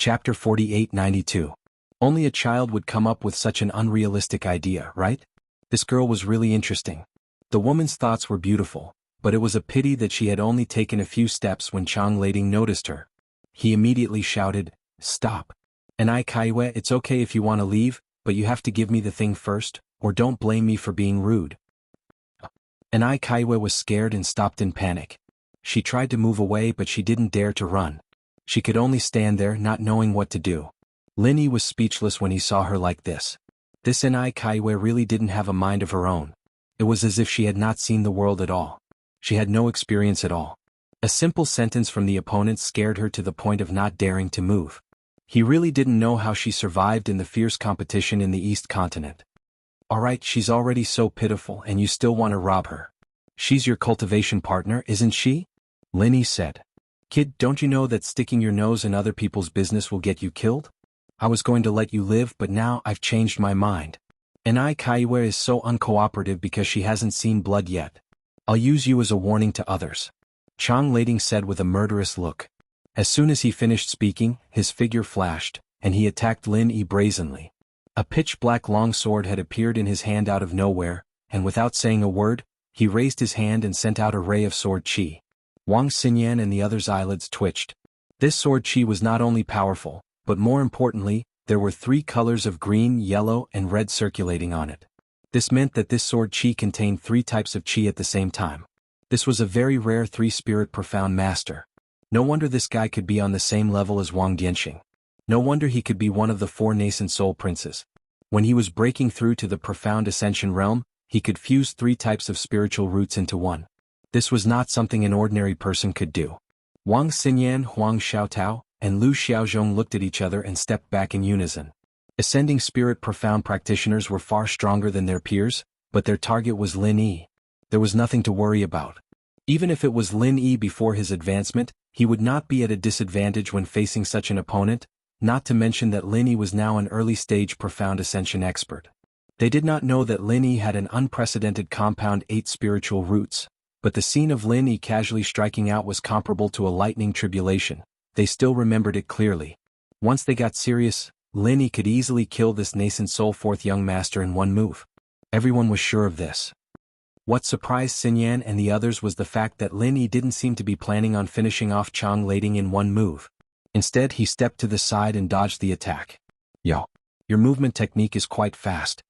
Chapter 4892. Only a child would come up with such an unrealistic idea, right? This girl was really interesting. The woman's thoughts were beautiful, but it was a pity that she had only taken a few steps when Chang Lading noticed her. He immediately shouted, "Stop. And Kaiwe, it's okay if you want to leave, but you have to give me the thing first, or don't blame me for being rude." And Kaiwe was scared and stopped in panic. She tried to move away, but she didn't dare to run. She could only stand there, not knowing what to do. Lin Yi was speechless when he saw her like this. This Kaiwe really didn't have a mind of her own. It was as if she had not seen the world at all. She had no experience at all. A simple sentence from the opponent scared her to the point of not daring to move. He really didn't know how she survived in the fierce competition in the East Continent. Alright, she's already so pitiful and you still want to rob her. She's your cultivation partner, isn't she? Lin Yi said. Kid, don't you know that sticking your nose in other people's business will get you killed? I was going to let you live, but now I've changed my mind. And Kaiwe is so uncooperative because she hasn't seen blood yet. I'll use you as a warning to others. Chang Lading said with a murderous look. As soon as he finished speaking, his figure flashed, and he attacked Lin Yi brazenly. A pitch-black long sword had appeared in his hand out of nowhere, and without saying a word, he raised his hand and sent out a ray of sword chi. Wang Xinyan and the other's eyelids twitched. This sword chi was not only powerful, but more importantly, there were 3 colors of green, yellow, and red circulating on it. This meant that this sword chi contained 3 types of chi at the same time. This was a very rare 3-spirit profound master. No wonder this guy could be on the same level as Wang Dianxing. No wonder he could be one of the 4 nascent soul princes. When he was breaking through to the profound ascension realm, he could fuse 3 types of spiritual roots into one. This was not something an ordinary person could do. Wang Xinyan, Huang Xiaotao, and Lu Xiaozhong looked at each other and stepped back in unison. Ascending spirit profound practitioners were far stronger than their peers, but their target was Lin Yi. There was nothing to worry about. Even if it was Lin Yi before his advancement, he would not be at a disadvantage when facing such an opponent, not to mention that Lin Yi was now an early-stage profound ascension expert. They did not know that Lin Yi had an unprecedented compound 8 spiritual roots, but the scene of Lin Yi casually striking out was comparable to a lightning tribulation. They still remembered it clearly. Once they got serious, Lin Yi could easily kill this nascent soul 4th young master in one move. Everyone was sure of this. What surprised Xinyan and the others was the fact that Lin Yi didn't seem to be planning on finishing off Chang Lading in one move. Instead, he stepped to the side and dodged the attack. Yo, your movement technique is quite fast.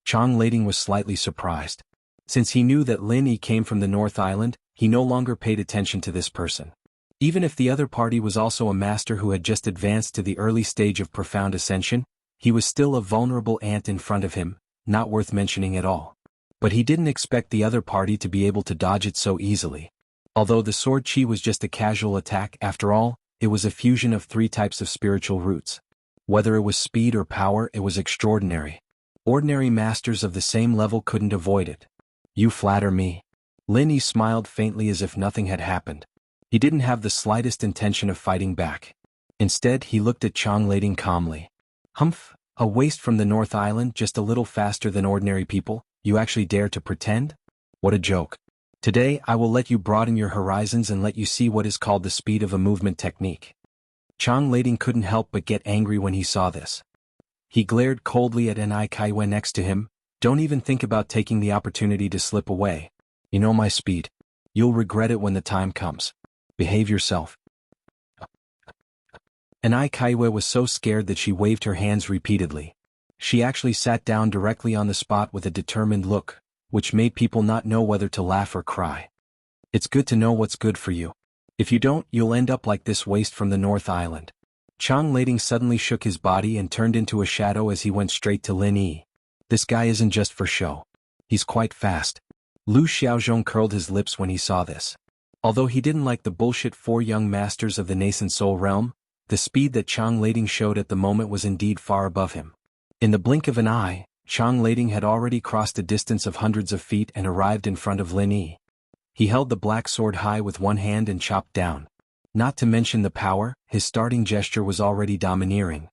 Chang Lading was slightly surprised. Since he knew that Lin Yi came from the North Island, he no longer paid attention to this person. Even if the other party was also a master who had just advanced to the early stage of profound ascension, he was still a vulnerable ant in front of him, not worth mentioning at all. But he didn't expect the other party to be able to dodge it so easily. Although the sword chi was just a casual attack, after all, it was a fusion of 3 types of spiritual roots. Whether it was speed or power, it was extraordinary. Ordinary masters of the same level couldn't avoid it. You flatter me. Lin Yi smiled faintly as if nothing had happened. He didn't have the slightest intention of fighting back. Instead, he looked at Chang Lading calmly. Humph, a waste from the North Island, just a little faster than ordinary people, you actually dare to pretend? What a joke. Today, I will let you broaden your horizons and let you see what is called the speed of a movement technique. Chang Lading couldn't help but get angry when he saw this. He glared coldly at Kaiwe next to him. Don't even think about taking the opportunity to slip away. You know my speed. You'll regret it when the time comes. Behave yourself. Kaiwe was so scared that she waved her hands repeatedly. She actually sat down directly on the spot with a determined look, which made people not know whether to laugh or cry. It's good to know what's good for you. If you don't, you'll end up like this waste from the North Island. Chang Lading suddenly shook his body and turned into a shadow as he went straight to Lin Yi. This guy isn't just for show. He's quite fast. Lu Xiaozhong curled his lips when he saw this. Although he didn't like the bullshit 4 young masters of the nascent soul realm, the speed that Chang Lading showed at the moment was indeed far above him. In the blink of an eye, Chang Lading had already crossed a distance of hundreds of feet and arrived in front of Lin Yi. He held the black sword high with one hand and chopped down. Not to mention the power, his starting gesture was already domineering.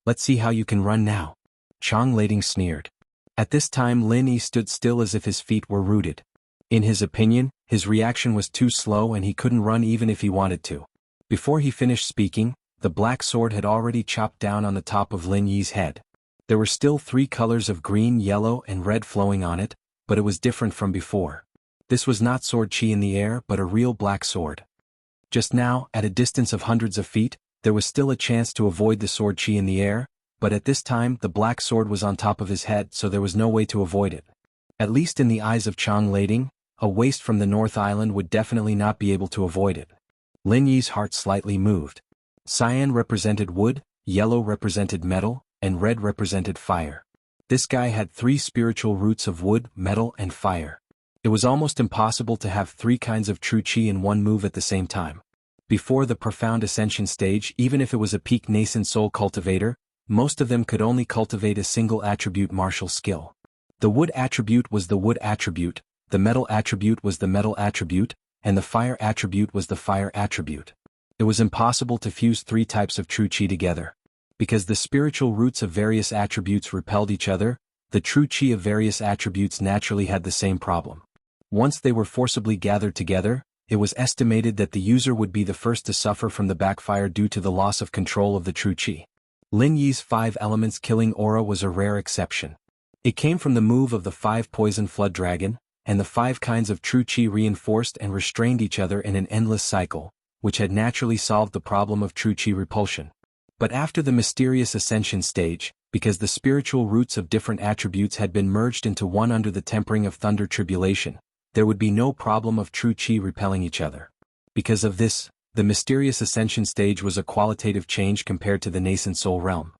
Let's see how you can run now. Chang Lading sneered. At this time Lin Yi stood still as if his feet were rooted. In his opinion, his reaction was too slow and he couldn't run even if he wanted to. Before he finished speaking, the black sword had already chopped down on the top of Lin Yi's head. There were still 3 colors of green, yellow, and red flowing on it, but it was different from before. This was not sword chi in the air but a real black sword. Just now, at a distance of hundreds of feet, there was still a chance to avoid the sword chi in the air, but at this time the black sword was on top of his head, so there was no way to avoid it. At least in the eyes of Chang Lading, a waste from the North Island would definitely not be able to avoid it. Lin Yi's heart slightly moved. Cyan represented wood, yellow represented metal, and red represented fire. This guy had 3 spiritual roots of wood, metal, and fire. It was almost impossible to have 3 kinds of true chi in one move at the same time. Before the profound ascension stage, even if it was a peak nascent soul cultivator, most of them could only cultivate a single attribute martial skill. The wood attribute was the wood attribute, the metal attribute was the metal attribute, and the fire attribute was the fire attribute. It was impossible to fuse 3 types of true chi together. Because the spiritual roots of various attributes repelled each other, the true chi of various attributes naturally had the same problem. Once they were forcibly gathered together, it was estimated that the user would be the first to suffer from the backfire due to the loss of control of the true chi. Lin Yi's 5 elements killing aura was a rare exception. It came from the move of the 5 poison flood dragon, and the 5 kinds of true chi reinforced and restrained each other in an endless cycle, which had naturally solved the problem of true chi repulsion. But after the mysterious ascension stage, because the spiritual roots of different attributes had been merged into one under the tempering of thunder tribulation, there would be no problem of true chi repelling each other. Because of this, the mysterious ascension stage was a qualitative change compared to the nascent soul realm.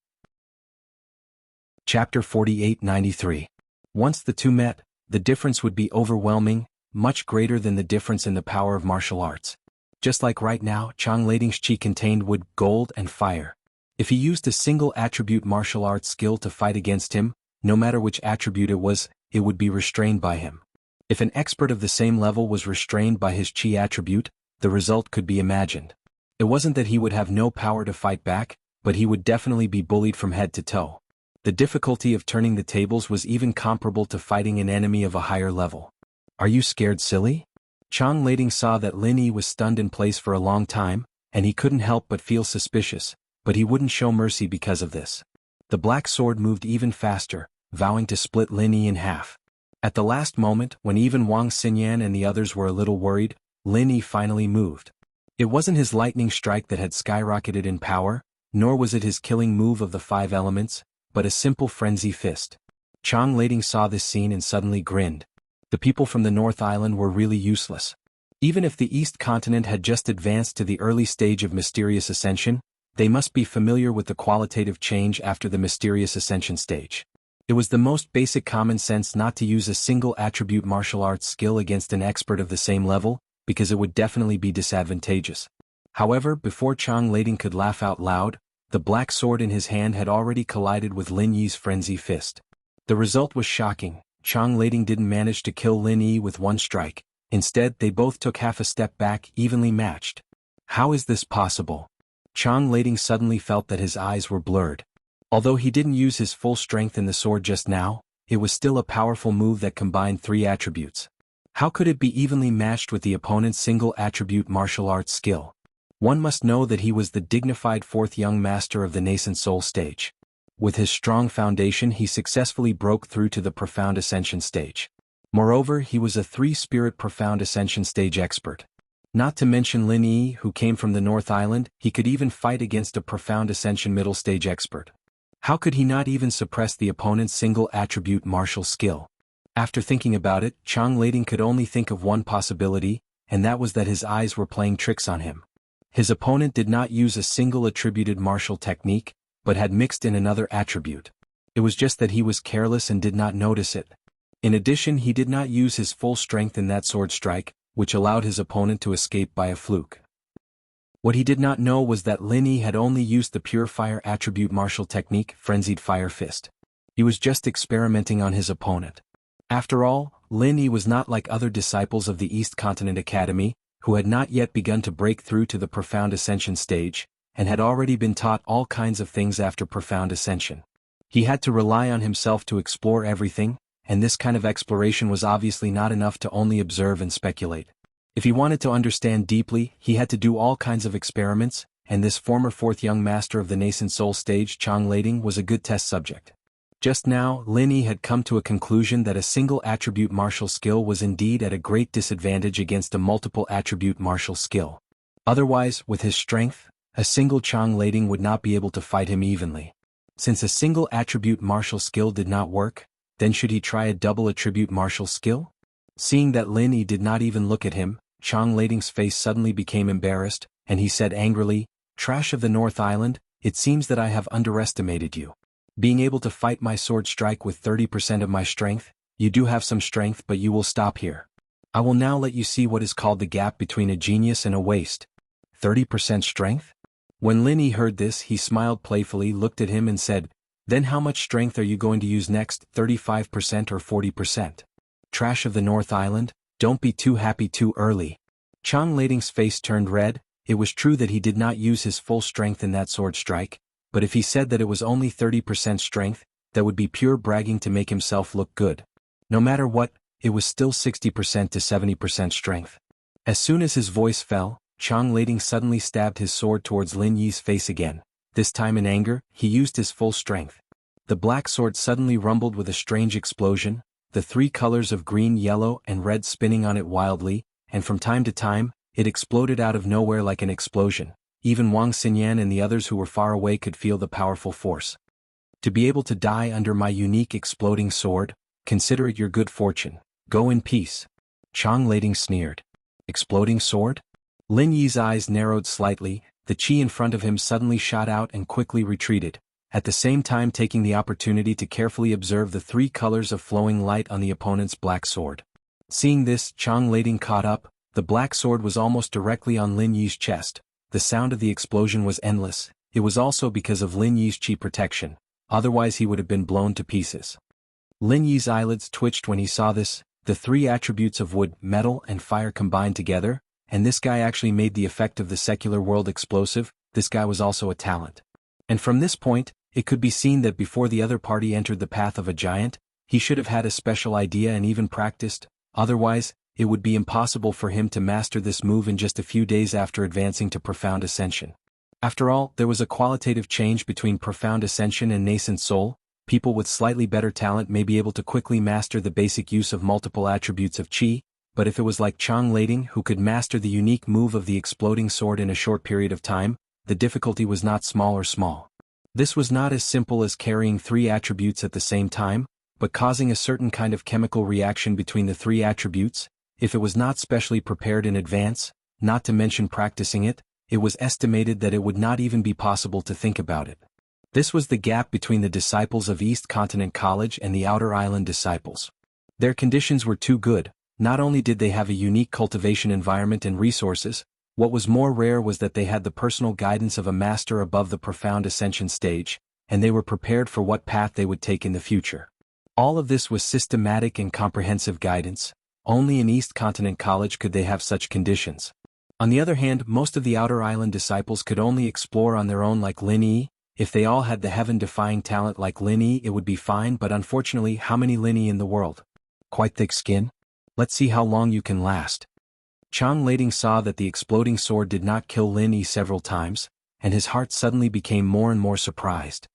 Chapter 48-93. Once the two met, the difference would be overwhelming, much greater than the difference in the power of martial arts. Just like right now, Chang Lading's chi contained wood, gold, and fire. If he used a single attribute martial arts skill to fight against him, no matter which attribute it would be restrained by him. If an expert of the same level was restrained by his chi attribute, the result could be imagined. It wasn't that he would have no power to fight back, but he would definitely be bullied from head to toe. The difficulty of turning the tables was even comparable to fighting an enemy of a higher level. Are you scared, silly? Chang Lading saw that Lin Yi was stunned in place for a long time, and he couldn't help but feel suspicious, but he wouldn't show mercy because of this. The black sword moved even faster, vowing to split Lin Yi in half. At the last moment, when even Wang Xinyan and the others were a little worried, Lin Yi finally moved. It wasn't his lightning strike that had skyrocketed in power, nor was it his killing move of the 5 elements, but a simple frenzy fist. Chang Lading saw this scene and suddenly grinned. The people from the North Island were really useless. Even if the East Continent had just advanced to the early stage of mysterious ascension, they must be familiar with the qualitative change after the mysterious ascension stage. It was the most basic common sense not to use a single attribute martial arts skill against an expert of the same level, because it would definitely be disadvantageous. However, before Chang Lading could laugh out loud, the black sword in his hand had already collided with Lin Yi's frenzy fist. The result was shocking. Chang Lading didn't manage to kill Lin Yi with one strike. Instead, they both took half a step back, evenly matched. How is this possible? Chang Lading suddenly felt that his eyes were blurred. Although he didn't use his full strength in the sword just now, it was still a powerful move that combined 3 attributes. How could it be evenly matched with the opponent's single attribute martial arts skill? One must know that he was the dignified 4th young master of the nascent soul stage. With his strong foundation, he successfully broke through to the profound ascension stage. Moreover, he was a 3-spirit profound ascension stage expert. Not to mention Lin Yi, who came from the North Island, he could even fight against a profound ascension middle stage expert. How could he not even suppress the opponent's single attribute martial skill? After thinking about it, Chang Lading could only think of one possibility, and that was that his eyes were playing tricks on him. His opponent did not use a single attributed martial technique, but had mixed in another attribute. It was just that he was careless and did not notice it. In addition, he did not use his full strength in that sword strike, which allowed his opponent to escape by a fluke. What he did not know was that Lin Yi had only used the pure fire attribute martial technique, Frenzied Fire Fist. He was just experimenting on his opponent. After all, Lin Yi was not like other disciples of the East Continent Academy, who had not yet begun to break through to the profound ascension stage, and had already been taught all kinds of things after profound ascension. He had to rely on himself to explore everything, and this kind of exploration was obviously not enough to only observe and speculate. If he wanted to understand deeply, he had to do all kinds of experiments, and this former fourth young master of the nascent soul stage, Chang Lading, was a good test subject. Just now, Lin Yi had come to a conclusion that a single attribute martial skill was indeed at a great disadvantage against a multiple attribute martial skill. Otherwise, with his strength, a single Chang Lading would not be able to fight him evenly. Since a single attribute martial skill did not work, then should he try a double attribute martial skill? Seeing that Lin Yi did not even look at him, Chang Lading's face suddenly became embarrassed, and he said angrily, "Trash of the North Island, it seems that I have underestimated you. Being able to fight my sword strike with 30% of my strength, you do have some strength, but you will stop here. I will now let you see what is called the gap between a genius and a waste. 30% strength?" When Lin Yi heard this, he smiled playfully, looked at him and said, "Then how much strength are you going to use next, 35% or 40%? Trash of the North Island, don't be too happy too early." Chang Lading's face turned red. It was true that he did not use his full strength in that sword strike, but if he said that it was only 30% strength, that would be pure bragging to make himself look good. No matter what, it was still 60% to 70% strength. As soon as his voice fell, Chang Lading suddenly stabbed his sword towards Lin Yi's face again. This time in anger, he used his full strength. The black sword suddenly rumbled with a strange explosion, the three colors of green, yellow, and red spinning on it wildly, and from time to time, it exploded out of nowhere like an explosion. Even Wang Xinyan and the others who were far away could feel the powerful force. To be able to die under my unique exploding sword, consider it your good fortune. Go in peace. Chang Lading sneered. Exploding sword? Lin Yi's eyes narrowed slightly, the chi in front of him suddenly shot out and quickly retreated, at the same time taking the opportunity to carefully observe the three colors of flowing light on the opponent's black sword. Seeing this, Chang Lading caught up. The black sword was almost directly on Lin Yi's chest. The sound of the explosion was endless. It was also because of Lin Yi's chi protection, otherwise he would have been blown to pieces. Lin Yi's eyelids twitched when he saw this, the three attributes of wood, metal, and fire combined together, and this guy actually made the effect of the secular world explosive. This guy was also a talent. And from this point, it could be seen that before the other party entered the path of a giant, he should have had a special idea and even practiced, otherwise, it would be impossible for him to master this move in just a few days after advancing to Profound Ascension. After all, there was a qualitative change between Profound Ascension and Nascent Soul. People with slightly better talent may be able to quickly master the basic use of multiple attributes of Qi, but if it was like Chang Lading who could master the unique move of the exploding sword in a short period of time, the difficulty was not small. This was not as simple as carrying three attributes at the same time, but causing a certain kind of chemical reaction between the three attributes. If it was not specially prepared in advance, not to mention practicing it, it was estimated that it would not even be possible to think about it. This was the gap between the disciples of East Continent College and the Outer Island disciples. Their conditions were too good. Not only did they have a unique cultivation environment and resources, what was more rare was that they had the personal guidance of a master above the Profound Ascension stage, and they were prepared for what path they would take in the future. All of this was systematic and comprehensive guidance. Only in East Continent College could they have such conditions. On the other hand, most of the Outer Island disciples could only explore on their own like Lin Yi. If they all had the heaven-defying talent like Lin Yi, it would be fine, but unfortunately, how many Lin Yi in the world? Quite thick skin? Let's see how long you can last. Chang Lading saw that the exploding sword did not kill Lin Yi several times, and his heart suddenly became more and more surprised.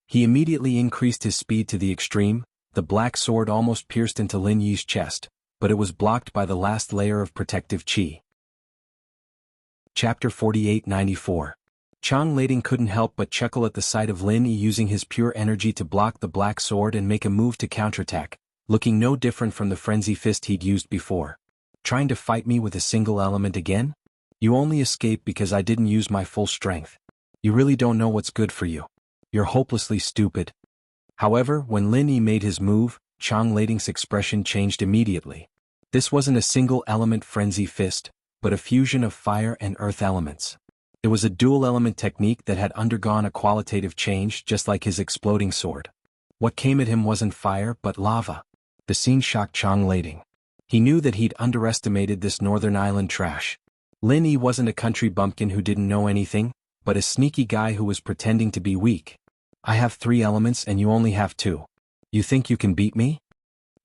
He immediately increased his speed to the extreme. The black sword almost pierced into Lin Yi's chest, but it was blocked by the last layer of protective Qi. Chapter 4894. Chang Lading couldn't help but chuckle at the sight of Lin Yi using his pure energy to block the black sword and make a move to counterattack, looking no different from the frenzy fist he'd used before. Trying to fight me with a single element again? You only escaped because I didn't use my full strength. You really don't know what's good for you. You're hopelessly stupid. However, when Lin Yi made his move, Chang Lading's expression changed immediately. This wasn't a single-element frenzy fist, but a fusion of fire and earth elements. It was a dual-element technique that had undergone a qualitative change just like his exploding sword. What came at him wasn't fire but lava. The scene shocked Chang Lading. He knew that he'd underestimated this Northern Island trash. Lin Yi wasn't a country bumpkin who didn't know anything, but a sneaky guy who was pretending to be weak. I have 3 elements and you only have 2. You think you can beat me?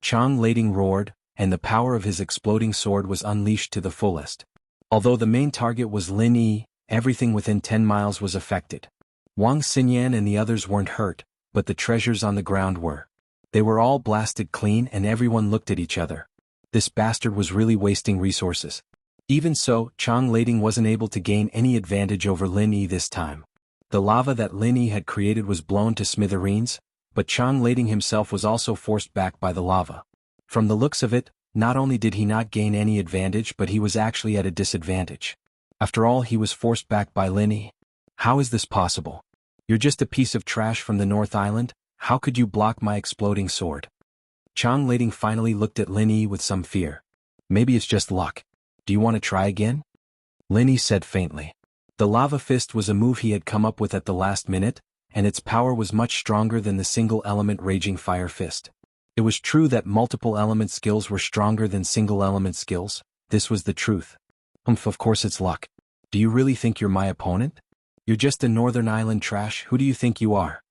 Chang Lading roared, and the power of his exploding sword was unleashed to the fullest. Although the main target was Lin Yi, everything within 10 miles was affected. Wang Xinyan and the others weren't hurt, but the treasures on the ground were. They were all blasted clean and everyone looked at each other. This bastard was really wasting resources. Even so, Chang Lading wasn't able to gain any advantage over Lin Yi this time. The lava that Lin Yi had created was blown to smithereens, but Chang Lading himself was also forced back by the lava. From the looks of it, not only did he not gain any advantage but he was actually at a disadvantage. After all, he was forced back by Lin Yi. How is this possible? You're just a piece of trash from the North Island, how could you block my exploding sword? Chang Lading finally looked at Lin Yi with some fear. Maybe it's just luck. Do you want to try again? Lin Yi said faintly. The lava fist was a move he had come up with at the last minute, and its power was much stronger than the single-element raging fire fist. It was true that multiple-element skills were stronger than single-element skills, this was the truth. Of course it's luck. Do you really think you're my opponent? You're just a Northern Island trash, who do you think you are?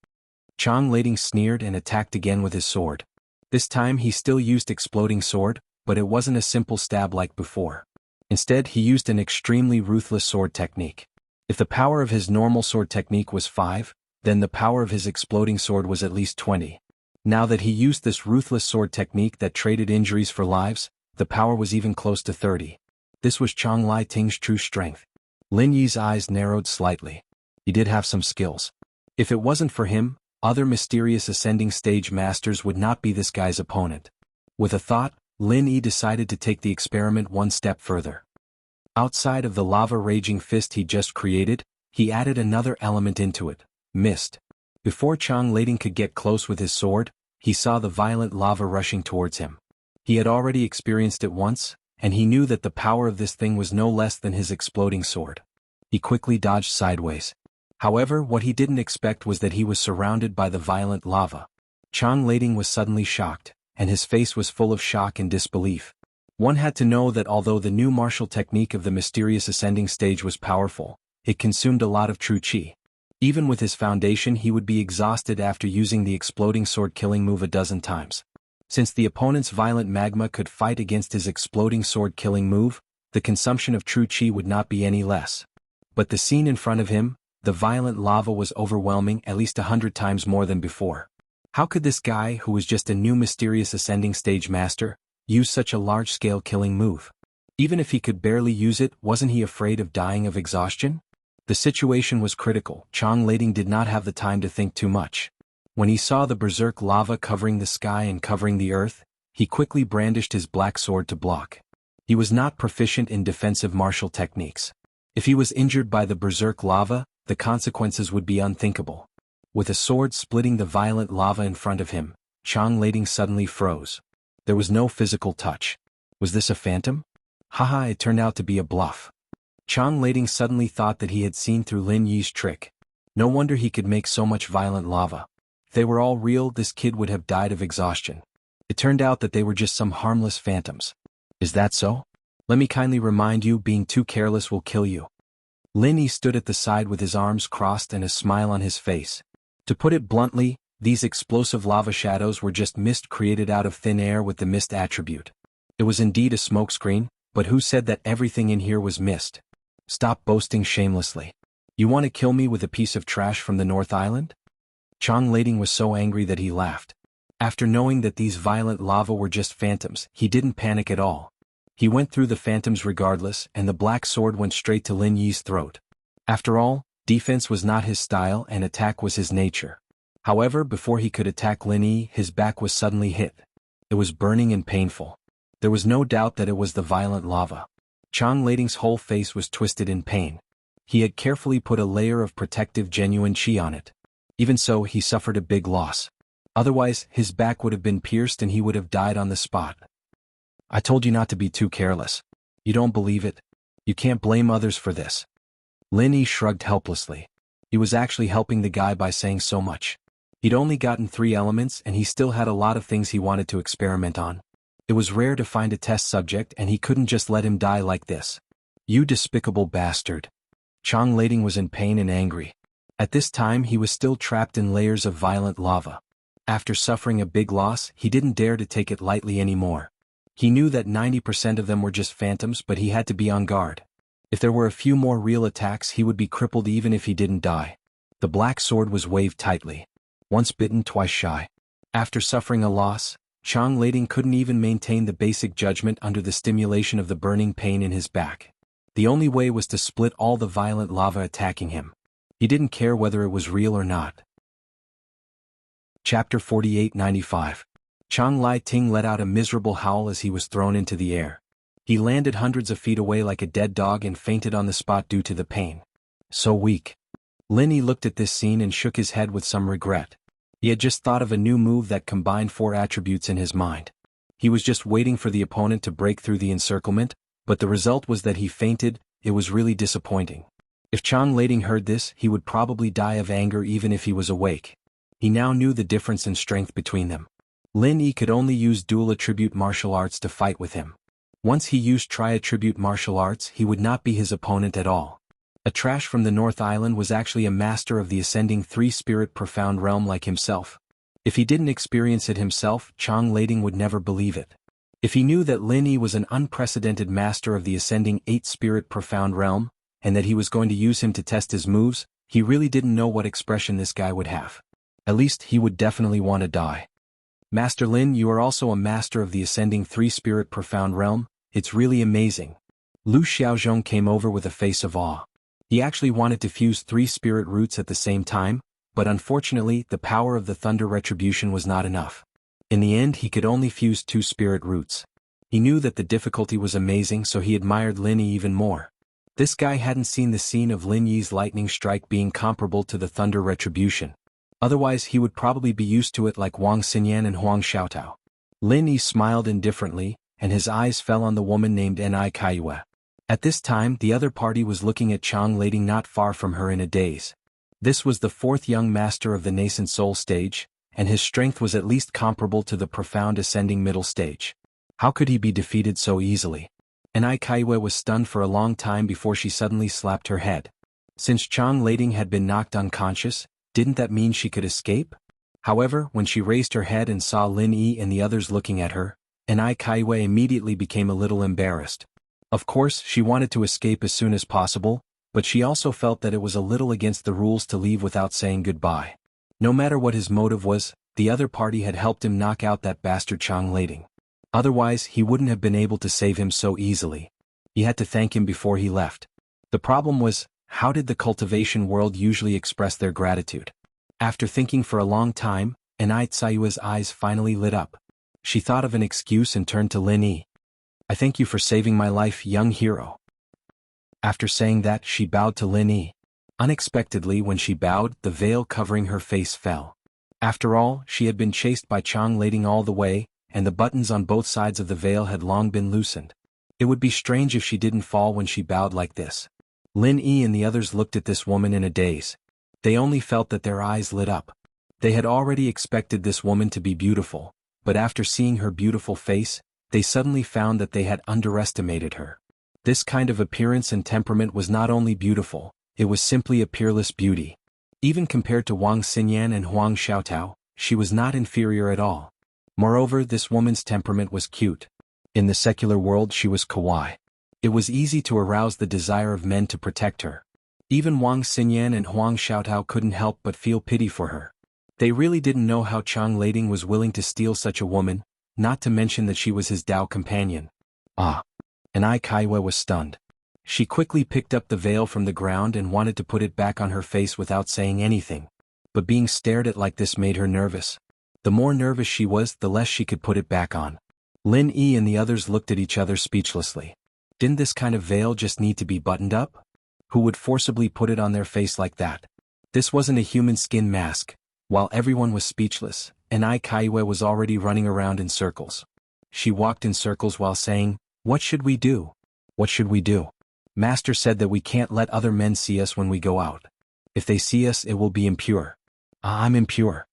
Chang Lading sneered and attacked again with his sword. This time he still used exploding sword, but it wasn't a simple stab like before. Instead he used an extremely ruthless sword technique. If the power of his normal sword technique was 5, then the power of his exploding sword was at least 20. Now that he used this ruthless sword technique that traded injuries for lives, the power was even close to 30. This was Chang Lading's true strength. Lin Yi's eyes narrowed slightly. He did have some skills. If it wasn't for him, other mysterious ascending stage masters would not be this guy's opponent. With a thought, Lin Yi decided to take the experiment one step further. Outside of the lava raging fist he just created, he added another element into it, mist. Before Chang Lading could get close with his sword, he saw the violent lava rushing towards him. He had already experienced it once, and he knew that the power of this thing was no less than his exploding sword. He quickly dodged sideways. However, what he didn't expect was that he was surrounded by the violent lava. Chang Lading was suddenly shocked, and his face was full of shock and disbelief. One had to know that although the new martial technique of the mysterious ascending stage was powerful, it consumed a lot of true chi. Even with his foundation he would be exhausted after using the exploding sword killing move a dozen times. Since the opponent's violent magma could fight against his exploding sword killing move, the consumption of true chi would not be any less. But the scene in front of him, the violent lava was overwhelming at least 100 times more than before. How could this guy, who was just a new mysterious ascending stage master, use such a large-scale killing move? Even if he could barely use it, wasn't he afraid of dying of exhaustion? The situation was critical. Chang Lading did not have the time to think too much. When he saw the berserk lava covering the sky and covering the earth, he quickly brandished his black sword to block. He was not proficient in defensive martial techniques. If he was injured by the berserk lava, the consequences would be unthinkable. With a sword splitting the violent lava in front of him, Chang Lading suddenly froze. There was no physical touch. Was this a phantom? Haha, it turned out to be a bluff. Chang Lading suddenly thought that he had seen through Lin Yi's trick. No wonder he could make so much violent lava. If they were all real, this kid would have died of exhaustion. It turned out that they were just some harmless phantoms. Is that so? Let me kindly remind you, being too careless will kill you. Lin Yi stood at the side with his arms crossed and a smile on his face. To put it bluntly, these explosive lava shadows were just mist created out of thin air with the mist attribute. It was indeed a smokescreen, but who said that everything in here was mist? Stop boasting shamelessly. You want to kill me with a piece of trash from the North Island? Chang Lading was so angry that he laughed. After knowing that these violent lava were just phantoms, he didn't panic at all. He went through the phantoms regardless, and the black sword went straight to Lin Yi's throat. After all, defense was not his style and attack was his nature. However, before he could attack Lin Yi, his back was suddenly hit. It was burning and painful. There was no doubt that it was the violent lava. Chang Lading's whole face was twisted in pain. He had carefully put a layer of protective genuine chi on it. Even so, he suffered a big loss. Otherwise, his back would have been pierced and he would have died on the spot. I told you not to be too careless. You don't believe it? You can't blame others for this. Lin Yi shrugged helplessly. He was actually helping the guy by saying so much. He'd only gotten 3 elements and he still had a lot of things he wanted to experiment on. It was rare to find a test subject and he couldn't just let him die like this. You despicable bastard. Chang Lading was in pain and angry. At this time he was still trapped in layers of violent lava. After suffering a big loss, he didn't dare to take it lightly anymore. He knew that 90% of them were just phantoms, but he had to be on guard. If there were a few more real attacks, he would be crippled even if he didn't die. The black sword was waved tightly. Once bitten, twice shy. After suffering a loss, Chang Lading couldn't even maintain the basic judgment under the stimulation of the burning pain in his back. The only way was to split all the violent lava attacking him. He didn't care whether it was real or not. Chapter 4895. Chang Lai Ting let out a miserable howl as he was thrown into the air. He landed hundreds of feet away like a dead dog and fainted on the spot due to the pain. So weak. Lin Yi looked at this scene and shook his head with some regret. He had just thought of a new move that combined 4 attributes in his mind. He was just waiting for the opponent to break through the encirclement, but the result was that he fainted. It was really disappointing. If Chang Lading heard this, he would probably die of anger even if he was awake. He now knew the difference in strength between them. Lin Yi could only use dual attribute martial arts to fight with him. Once he used tri-attribute martial arts, he would not be his opponent at all. A trash from the North Island was actually a master of the ascending 3-spirit profound realm like himself. If he didn't experience it himself, Chang Lading would never believe it. If he knew that Lin Yi was an unprecedented master of the ascending 8-spirit profound realm, and that he was going to use him to test his moves, he really didn't know what expression this guy would have. At least he would definitely want to die. Master Lin, you are also a master of the ascending 3-spirit profound realm. It's really amazing. Lu Xiaozhong came over with a face of awe. He actually wanted to fuse 3 spirit roots at the same time, but unfortunately the power of the thunder retribution was not enough. In the end he could only fuse 2 spirit roots. He knew that the difficulty was amazing, so he admired Lin Yi even more. This guy hadn't seen the scene of Lin Yi's lightning strike being comparable to the thunder retribution. Otherwise he would probably be used to it like Wang Xinyan and Huang Xiaotao. Lin Yi smiled indifferently, and his eyes fell on the woman named Ni Kaiyue. At this time the other party was looking at Chang Lading not far from her in a daze. This was the 4th young master of the nascent soul stage, and his strength was at least comparable to the profound ascending middle stage. How could he be defeated so easily? Ni Kaiyue was stunned for a long time before she suddenly slapped her head. Since Chang Lading had been knocked unconscious, didn't that mean she could escape? However, when she raised her head and saw Lin Yi and the others looking at her, Ni Kaiyue immediately became a little embarrassed. Of course, she wanted to escape as soon as possible, but she also felt that it was a little against the rules to leave without saying goodbye. No matter what his motive was, the other party had helped him knock out that bastard Chang Lading. Otherwise, he wouldn't have been able to save him so easily. He had to thank him before he left. The problem was, how did the cultivation world usually express their gratitude? After thinking for a long time, Ni Kaiyue's eyes finally lit up. She thought of an excuse and turned to Lin Yi. I thank you for saving my life, young hero. After saying that, she bowed to Lin Yi. Unexpectedly, when she bowed, the veil covering her face fell. After all, she had been chased by Chang Lading all the way, and the buttons on both sides of the veil had long been loosened. It would be strange if she didn't fall when she bowed like this. Lin Yi and the others looked at this woman in a daze. They only felt that their eyes lit up. They had already expected this woman to be beautiful, but after seeing her beautiful face, they suddenly found that they had underestimated her. This kind of appearance and temperament was not only beautiful, it was simply a peerless beauty. Even compared to Wang Xinyan and Huang Xiaotao, she was not inferior at all. Moreover, this woman's temperament was cute. In the secular world she was kawaii. It was easy to arouse the desire of men to protect her. Even Wang Xinyan and Huang Xiaotao couldn't help but feel pity for her. They really didn't know how Chang Lading was willing to steal such a woman, not to mention that she was his Dao companion. Ah! Ni Kaiyue was stunned. She quickly picked up the veil from the ground and wanted to put it back on her face without saying anything. But being stared at like this made her nervous. The more nervous she was, the less she could put it back on. Lin Yi and the others looked at each other speechlessly. Didn't this kind of veil just need to be buttoned up? Who would forcibly put it on their face like that? This wasn't a human skin mask. While everyone was speechless, Ni Kaiyue was already running around in circles. She walked in circles while saying, "What should we do? What should we do? Master said that we can't let other men see us when we go out. If they see us, it will be impure. I'm impure."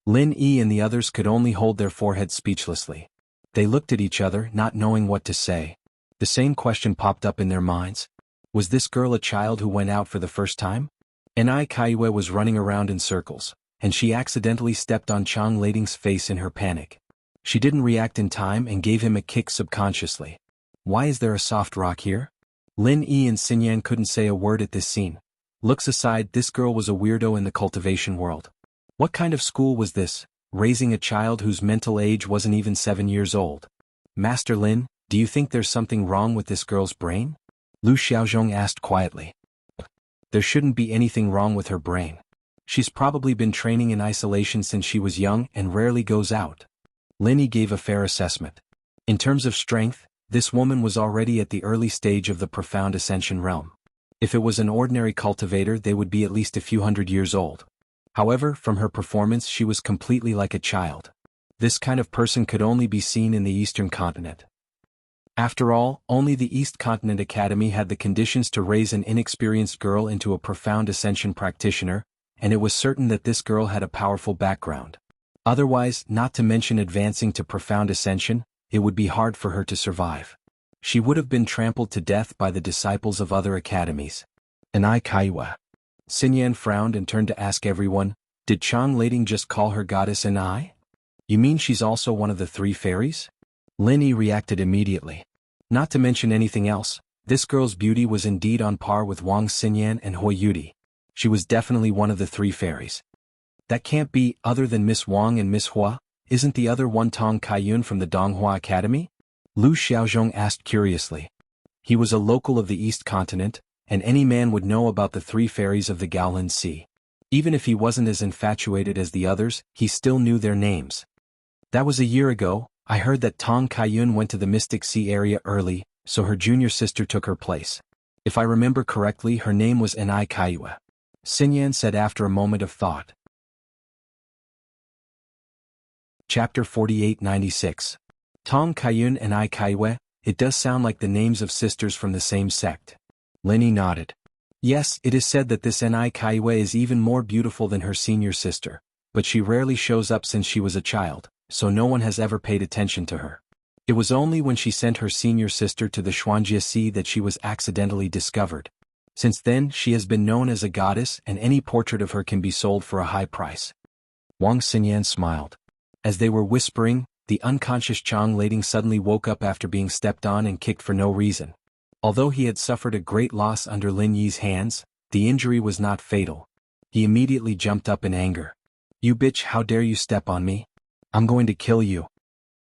Lin Yi and the others could only hold their foreheads speechlessly. They looked at each other, not knowing what to say. The same question popped up in their minds. Was this girl a child who went out for the first time? Ni Kaiyue was running around in circles, and she accidentally stepped on Chang Lading's face in her panic. She didn't react in time and gave him a kick subconsciously. Why is there a soft rock here? Lin Yi and Xinyan couldn't say a word at this scene. Looks aside, this girl was a weirdo in the cultivation world. What kind of school was this, raising a child whose mental age wasn't even 7 years old? Master Lin, do you think there's something wrong with this girl's brain? Lu Xiaozhong asked quietly. There shouldn't be anything wrong with her brain. She's probably been training in isolation since she was young and rarely goes out. Lin Yi gave a fair assessment. In terms of strength, this woman was already at the early stage of the profound ascension realm. If it was an ordinary cultivator, they would be at least a few hundred years old. However, from her performance, she was completely like a child. This kind of person could only be seen in the Eastern continent. After all, only the East Continent Academy had the conditions to raise an inexperienced girl into a profound ascension practitioner, and it was certain that this girl had a powerful background. Otherwise, not to mention advancing to profound ascension, it would be hard for her to survive. She would have been trampled to death by the disciples of other academies. Anai Kaiwa. Xinyan frowned and turned to ask everyone, did Chang Lading just call her goddess Anai? You mean she's also one of the 3 fairies? Lin Yi reacted immediately. Not to mention anything else, this girl's beauty was indeed on par with Wang Xinyan and Hui Yudi. She was definitely one of the 3 fairies. That can't be, other than Miss Wang and Miss Hua, isn't the other one Tong Kaiyun from the Donghua Academy? Lu Xiaozhong asked curiously. He was a local of the East Continent, and any man would know about the 3 fairies of the Gaolan Sea. Even if he wasn't as infatuated as the others, he still knew their names. That was a year ago. I heard that Tong Kaiyun went to the Mystic Sea area early, so her junior sister took her place. If I remember correctly, her name was Anai Kaiwa. Xinyan said after a moment of thought. Chapter 4896. Tong Kaiyun and Ai Kaiwe, it does sound like the names of sisters from the same sect. Lin Yi nodded. Yes, it is said that this Anai Kaiwe is even more beautiful than her senior sister, but she rarely shows up since she was a child, so no one has ever paid attention to her. It was only when she sent her senior sister to the Xuanjie Sea that she was accidentally discovered. Since then, she has been known as a goddess, and any portrait of her can be sold for a high price. Wang Xinyan smiled. As they were whispering, the unconscious Chang Lading suddenly woke up after being stepped on and kicked for no reason. Although he had suffered a great loss under Lin Yi's hands, the injury was not fatal. He immediately jumped up in anger. You bitch, how dare you step on me? I'm going to kill you.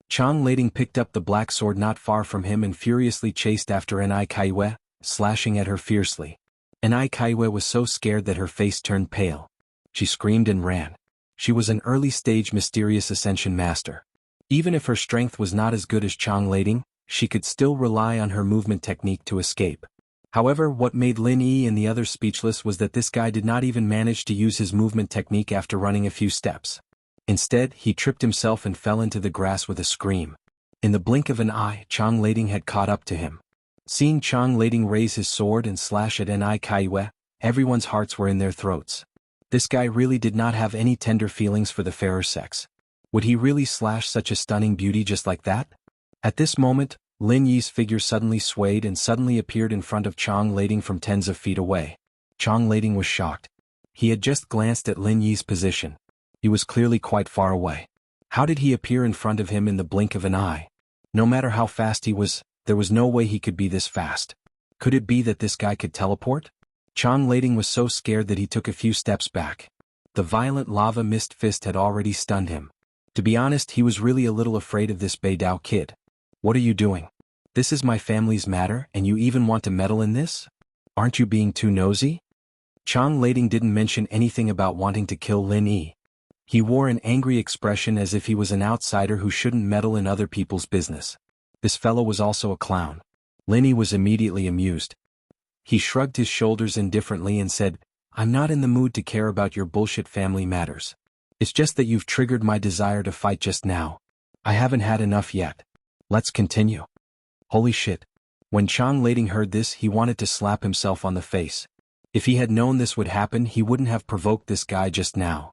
Chang Lading picked up the black sword not far from him and furiously chased after Anai Kaiwe, slashing at her fiercely. Anai Kaiwe was so scared that her face turned pale. She screamed and ran. She was an early-stage mysterious ascension master. Even if her strength was not as good as Chang Lading, she could still rely on her movement technique to escape. However, what made Lin Yi and the others speechless was that this guy did not even manage to use his movement technique after running a few steps. Instead, he tripped himself and fell into the grass with a scream. In the blink of an eye, Chang Lading had caught up to him. Seeing Chang Lading raise his sword and slash at Anai Kaiwe, everyone's hearts were in their throats. This guy really did not have any tender feelings for the fairer sex. Would he really slash such a stunning beauty just like that? At this moment, Lin Yi's figure suddenly swayed and suddenly appeared in front of Chang Lading from tens of feet away. Chang Lading was shocked. He had just glanced at Lin Yi's position. He was clearly quite far away. How did he appear in front of him in the blink of an eye? No matter how fast he was, there was no way he could be this fast. Could it be that this guy could teleport? Chang Lading was so scared that he took a few steps back. The violent lava mist fist had already stunned him. To be honest, he was really a little afraid of this Beidao kid. What are you doing? This is my family's matter, and you even want to meddle in this? Aren't you being too nosy? Chang Lading didn't mention anything about wanting to kill Lin Yi. He wore an angry expression as if he was an outsider who shouldn't meddle in other people's business. This fellow was also a clown. Lin Yi was immediately amused. He shrugged his shoulders indifferently and said, I'm not in the mood to care about your bullshit family matters. It's just that you've triggered my desire to fight just now. I haven't had enough yet. Let's continue. Holy shit. When Chang Lading heard this, he wanted to slap himself on the face. If he had known this would happen, he wouldn't have provoked this guy just now.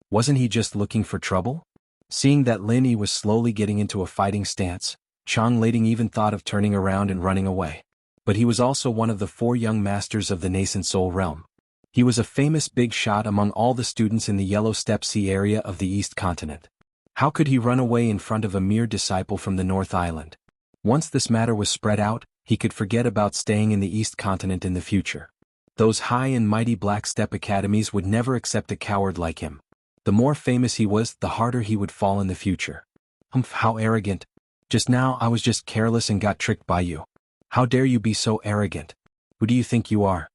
Wasn't he just looking for trouble? Seeing that Lin Yi was slowly getting into a fighting stance, Chang Lading even thought of turning around and running away. But he was also one of the 4 young masters of the nascent soul realm. He was a famous big shot among all the students in the Yellow Steppe Sea area of the East Continent. How could he run away in front of a mere disciple from the North Island? Once this matter was spread out, he could forget about staying in the East Continent in the future. Those high and mighty Black Step academies would never accept a coward like him. The more famous he was, the harder he would fall in the future. Humph, how arrogant. Just now I was just careless and got tricked by you. How dare you be so arrogant? Who do you think you are?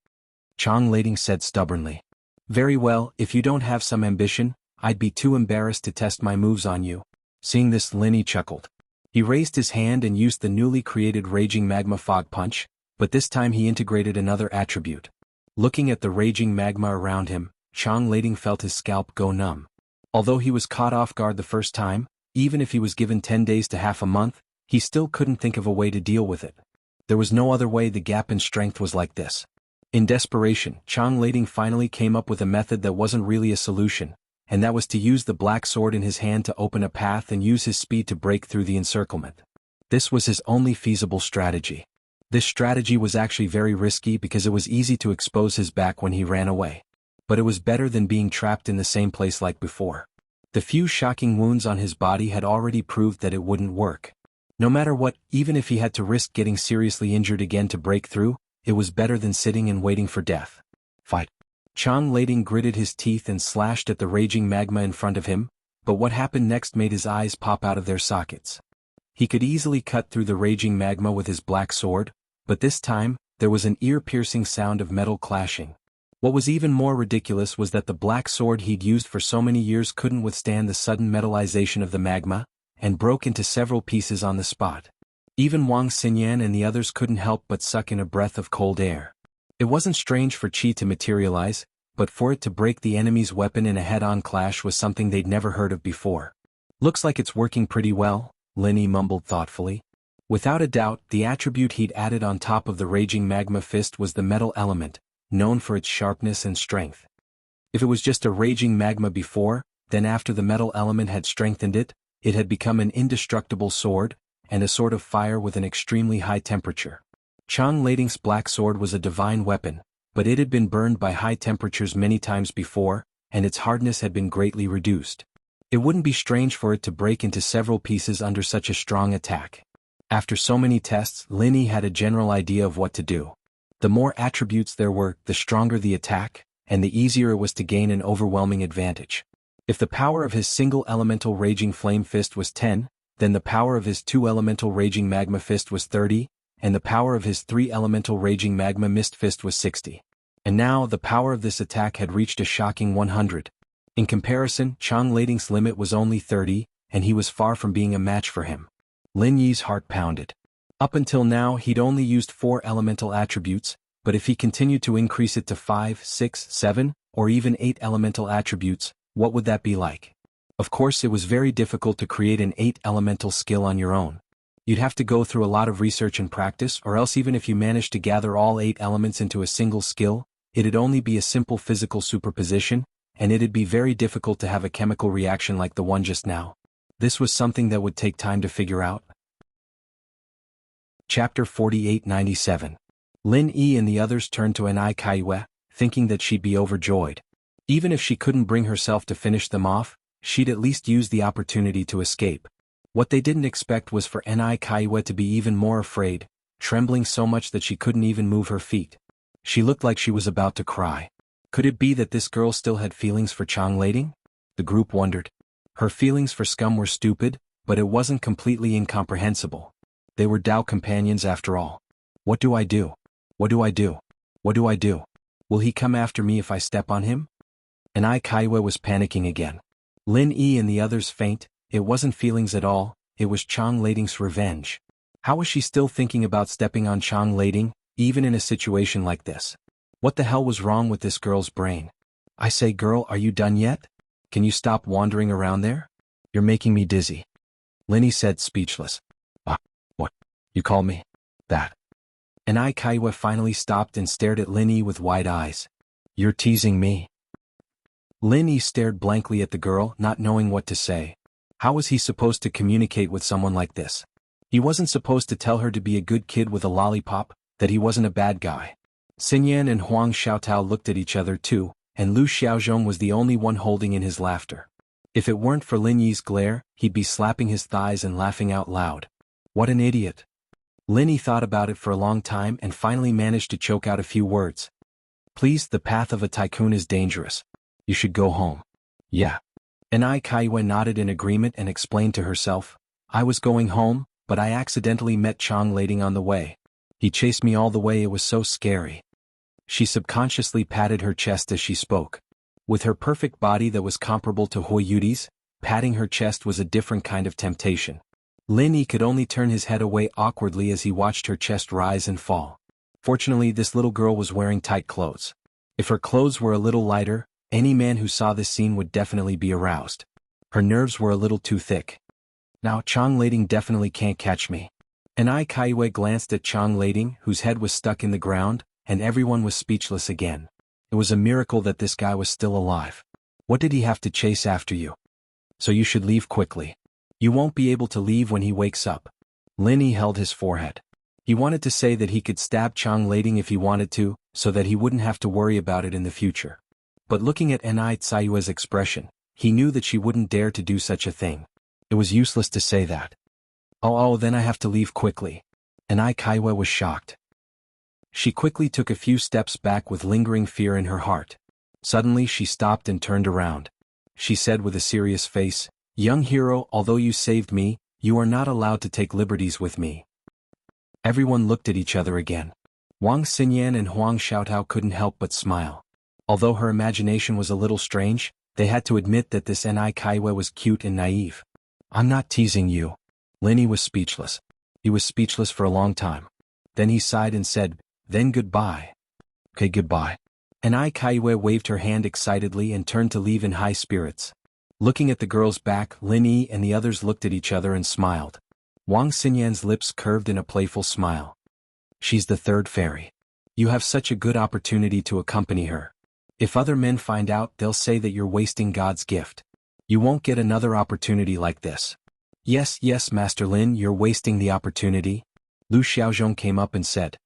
Chang Lading said stubbornly. Very well, if you don't have some ambition, I'd be too embarrassed to test my moves on you. Seeing this, Lin chuckled. He raised his hand and used the newly created Raging Magma Fog Punch, but this time he integrated another attribute. Looking at the raging magma around him, Chang Lading felt his scalp go numb. Although he was caught off guard the first time, even if he was given 10 days to half a month, he still couldn't think of a way to deal with it. There was no other way. The gap in strength was like this. In desperation, Chang Lading finally came up with a method that wasn't really a solution, and that was to use the black sword in his hand to open a path and use his speed to break through the encirclement. This was his only feasible strategy. This strategy was actually very risky because it was easy to expose his back when he ran away. But it was better than being trapped in the same place like before. The few shocking wounds on his body had already proved that it wouldn't work. No matter what, even if he had to risk getting seriously injured again to break through, it was better than sitting and waiting for death. Fight. Chang Lading gritted his teeth and slashed at the raging magma in front of him, but what happened next made his eyes pop out of their sockets. He could easily cut through the raging magma with his black sword, but this time, there was an ear-piercing sound of metal clashing. What was even more ridiculous was that the black sword he'd used for so many years couldn't withstand the sudden metallization of the magma, and broke into several pieces on the spot. Even Wang Xinyan and the others couldn't help but suck in a breath of cold air. It wasn't strange for Qi to materialize, but for it to break the enemy's weapon in a head-on clash was something they'd never heard of before. Looks like it's working pretty well, Lin mumbled thoughtfully. Without a doubt, the attribute he'd added on top of the raging magma fist was the metal element, known for its sharpness and strength. If it was just a raging magma before, then after the metal element had strengthened it, it had become an indestructible sword, and a sword of fire with an extremely high temperature. Chang Lading's black sword was a divine weapon, but it had been burned by high temperatures many times before, and its hardness had been greatly reduced. It wouldn't be strange for it to break into several pieces under such a strong attack. After so many tests, Lin had a general idea of what to do. The more attributes there were, the stronger the attack, and the easier it was to gain an overwhelming advantage. If the power of his single elemental raging flame fist was 10, then the power of his 2 elemental raging magma fist was 30, and the power of his 3 elemental raging magma mist fist was 60. And now the power of this attack had reached a shocking 100. In comparison, Chang Lading's limit was only 30, and he was far from being a match for him. Lin Yi's heart pounded. Up until now he'd only used 4 elemental attributes, but if he continued to increase it to 5, 6, 7, or even 8 elemental attributes, what would that be like? Of course it was very difficult to create an 8 elemental skill on your own. You'd have to go through a lot of research and practice, or else even if you managed to gather all 8 elements into a single skill, it'd only be a simple physical superposition, and it'd be very difficult to have a chemical reaction like the one just now. This was something that would take time to figure out. Chapter 4897. Lin Yi and the others turned to Anai Kaiwe, thinking that she'd be overjoyed. Even if she couldn't bring herself to finish them off, she'd at least use the opportunity to escape. What they didn't expect was for Anai Kaiwe to be even more afraid, trembling so much that she couldn't even move her feet. She looked like she was about to cry. Could it be that this girl still had feelings for Chang Lading? The group wondered. Her feelings for Scum were stupid, but it wasn't completely incomprehensible. They were Dao companions after all. What do I do? What do I do? What do I do? Will he come after me if I step on him? Anai Kaiwe was panicking again. Lin Yi and the others faint. It wasn't feelings at all, it was Chang Lading's revenge. How was she still thinking about stepping on Chang Lading, even in a situation like this? What the hell was wrong with this girl's brain? I say, girl, are you done yet? Can you stop wandering around there? You're making me dizzy. Lin said, speechless. What? You call me that? Anai Kaiwe finally stopped and stared at Lin with wide eyes. You're teasing me? Lin stared blankly at the girl, not knowing what to say. How was he supposed to communicate with someone like this? He wasn't supposed to tell her to be a good kid with a lollipop, that he wasn't a bad guy. Xinyan and Huang Xiaotao looked at each other too, and Lu Xiaozhong was the only one holding in his laughter. If it weren't for Lin Yi's glare, he'd be slapping his thighs and laughing out loud. What an idiot. Lin Yi thought about it for a long time and finally managed to choke out a few words. Please, the path of a tycoon is dangerous. You should go home. Yeah. Enai Kaiwe nodded in agreement and explained to herself, I was going home, but I accidentally met Chang Lading on the way. He chased me all the way, it was so scary. She subconsciously patted her chest as she spoke. With her perfect body that was comparable to Hui Yudi's, patting her chest was a different kind of temptation. Lin Yi could only turn his head away awkwardly as he watched her chest rise and fall. Fortunately, this little girl was wearing tight clothes. If her clothes were a little lighter, any man who saw this scene would definitely be aroused. Her nerves were a little too thick. Now Chang Lading definitely can't catch me. Enai Kaiwe glanced at Chang Lading, whose head was stuck in the ground, and everyone was speechless again. It was a miracle that this guy was still alive. What did he have to chase after you? So you should leave quickly. You won't be able to leave when he wakes up. Lin Yi held his forehead. He wanted to say that he could stab Chang Lading if he wanted to, so that he wouldn't have to worry about it in the future. But looking at Enai Tsayue's expression, he knew that she wouldn't dare to do such a thing. It was useless to say that. Oh, then I have to leave quickly. Enai Kaiwe was shocked. She quickly took a few steps back with lingering fear in her heart. Suddenly she stopped and turned around. She said with a serious face, Young hero, although you saved me, you are not allowed to take liberties with me. Everyone looked at each other again. Wang Xinyan and Huang Xiaotao couldn't help but smile. Although her imagination was a little strange, they had to admit that this Enai Kaiwe was cute and naive. I'm not teasing you. Lin Yi was speechless. He was speechless for a long time. Then he sighed and said, Then goodbye. Okay, goodbye. Enai Kaiwe waved her hand excitedly and turned to leave in high spirits. Looking at the girl's back, Lin Yi and the others looked at each other and smiled. Wang Xinyan's lips curved in a playful smile. She's the third fairy. You have such a good opportunity to accompany her. If other men find out, they'll say that you're wasting God's gift. You won't get another opportunity like this. Yes, Master Lin, you're wasting the opportunity. Lu Xiaozhong came up and said.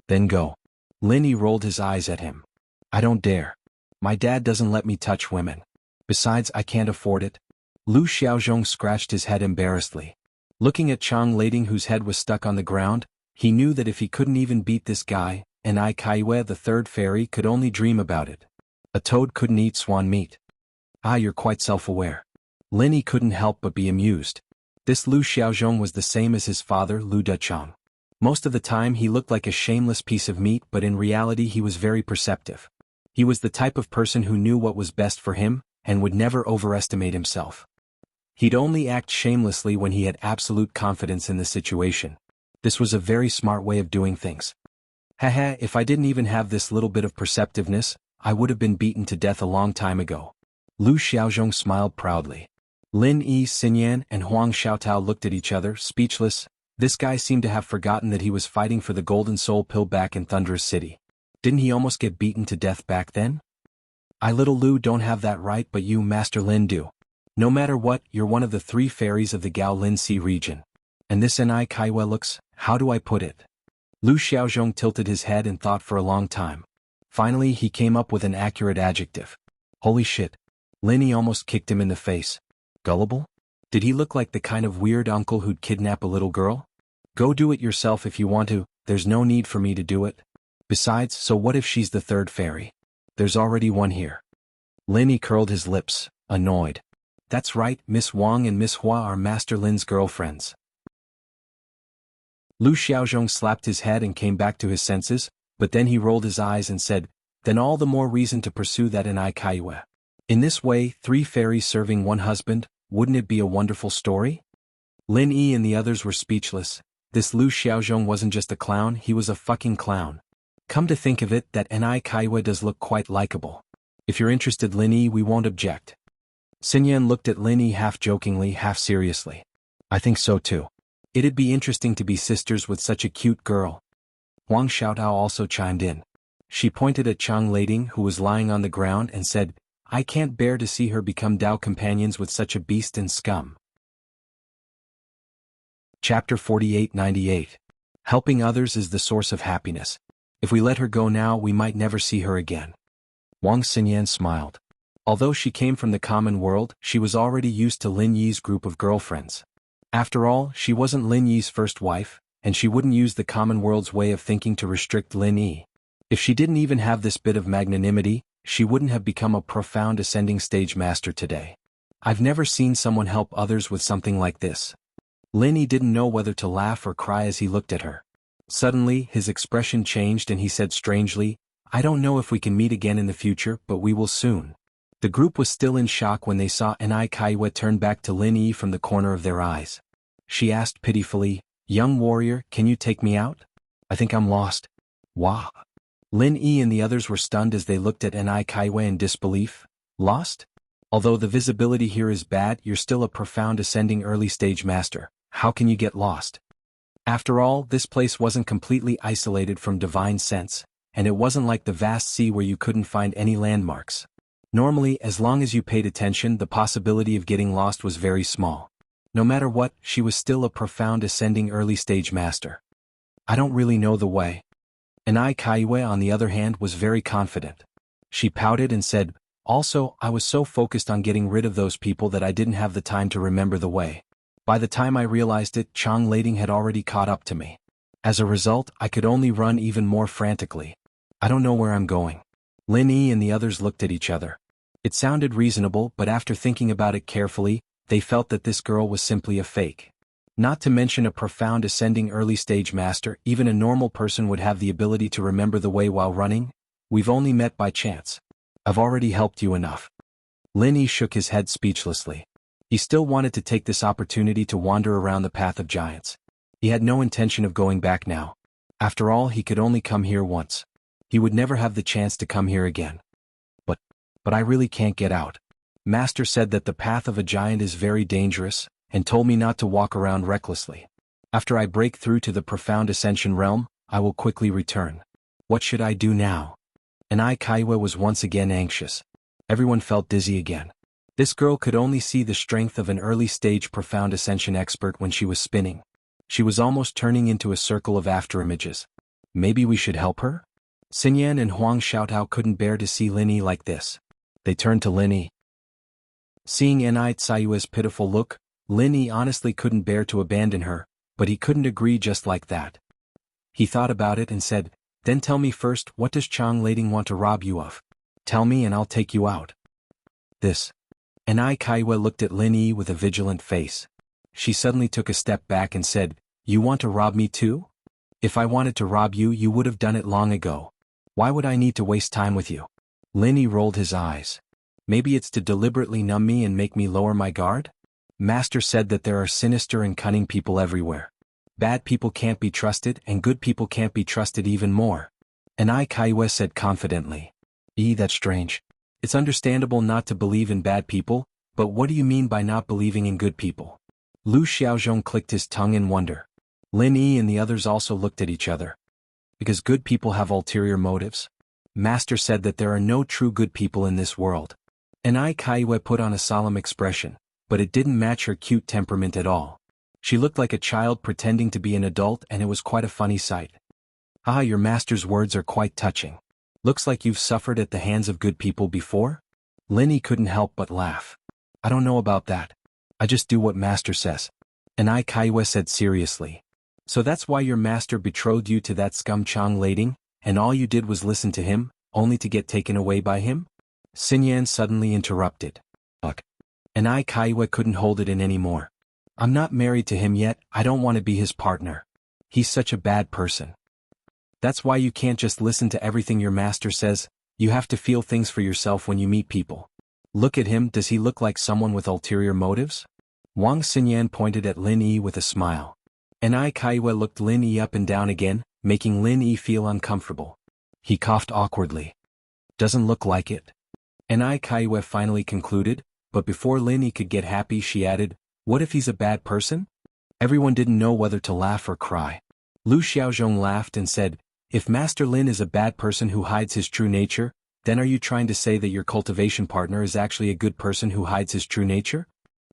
Then go. Lin Yi rolled his eyes at him. I don't dare. My dad doesn't let me touch women. Besides, I can't afford it. Lu Xiaozhong scratched his head embarrassedly. Looking at Chang Lading, whose head was stuck on the ground, he knew that if he couldn't even beat this guy, Enai Kaiwe, the third fairy, could only dream about it. A toad couldn't eat swan meat. Ah, you're quite self-aware. Lin Yi couldn't help but be amused. This Lu Xiaozhong was the same as his father, Lu Duchang. Most of the time he looked like a shameless piece of meat, but in reality he was very perceptive. He was the type of person who knew what was best for him, and would never overestimate himself. He'd only act shamelessly when he had absolute confidence in the situation. This was a very smart way of doing things. Haha, if I didn't even have this little bit of perceptiveness, I would have been beaten to death a long time ago. Lu Xiaozhong smiled proudly. Lin Yi, Xinyan, and Huang Xiaotao looked at each other, speechless. This guy seemed to have forgotten that he was fighting for the Golden Soul Pill back in Thunderous City. Didn't he almost get beaten to death back then? I, little Lu, don't have that right, but you, Master Lin, do. No matter what, you're one of the three fairies of the Gao Lin Sea region. And this Enai Kaiwe looks, how do I put it? Lu Xiaozhong tilted his head and thought for a long time. Finally, he came up with an accurate adjective. Holy shit. Lin Yi almost kicked him in the face. Gullible? Did he look like the kind of weird uncle who'd kidnap a little girl? Go do it yourself if you want to, there's no need for me to do it. Besides, so what if she's the third fairy? There's already one here. Lin Yi curled his lips, annoyed. That's right, Miss Wang and Miss Hua are Master Lin's girlfriends. Lu Xiaozhong slapped his head and came back to his senses, but then he rolled his eyes and said, then all the more reason to pursue that Enai Kaiwe. In this way, three fairies serving one husband, wouldn't it be a wonderful story? Lin Yi and the others were speechless. This Lu Xiaozhong wasn't just a clown, he was a fucking clown. Come to think of it, that Enai Kaiwe does look quite likable. If you're interested, Lin Yi, we won't object. Xinyan looked at Lin Yi half jokingly, half seriously. I think so too. It'd be interesting to be sisters with such a cute girl. Huang Xiaotao also chimed in. She pointed at Chang Lading, who was lying on the ground, and said, I can't bear to see her become Dao companions with such a beast and scum. Chapter 4898. Helping others is the source of happiness. If we let her go now, we might never see her again. Wang Xinyan smiled. Although she came from the common world, she was already used to Lin Yi's group of girlfriends. After all, she wasn't Lin Yi's first wife, and she wouldn't use the common world's way of thinking to restrict Lin Yi. If she didn't even have this bit of magnanimity, she wouldn't have become a profound ascending stage master today. I've never seen someone help others with something like this. Lin Yi didn't know whether to laugh or cry as he looked at her. Suddenly, his expression changed and he said strangely, "I don't know if we can meet again in the future, but we will soon." The group was still in shock when they saw Enai Kaiwe turn back to Lin Yi from the corner of their eyes. She asked pitifully, "Young warrior, can you take me out? I think I'm lost." Wah! Lin Yi and the others were stunned as they looked at Enai Kaiwe in disbelief. Lost? Although the visibility here is bad, you're still a profound ascending early stage master. How can you get lost? After all, this place wasn't completely isolated from divine sense, and it wasn't like the vast sea where you couldn't find any landmarks. Normally, as long as you paid attention, the possibility of getting lost was very small. No matter what, she was still a profound ascending early stage master. I don't really know the way. Enai Kaiwe, on the other hand, was very confident. She pouted and said, "Also, I was so focused on getting rid of those people that I didn't have the time to remember the way. By the time I realized it, Chang Lading had already caught up to me. As a result, I could only run even more frantically. I don't know where I'm going." Lin Yi and the others looked at each other. It sounded reasonable, but after thinking about it carefully, they felt that this girl was simply a fake. Not to mention a profound ascending early stage master, even a normal person would have the ability to remember the way while running. We've only met by chance. I've already helped you enough. Lin Yi shook his head speechlessly. He still wanted to take this opportunity to wander around the path of giants. He had no intention of going back now. After all, he could only come here once. He would never have the chance to come here again. But I really can't get out. Master said that the path of a giant is very dangerous, and told me not to walk around recklessly. After I break through to the profound ascension realm, I will quickly return. What should I do now? Enai Kaiwe was once again anxious. Everyone felt dizzy again. This girl could only see the strength of an early-stage profound ascension expert when she was spinning. She was almost turning into a circle of afterimages. Maybe we should help her? Xinyan and Huang Xiaotao couldn't bear to see Lin Yi like this. They turned to Lin Yi. Seeing Enai Tsayue's pitiful look, Lin Yi honestly couldn't bear to abandon her, but he couldn't agree just like that. He thought about it and said, "Then tell me first, what does Chang Lading want to rob you of? Tell me and I'll take you out." This. Enai Kaiwe looked at Lin Yi with a vigilant face. She suddenly took a step back and said, "You want to rob me too? If I wanted to rob you, you would have done it long ago. Why would I need to waste time with you?" Lin Yi rolled his eyes. "Maybe it's to deliberately numb me and make me lower my guard? Master said that there are sinister and cunning people everywhere. Bad people can't be trusted and good people can't be trusted even more." Enai Kaiwe said confidently. That's strange. It's understandable not to believe in bad people, but what do you mean by not believing in good people? Lu Xiaozhong clicked his tongue in wonder. Lin Yi and the others also looked at each other. Because good people have ulterior motives? Master said that there are no true good people in this world. Enai Kaiwe put on a solemn expression, but it didn't match her cute temperament at all. She looked like a child pretending to be an adult, and it was quite a funny sight. "Ah, your master's words are quite touching. Looks like you've suffered at the hands of good people before?" Lin Yi couldn't help but laugh. "I don't know about that. I just do what master says." Enai Kaiwe said seriously. "So that's why your master betrothed you to that scum Chang Lading, and all you did was listen to him, only to get taken away by him?" Xinyan suddenly interrupted. "Ugh." Enai Kaiwe couldn't hold it in anymore. "I'm not married to him yet, I don't want to be his partner. He's such a bad person. That's why you can't just listen to everything your master says, you have to feel things for yourself when you meet people. Look at him, does he look like someone with ulterior motives?" Wang Xinyan pointed at Lin Yi with a smile. Enai Kaiwe looked Lin Yi up and down again, making Lin Yi feel uncomfortable. He coughed awkwardly. "Doesn't look like it." Enai Kaiwe finally concluded, but before Lin Yi could get happy she added, "What if he's a bad person?" Everyone didn't know whether to laugh or cry. Lu Xiaozhong laughed and said, "If Master Lin is a bad person who hides his true nature, then are you trying to say that your cultivation partner is actually a good person who hides his true nature?"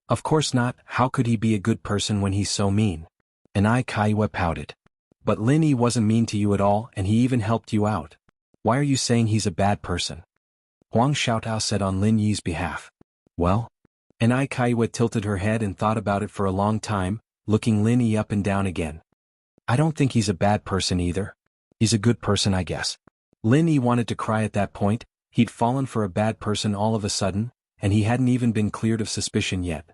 "Of course not, how could he be a good person when he's so mean?" Enai Kaiwe pouted. "But Lin Yi wasn't mean to you at all and he even helped you out. Why are you saying he's a bad person?" Huang Xiaotao said on Lin Yi's behalf. "Well?" Enai Kaiwe tilted her head and thought about it for a long time, looking Lin Yi up and down again. I don't think he's a bad person either. He's a good person, I guess. Lin Yi wanted to cry at that point. He'd fallen for a bad person all of a sudden, and he hadn't even been cleared of suspicion yet.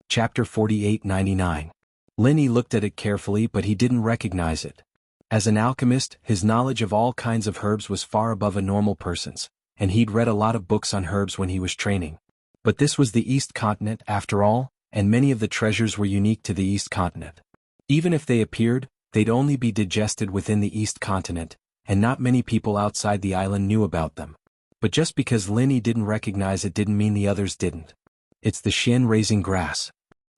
Chapter 48-99. Lin Yi looked at it carefully, but he didn't recognize it. As an alchemist, his knowledge of all kinds of herbs was far above a normal person's, and he'd read a lot of books on herbs when he was training. But this was the East Continent, after all, and many of the treasures were unique to the East Continent. Even if they appeared, they'd only be digested within the East Continent, and not many people outside the island knew about them. But just because Lin Yi didn't recognize it didn't mean the others didn't. It's the Xian raising grass.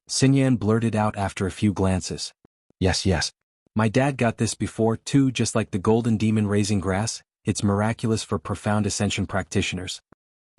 Xinyan blurted out after a few glances. Yes. My dad got this before too, just like the golden demon raising grass. It's miraculous for profound ascension practitioners.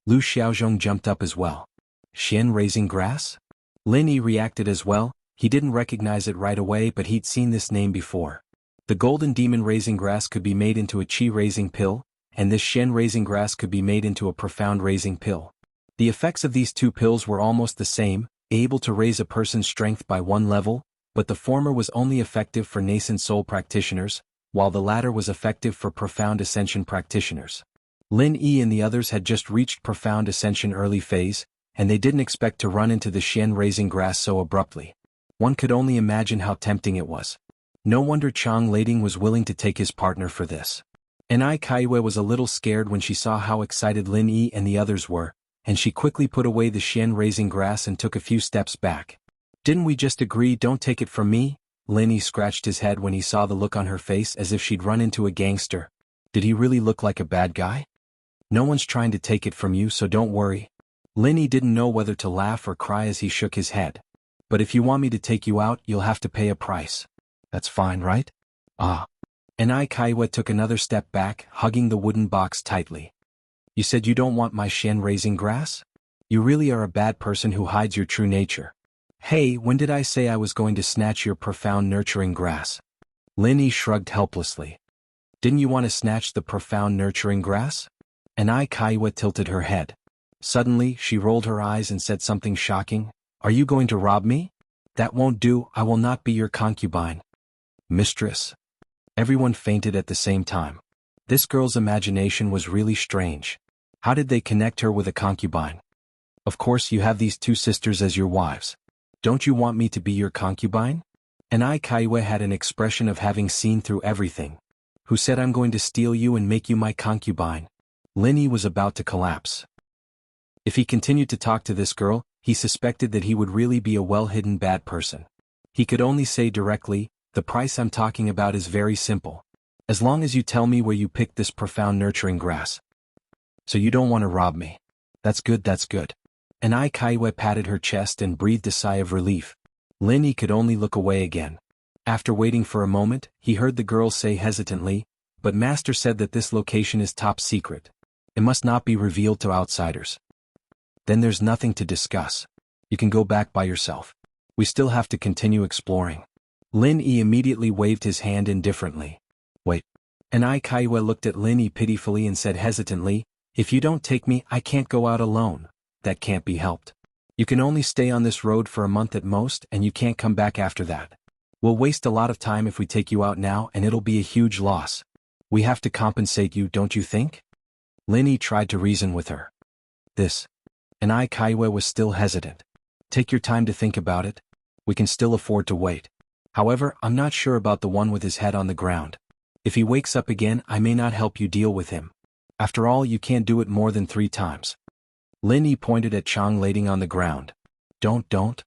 Lu Xiaozhong jumped up as well. Xian raising grass? Lin Yi reacted as well. He didn't recognize it right away, but he'd seen this name before. The golden demon raising grass could be made into a qi raising pill, and this Xian raising grass could be made into a profound raising pill. The effects of these two pills were almost the same, able to raise a person's strength by 1 level, but the former was only effective for nascent soul practitioners, while the latter was effective for profound ascension practitioners. Lin Yi and the others had just reached profound ascension early phase, and they didn't expect to run into the Xian raising grass so abruptly. One could only imagine how tempting it was. No wonder Chang Lading was willing to take his partner for this. And Ai Kaiwei was a little scared when she saw how excited Lin Yi and the others were, and she quickly put away the Xian raising grass and took a few steps back. Didn't we just agree don't take it from me? Lin Yi scratched his head when he saw the look on her face as if she'd run into a gangster. Did he really look like a bad guy? No one's trying to take it from you, so don't worry. Lin Yi didn't know whether to laugh or cry as he shook his head. But if you want me to take you out, you'll have to pay a price. That's fine, right? Ah. And Ai Kaiwei took another step back, hugging the wooden box tightly. You said you don't want my Xian raising grass? You really are a bad person who hides your true nature. Hey, when did I say I was going to snatch your profound nurturing grass? Lin Yi shrugged helplessly. Didn't you want to snatch the profound nurturing grass? And Ai Kaiwei tilted her head. Suddenly, she rolled her eyes and said something shocking. Are you going to rob me? That won't do, I will not be your concubine. Mistress. Everyone fainted at the same time. This girl's imagination was really strange. How did they connect her with a concubine? Of course you have these two sisters as your wives. Don't you want me to be your concubine? And Ai Kaiwei had an expression of having seen through everything. Who said I'm going to steal you and make you my concubine? Lin Yi was about to collapse. If he continued to talk to this girl, he suspected that he would really be a well-hidden bad person. He could only say directly, the price I'm talking about is very simple. As long as you tell me where you picked this profound nurturing grass. So you don't want to rob me. That's good. And Ai Kaiwei patted her chest and breathed a sigh of relief. Lin Yi could only look away again. After waiting for a moment, he heard the girl say hesitantly, but Master said that this location is top secret. It must not be revealed to outsiders. Then there's nothing to discuss. You can go back by yourself. We still have to continue exploring. Lin Yi immediately waved his hand indifferently. Wait. And Ai Kaiwei looked at Lin Yi pitifully and said hesitantly, if you don't take me, I can't go out alone. That can't be helped. You can only stay on this road for a month at most, and you can't come back after that. We'll waste a lot of time if we take you out now, and it'll be a huge loss. We have to compensate you, don't you think? Lin Yi tried to reason with her. This. And Ai Kaiwei was still hesitant. Take your time to think about it. We can still afford to wait. However, I'm not sure about the one with his head on the ground. If he wakes up again, I may not help you deal with him. After all, you can't do it more than 3 times. Lin Yi pointed at Chang Lading on the ground. Don't.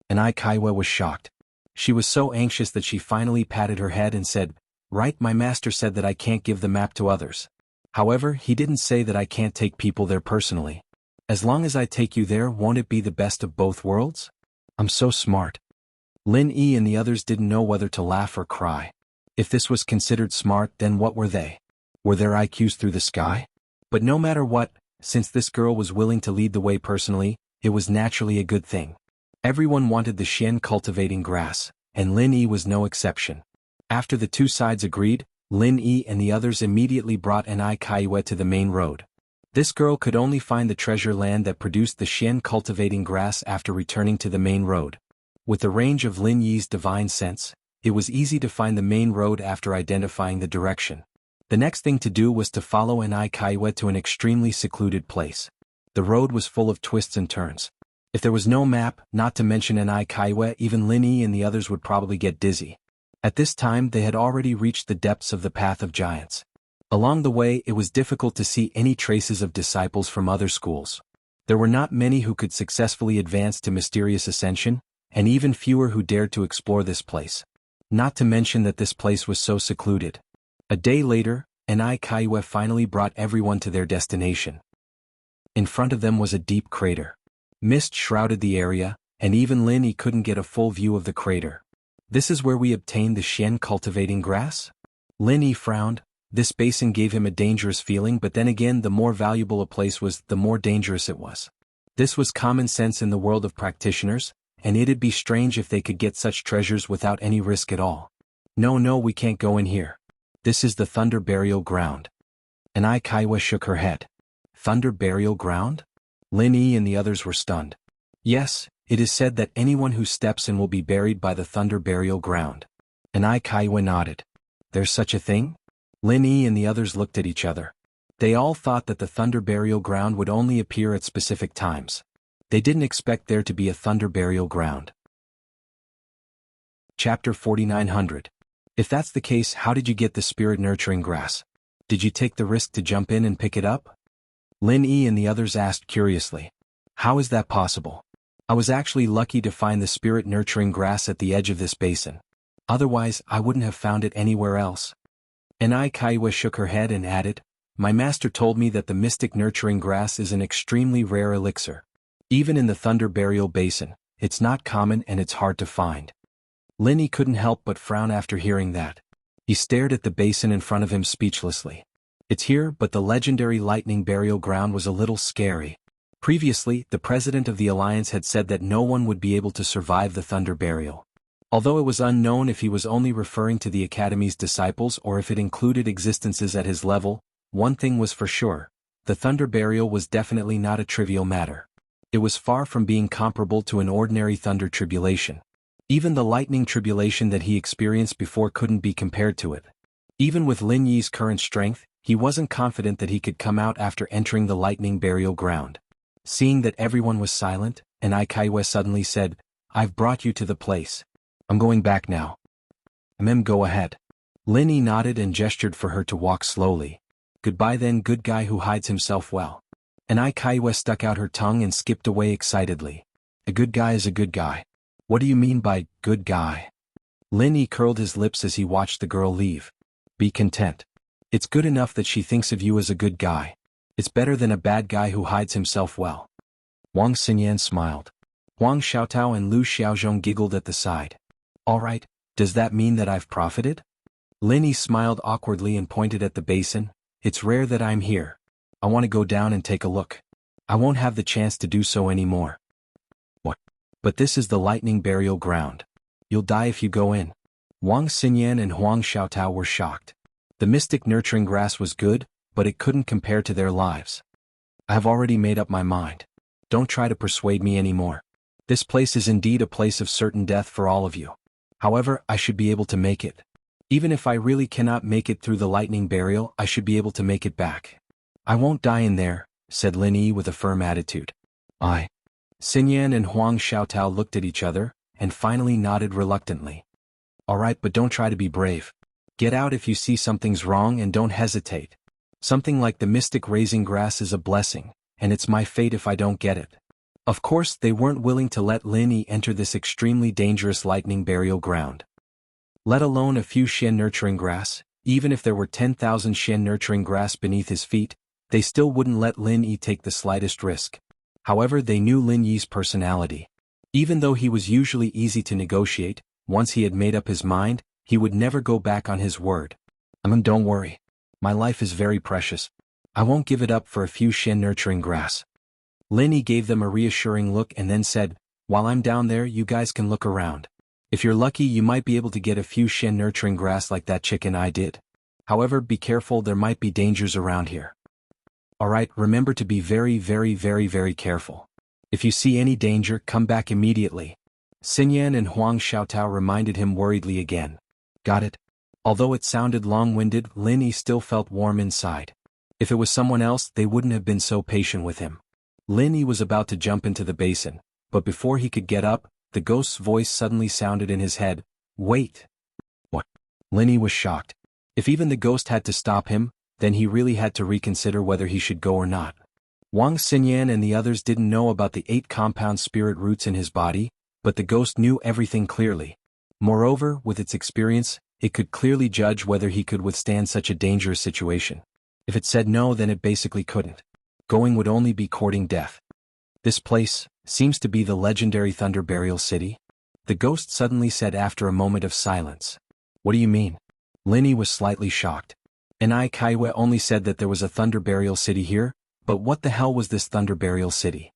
And Ai Kaiwei was shocked. She was so anxious that she finally patted her head and said, right, my master said that I can't give the map to others. However, he didn't say that I can't take people there personally. As long as I take you there, won't it be the best of both worlds? I'm so smart. Lin Yi and the others didn't know whether to laugh or cry. If this was considered smart, then what were they? Were their IQs through the sky? But no matter what, since this girl was willing to lead the way personally, it was naturally a good thing. Everyone wanted the Xian cultivating grass, and Lin Yi was no exception. After the two sides agreed, Lin Yi and the others immediately brought an Ai Kaiwei to the main road. This girl could only find the treasure land that produced the Xian cultivating grass after returning to the main road. With the range of Lin Yi's divine sense, it was easy to find the main road after identifying the direction. The next thing to do was to follow Enai Kaiwe to an extremely secluded place. The road was full of twists and turns. If there was no map, not to mention Enai Kaiwe, even Lin Yi and the others would probably get dizzy. At this time they had already reached the depths of the Path of Giants. Along the way it was difficult to see any traces of disciples from other schools. There were not many who could successfully advance to mysterious ascension, and even fewer who dared to explore this place. Not to mention that this place was so secluded. A day later, Enai Kaiwe finally brought everyone to their destination. In front of them was a deep crater. Mist shrouded the area, and even Lin Yi couldn't get a full view of the crater. "This is where we obtained the Xian cultivating grass?" Lin Yi frowned. This basin gave him a dangerous feeling, but then again the more valuable a place was, the more dangerous it was. This was common sense in the world of practitioners, and it'd be strange if they could get such treasures without any risk at all. No, we can't go in here. This is the Thunder Burial Ground." Enai Kaiwe shook her head. Thunder Burial Ground? Lin Yi and the others were stunned. Yes, it is said that anyone who steps in will be buried by the Thunder Burial Ground. Enai Kaiwe nodded. There's such a thing? Lin Yi and the others looked at each other. They all thought that the Thunder Burial Ground would only appear at specific times. They didn't expect there to be a Thunder Burial Ground. Chapter 4900. If that's the case, how did you get the spirit nurturing grass? Did you take the risk to jump in and pick it up? Lin Yi and the others asked curiously. How is that possible? I was actually lucky to find the spirit nurturing grass at the edge of this basin. Otherwise, I wouldn't have found it anywhere else. Enai Kaiwe shook her head and added, My master told me that the mystic nurturing grass is an extremely rare elixir. Even in the Thunder Burial Basin, it's not common and it's hard to find. Lin Yi couldn't help but frown after hearing that. He stared at the basin in front of him speechlessly. It's here, but the legendary lightning burial ground was a little scary. Previously, the president of the Alliance had said that no one would be able to survive the Thunder Burial. Although it was unknown if he was only referring to the Academy's disciples or if it included existences at his level, one thing was for sure. The Thunder Burial was definitely not a trivial matter. It was far from being comparable to an ordinary thunder tribulation. Even the lightning tribulation that he experienced before couldn't be compared to it. Even with Lin Yi's current strength, he wasn't confident that he could come out after entering the lightning burial ground. Seeing that everyone was silent, Enai Kaiwe suddenly said, I've brought you to the place. I'm going back now. Go ahead. Lin Yi nodded and gestured for her to walk slowly. Goodbye then, good guy who hides himself well. Enai Kaiwe stuck out her tongue and skipped away excitedly. A good guy is a good guy. What do you mean by good guy? Lin Yi curled his lips as he watched the girl leave. Be content. It's good enough that she thinks of you as a good guy. It's better than a bad guy who hides himself well. Wang Xinyan smiled. Huang Xiaotao and Lu Xiaozhong giggled at the side. All right, does that mean that I've profited? Lin Yi smiled awkwardly and pointed at the basin. It's rare that I'm here. I want to go down and take a look. I won't have the chance to do so anymore. What? But this is the lightning burial ground. You'll die if you go in. Wang Xinyan and Huang Xiaotao were shocked. The mystic nurturing grass was good, but it couldn't compare to their lives. I have already made up my mind. Don't try to persuade me anymore. This place is indeed a place of certain death for all of you. However, I should be able to make it. Even if I really cannot make it through the lightning burial, I should be able to make it back. I won't die in there, said Lin Yi with a firm attitude. Xinyan and Huang Xiaotao looked at each other, and finally nodded reluctantly. All right, but don't try to be brave. Get out if you see something's wrong and don't hesitate. Something like the mystic raising grass is a blessing, and it's my fate if I don't get it. Of course, they weren't willing to let Lin Yi enter this extremely dangerous lightning burial ground. Let alone a few Xian nurturing grass, even if there were 10,000 Xian nurturing grass beneath his feet, they still wouldn't let Lin Yi take the slightest risk. However, they knew Lin Yi's personality. Even though he was usually easy to negotiate, once he had made up his mind, he would never go back on his word. Don't worry. My life is very precious. I won't give it up for a few Xian nurturing grass. Lin Yi gave them a reassuring look and then said, While I'm down there, you guys can look around. If you're lucky, you might be able to get a few Xian nurturing grass like that chicken I did. However, be careful, there might be dangers around here. Alright, remember to be very, very, very, very careful. If you see any danger, come back immediately. Xinyan and Huang Xiaotao reminded him worriedly again. Got it? Although it sounded long-winded, Lin Yi still felt warm inside. If it was someone else, they wouldn't have been so patient with him. Lin Yi was about to jump into the basin, but before he could get up, the ghost's voice suddenly sounded in his head. Wait! What? Lin Yi was shocked. If even the ghost had to stop him, then he really had to reconsider whether he should go or not. Wang Xinyan and the others didn't know about the 8 compound spirit roots in his body, but the ghost knew everything clearly. Moreover, with its experience, it could clearly judge whether he could withstand such a dangerous situation. If it said no, then it basically couldn't. Going would only be courting death. This place seems to be the legendary Thunder Burial City, the ghost suddenly said after a moment of silence. What do you mean? Lin Yi was slightly shocked. And Kaiwe only said that there was a Thunder Burial City here, but what the hell was this Thunder Burial City?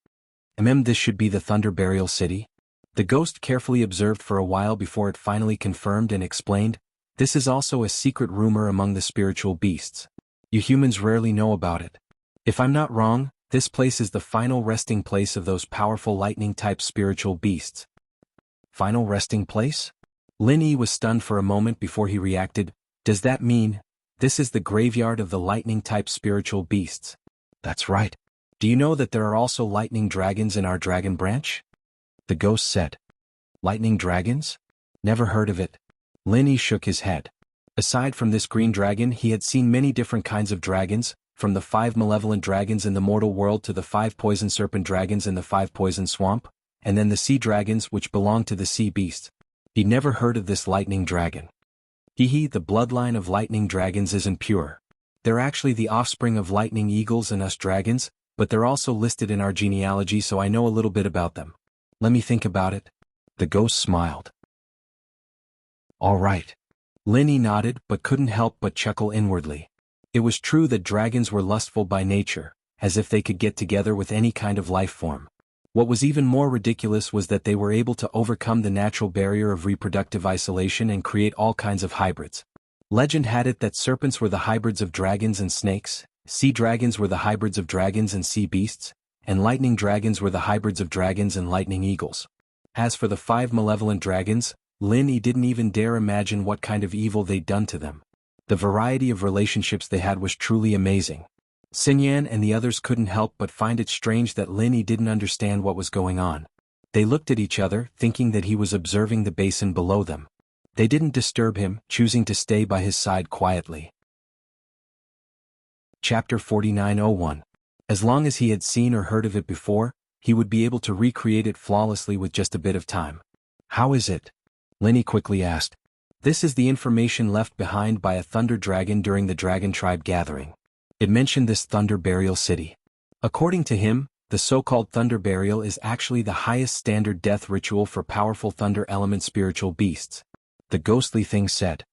This should be the Thunder Burial City? The ghost carefully observed for a while before it finally confirmed and explained, this is also a secret rumor among the spiritual beasts. You humans rarely know about it. If I'm not wrong, this place is the final resting place of those powerful lightning-type spiritual beasts. Final resting place? Lin Yi was stunned for a moment before he reacted. Does that mean, this is the graveyard of the lightning-type spiritual beasts? That's right. Do you know that there are also lightning dragons in our dragon branch? The ghost said. Lightning dragons? Never heard of it. Lin Yi shook his head. Aside from this green dragon, he had seen many different kinds of dragons, from the 5 malevolent dragons in the mortal world to the 5 poison serpent dragons in the 5 poison swamp, and then the sea dragons which belong to the sea beast. He'd never heard of this lightning dragon. The bloodline of lightning dragons isn't pure. They're actually the offspring of lightning eagles and us dragons, but they're also listed in our genealogy, so I know a little bit about them. Let me think about it. The ghost smiled. All right. Lin Yi nodded but couldn't help but chuckle inwardly. It was true that dragons were lustful by nature, as if they could get together with any kind of life form. What was even more ridiculous was that they were able to overcome the natural barrier of reproductive isolation and create all kinds of hybrids. Legend had it that serpents were the hybrids of dragons and snakes, sea dragons were the hybrids of dragons and sea beasts, and lightning dragons were the hybrids of dragons and lightning eagles. As for the 5 malevolent dragons, Lin Yi didn't even dare imagine what kind of evil they'd done to them. The variety of relationships they had was truly amazing. Xinyan and the others couldn't help but find it strange that Lin Yi didn't understand what was going on. They looked at each other, thinking that he was observing the basin below them. They didn't disturb him, choosing to stay by his side quietly. Chapter 49:01. As long as he had seen or heard of it before, he would be able to recreate it flawlessly with just a bit of time. How is it? Lin Yi quickly asked. This is the information left behind by a thunder dragon during the dragon tribe gathering. It mentioned this Thunder Burial City. According to him, the so-called Thunder Burial is actually the highest standard death ritual for powerful thunder element spiritual beasts. The ghostly thing said.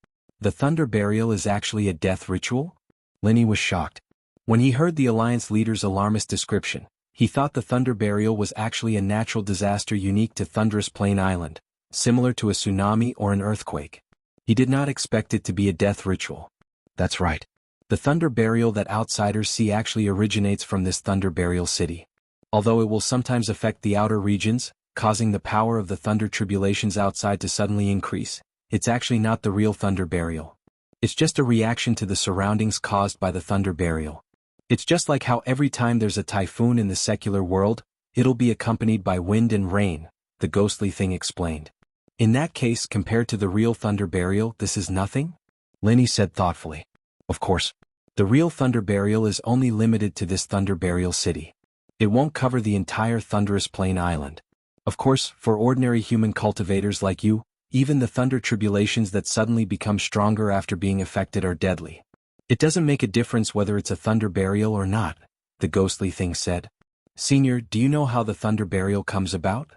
The Thunder Burial is actually a death ritual? Lin Yi was shocked. When he heard the Alliance leader's alarmist description, he thought the Thunder Burial was actually a natural disaster unique to Thunderous Plain Island, similar to a tsunami or an earthquake. He did not expect it to be a death ritual. That's right. The Thunder Burial that outsiders see actually originates from this Thunder Burial City. Although it will sometimes affect the outer regions, causing the power of the thunder tribulations outside to suddenly increase, it's actually not the real Thunder Burial. It's just a reaction to the surroundings caused by the Thunder Burial. It's just like how every time there's a typhoon in the secular world, it'll be accompanied by wind and rain, the ghostly thing explained. In that case, compared to the real Thunder Burial, this is nothing? Lin Yi said thoughtfully. Of course. The real Thunder Burial is only limited to this Thunder Burial City. It won't cover the entire Thunderous Plain Island. Of course, for ordinary human cultivators like you, even the thunder tribulations that suddenly become stronger after being affected are deadly. It doesn't make a difference whether it's a Thunder Burial or not, the ghostly thing said. Senior, do you know how the Thunder Burial comes about?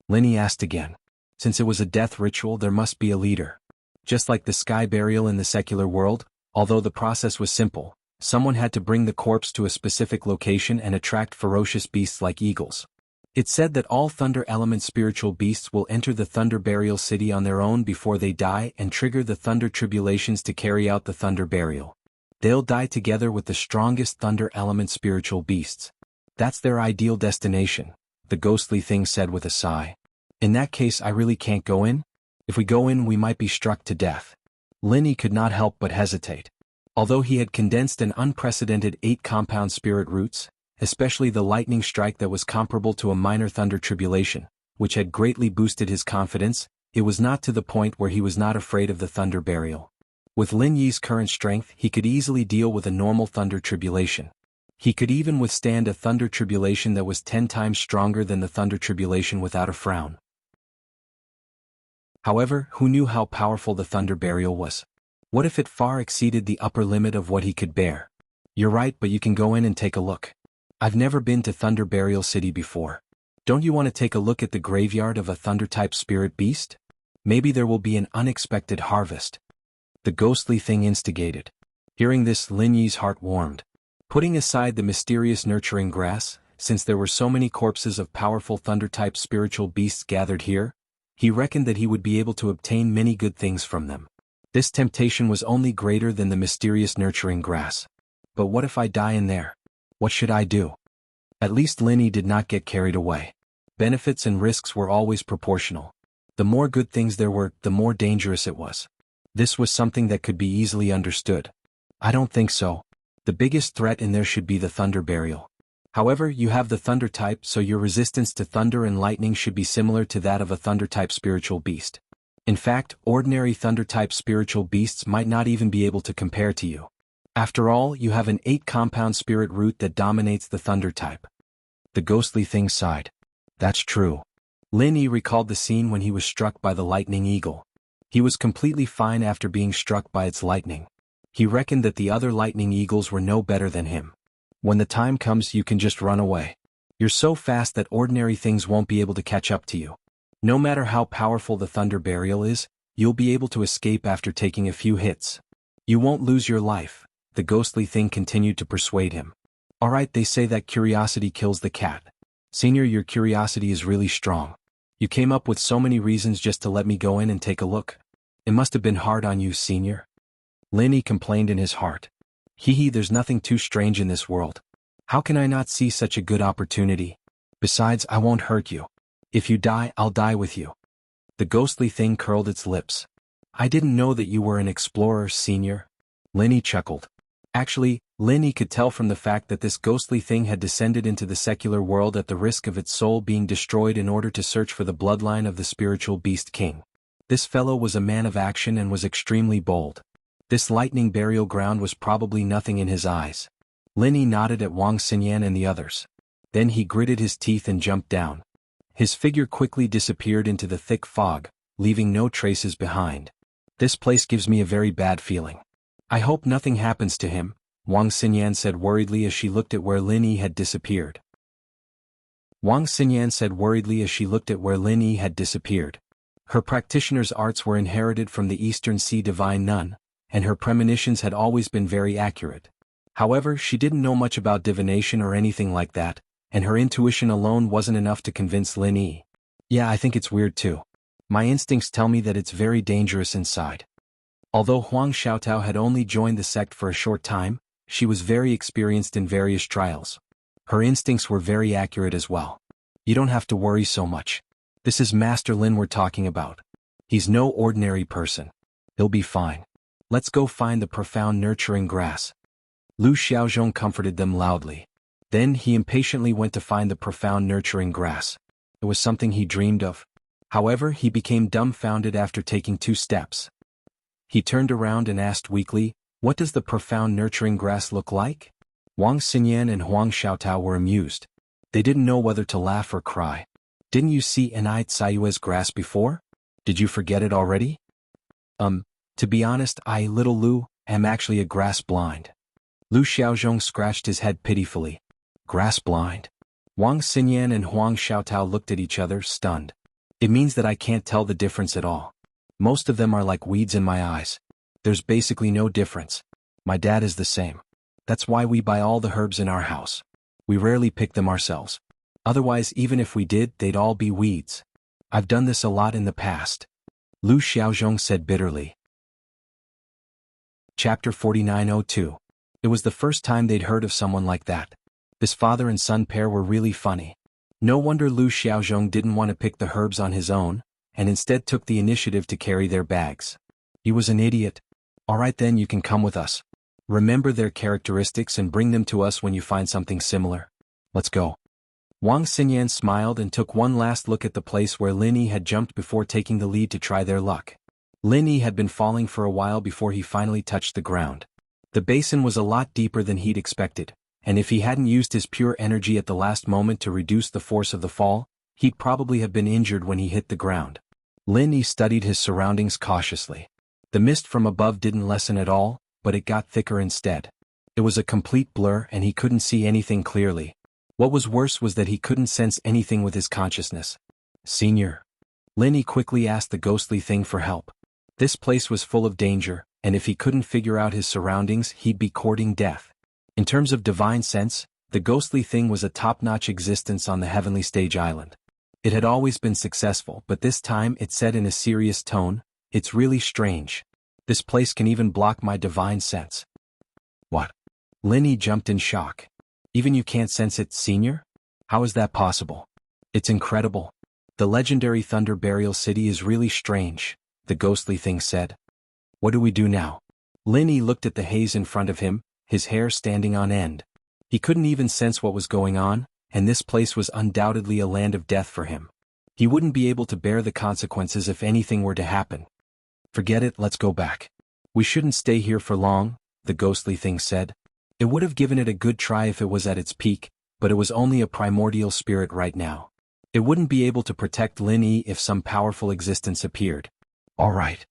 Lin Yi asked again. Since it was a death ritual, there must be a leader. Just like the Sky Burial in the secular world, although the process was simple, someone had to bring the corpse to a specific location and attract ferocious beasts like eagles. It's said that all thunder element spiritual beasts will enter the Thunder Burial City on their own before they die and trigger the thunder tribulations to carry out the Thunder Burial. They'll die together with the strongest thunder element spiritual beasts. That's their ideal destination, the ghostly thing said with a sigh. In that case I really can't go in? If we go in we might be struck to death. Linny could not help but hesitate. Although he had condensed an unprecedented 8 compound spirit roots, especially the lightning strike that was comparable to a minor thunder tribulation, which had greatly boosted his confidence, it was not to the point where he was not afraid of the thunder burial. With Lin Yi's current strength he could easily deal with a normal thunder tribulation. He could even withstand a thunder tribulation that was 10 times stronger than the thunder tribulation without a frown. However, who knew how powerful the thunder burial was? What if it far exceeded the upper limit of what he could bear? You're right, but you can go in and take a look. I've never been to Thunder Burial City before. Don't you want to take a look at the graveyard of a thunder-type spirit beast? Maybe there will be an unexpected harvest. The ghostly thing instigated. Hearing this, Lin Yi's heart warmed. Putting aside the mysterious nurturing grass, since there were so many corpses of powerful thunder-type spiritual beasts gathered here, he reckoned that he would be able to obtain many good things from them. This temptation was only greater than the mysterious nurturing grass. But what if I die in there? What should I do? At least Linny did not get carried away. Benefits and risks were always proportional. The more good things there were, the more dangerous it was. This was something that could be easily understood. I don't think so. The biggest threat in there should be the thunder burial. However, you have the thunder type, so your resistance to thunder and lightning should be similar to that of a thunder-type spiritual beast. In fact, ordinary thunder-type spiritual beasts might not even be able to compare to you. After all, you have an 8 compound spirit root that dominates the thunder type. The ghostly thing sighed. That's true. Lin Yi recalled the scene when he was struck by the lightning eagle. He was completely fine after being struck by its lightning. He reckoned that the other lightning eagles were no better than him. When the time comes, you can just run away. You're so fast that ordinary things won't be able to catch up to you. No matter how powerful the thunder burial is, you'll be able to escape after taking a few hits. You won't lose your life. The ghostly thing continued to persuade him. Alright, they say that curiosity kills the cat. Senior, your curiosity is really strong. You came up with so many reasons just to let me go in and take a look. It must have been hard on you, Senior. Linny complained in his heart. Hee, there's nothing too strange in this world. How can I not see such a good opportunity? Besides, I won't hurt you. If you die, I'll die with you. The ghostly thing curled its lips. I didn't know that you were an explorer, Senior. Linny chuckled. Actually, Linny could tell from the fact that this ghostly thing had descended into the secular world at the risk of its soul being destroyed in order to search for the bloodline of the spiritual beast king. This fellow was a man of action and was extremely bold. This lightning burial ground was probably nothing in his eyes. Linny nodded at Wang Xinyan and the others. Then he gritted his teeth and jumped down. His figure quickly disappeared into the thick fog, leaving no traces behind. This place gives me a very bad feeling. I hope nothing happens to him, Wang Xinyan said worriedly as she looked at where Lin Yi had disappeared. Wang Xinyan said worriedly as she looked at where Lin Yi had disappeared. Her practitioner's arts were inherited from the Eastern Sea Divine Nun, and her premonitions had always been very accurate. However, she didn't know much about divination or anything like that, and her intuition alone wasn't enough to convince Lin Yi. Yeah, I think it's weird too. My instincts tell me that it's very dangerous inside. Although Huang Xiaotao had only joined the sect for a short time, she was very experienced in various trials. Her instincts were very accurate as well. You don't have to worry so much. This is Master Lin we're talking about. He's no ordinary person. He'll be fine. Let's go find the profound nurturing grass. Lu Xiaozhong comforted them loudly. Then he impatiently went to find the profound nurturing grass. It was something he dreamed of. However, he became dumbfounded after taking 2 steps. He turned around and asked weakly, "What does the profound nurturing grass look like?" Wang Xinyan and Huang Xiaotao were amused. They didn't know whether to laugh or cry. Didn't you see Enai Tsayue's grass before? Did you forget it already? To be honest, I, little Lu, am actually a grass blind. Lu Xiaozhong scratched his head pitifully. Grass blind? Wang Xinyan and Huang Xiaotao looked at each other, stunned. It means that I can't tell the difference at all. Most of them are like weeds in my eyes. There's basically no difference. My dad is the same. That's why we buy all the herbs in our house. We rarely pick them ourselves. Otherwise, even if we did, they'd all be weeds. I've done this a lot in the past. Lu Xiaozhong said bitterly. Chapter 4902. It was the first time they'd heard of someone like that. This father and son pair were really funny. No wonder Lu Xiaozhong didn't want to pick the herbs on his own, and instead took the initiative to carry their bags. He was an idiot. Alright then, you can come with us. Remember their characteristics and bring them to us when you find something similar. Let's go. Wang Xinyan smiled and took one last look at the place where Lin Yi had jumped before taking the lead to try their luck. Lin Yi had been falling for a while before he finally touched the ground. The basin was a lot deeper than he'd expected, and if he hadn't used his pure energy at the last moment to reduce the force of the fall, he'd probably have been injured when he hit the ground. Lin Yi studied his surroundings cautiously. The mist from above didn't lessen at all, but it got thicker instead. It was a complete blur and he couldn't see anything clearly. What was worse was that he couldn't sense anything with his consciousness. Senior. Lin Yi quickly asked the ghostly thing for help. This place was full of danger, and if he couldn't figure out his surroundings, he'd be courting death. In terms of divine sense, the ghostly thing was a top-notch existence on the heavenly stage island. It had always been successful, but this time it said in a serious tone, "It's really strange. This place can even block my divine sense." What? Lin Yi jumped in shock. Even you can't sense it, Senior? How is that possible? It's incredible. The legendary Thunder Burial City is really strange, the ghostly thing said. What do we do now? Lin Yi looked at the haze in front of him, his hair standing on end. He couldn't even sense what was going on, and this place was undoubtedly a land of death for him. He wouldn't be able to bear the consequences if anything were to happen. Forget it, let's go back. We shouldn't stay here for long, the ghostly thing said. It would have given it a good try if it was at its peak, but it was only a primordial spirit right now. It wouldn't be able to protect Lin Yi if some powerful existence appeared. All right.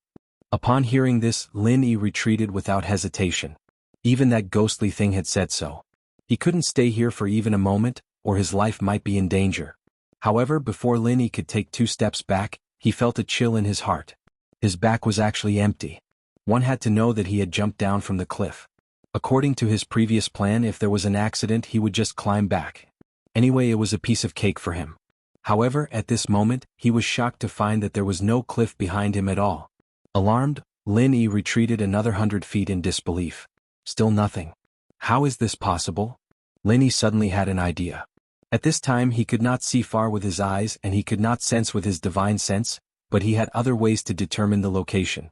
Upon hearing this, Lin Yi retreated without hesitation. Even that ghostly thing had said so. He couldn't stay here for even a moment, or his life might be in danger. However, before Lin Yi could take 2 steps back, he felt a chill in his heart. His back was actually empty. One had to know that he had jumped down from the cliff. According to his previous plan, if there was an accident, he would just climb back. Anyway, it was a piece of cake for him. However, at this moment, he was shocked to find that there was no cliff behind him at all. Alarmed, Lin Yi retreated another 100 feet in disbelief. Still nothing. How is this possible? Lin Yi suddenly had an idea. At this time he could not see far with his eyes and he could not sense with his divine sense, but he had other ways to determine the location.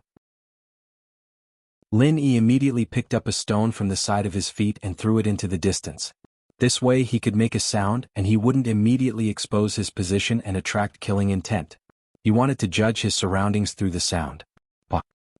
Lin Yi immediately picked up a stone from the side of his feet and threw it into the distance. This way he could make a sound and he wouldn't immediately expose his position and attract killing intent. He wanted to judge his surroundings through the sound.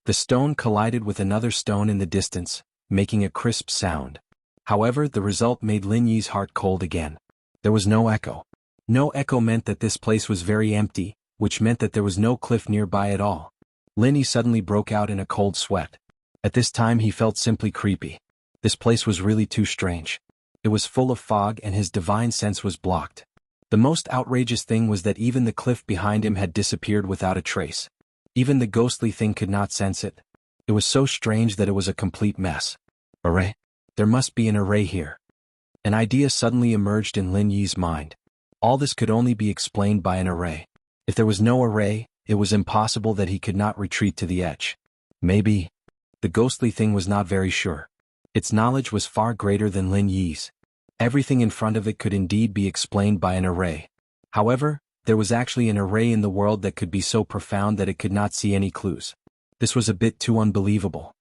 The stone collided with another stone in the distance, making a crisp sound. However, the result made Lin Yi's heart cold again. There was no echo. No echo meant that this place was very empty, which meant that there was no cliff nearby at all. Lin Yi suddenly broke out in a cold sweat. At this time he felt simply creepy. This place was really too strange. It was full of fog and his divine sense was blocked. The most outrageous thing was that even the cliff behind him had disappeared without a trace. Even the ghostly thing could not sense it. It was so strange that it was a complete mess. Array? There must be an array here. An idea suddenly emerged in Lin Yi's mind. All this could only be explained by an array. If there was no array, it was impossible that he could not retreat to the edge. Maybe. The ghostly thing was not very sure. Its knowledge was far greater than Lin Yi's. Everything in front of it could indeed be explained by an array. However, there was actually an array in the world that could be so profound that it could not see any clues. This was a bit too unbelievable.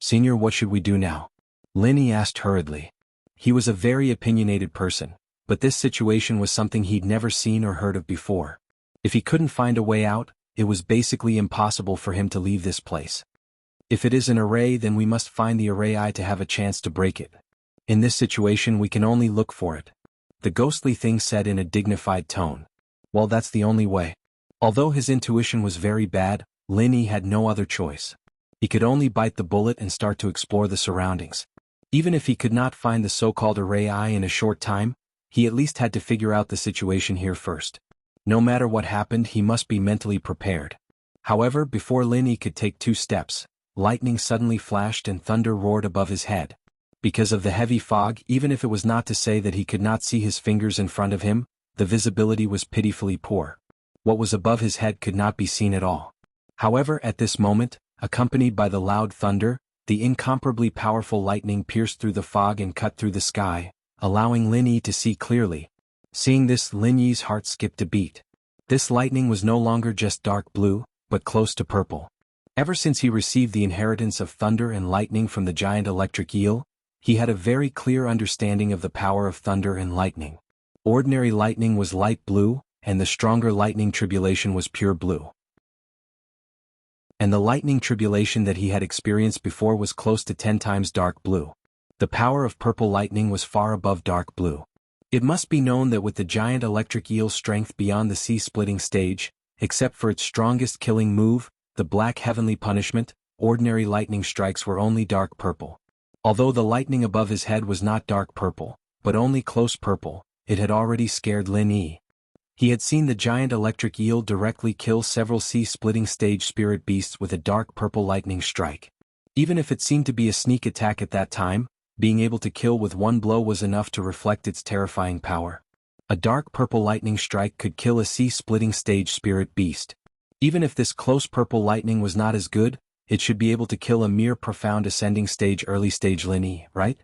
Senior, what should we do now? Lin Yi asked hurriedly. He was a very opinionated person, but this situation was something he'd never seen or heard of before. If he couldn't find a way out, it was basically impossible for him to leave this place. If it is an array, then we must find the array eye to have a chance to break it. In this situation we can only look for it. The ghostly thing said in a dignified tone. Well, that's the only way. Although his intuition was very bad, Lin Yi had no other choice. He could only bite the bullet and start to explore the surroundings. Even if he could not find the so-called array eye in a short time, he at least had to figure out the situation here first. No matter what happened, he must be mentally prepared. However, before Lin Yi could take 2 steps, lightning suddenly flashed and thunder roared above his head. Because of the heavy fog, even if it was not to say that he could not see his fingers in front of him, the visibility was pitifully poor. What was above his head could not be seen at all. However, at this moment, accompanied by the loud thunder, the incomparably powerful lightning pierced through the fog and cut through the sky, allowing Lin Yi to see clearly. Seeing this, Lin Yi's heart skipped a beat. This lightning was no longer just dark blue, but close to purple. Ever since he received the inheritance of thunder and lightning from the giant electric eel, he had a very clear understanding of the power of thunder and lightning. Ordinary lightning was light blue, and the stronger lightning tribulation was pure blue. And the lightning tribulation that he had experienced before was close to 10 times dark blue. The power of purple lightning was far above dark blue. It must be known that with the giant electric eel's strength beyond the sea-splitting stage, except for its strongest killing move, the black heavenly punishment, ordinary lightning strikes were only dark purple. Although the lightning above his head was not dark purple, but only close purple, it had already scared Lin Yi. He had seen the giant electric eel directly kill several sea-splitting stage spirit beasts with a dark purple lightning strike. Even if it seemed to be a sneak attack at that time, being able to kill with one blow was enough to reflect its terrifying power. A dark purple lightning strike could kill a sea-splitting stage spirit beast. Even if this close purple lightning was not as good, it should be able to kill a mere profound ascending stage early stage Lin Yi, right?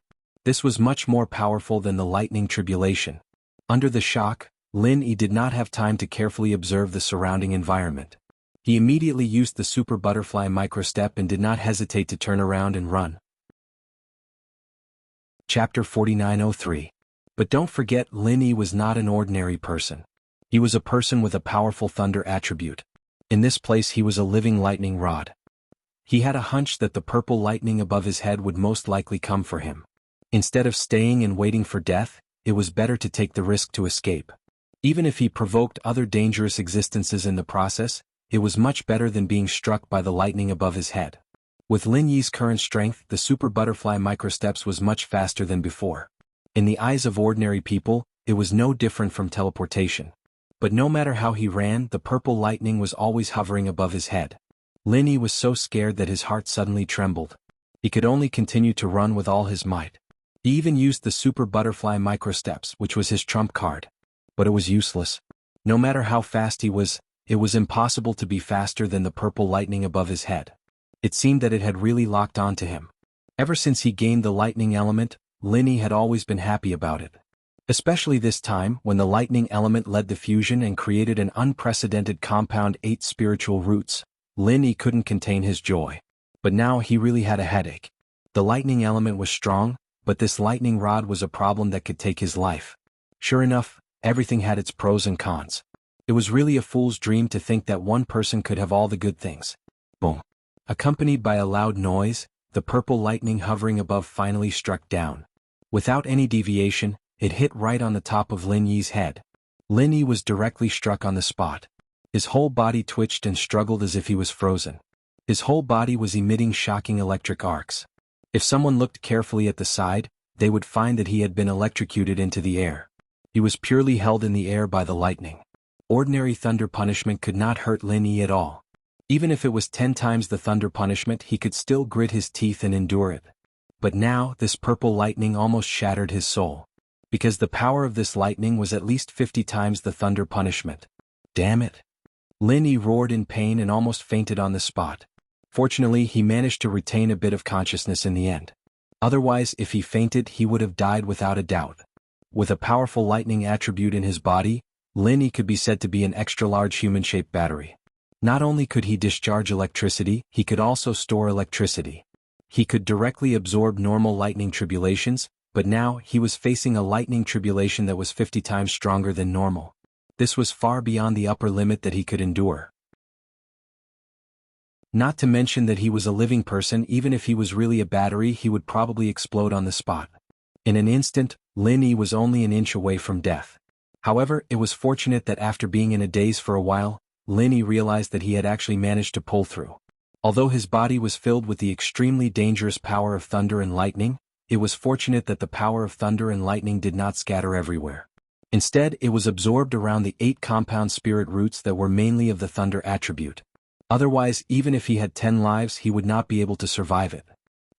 This was much more powerful than the lightning tribulation. Under the shock, Lin Yi did not have time to carefully observe the surrounding environment. He immediately used the super butterfly microstep and did not hesitate to turn around and run. Chapter 4903. But don't forget, Lin Yi was not an ordinary person. He was a person with a powerful thunder attribute. In this place he was a living lightning rod. He had a hunch that the purple lightning above his head would most likely come for him. Instead of staying and waiting for death, it was better to take the risk to escape. Even if he provoked other dangerous existences in the process, it was much better than being struck by the lightning above his head. With Lin Yi's current strength, the super butterfly microsteps was much faster than before. In the eyes of ordinary people, it was no different from teleportation. But no matter how he ran, the purple lightning was always hovering above his head. Lin Yi was so scared that his heart suddenly trembled. He could only continue to run with all his might. He even used the super butterfly microsteps, which was his trump card. But it was useless. No matter how fast he was, it was impossible to be faster than the purple lightning above his head. It seemed that it had really locked on to him. Ever since he gained the lightning element, Lin Yi had always been happy about it. Especially this time, when the lightning element led the fusion and created an unprecedented compound 8 spiritual roots, Lin Yi couldn't contain his joy. But now he really had a headache. The lightning element was strong, but this lightning rod was a problem that could take his life. Sure enough, everything had its pros and cons. It was really a fool's dream to think that one person could have all the good things. Boom. Accompanied by a loud noise, the purple lightning hovering above finally struck down. Without any deviation, it hit right on the top of Lin Yi's head. Lin Yi was directly struck on the spot. His whole body twitched and struggled as if he was frozen. His whole body was emitting shocking electric arcs. If someone looked carefully at the side, they would find that he had been electrocuted into the air. He was purely held in the air by the lightning. Ordinary thunder punishment could not hurt Lin Yi at all. Even if it was 10 times the thunder punishment, he could still grit his teeth and endure it. But now, this purple lightning almost shattered his soul. Because the power of this lightning was at least 50 times the thunder punishment. Damn it! Lin Yi roared in pain and almost fainted on the spot. Fortunately, he managed to retain a bit of consciousness in the end. Otherwise, if he fainted, he would have died without a doubt. With a powerful lightning attribute in his body, Lin Yi could be said to be an extra-large human-shaped battery. Not only could he discharge electricity, he could also store electricity. He could directly absorb normal lightning tribulations, but now he was facing a lightning tribulation that was 50 times stronger than normal. This was far beyond the upper limit that he could endure. Not to mention that he was a living person. Even if he was really a battery, he would probably explode on the spot. In an instant, Lin Yi was only an inch away from death. However, it was fortunate that after being in a daze for a while, Lin Yi realized that he had actually managed to pull through. Although his body was filled with the extremely dangerous power of thunder and lightning, it was fortunate that the power of thunder and lightning did not scatter everywhere. Instead, it was absorbed around the 8 compound spirit roots that were mainly of the thunder attribute. Otherwise, even if he had 10 lives, he would not be able to survive it.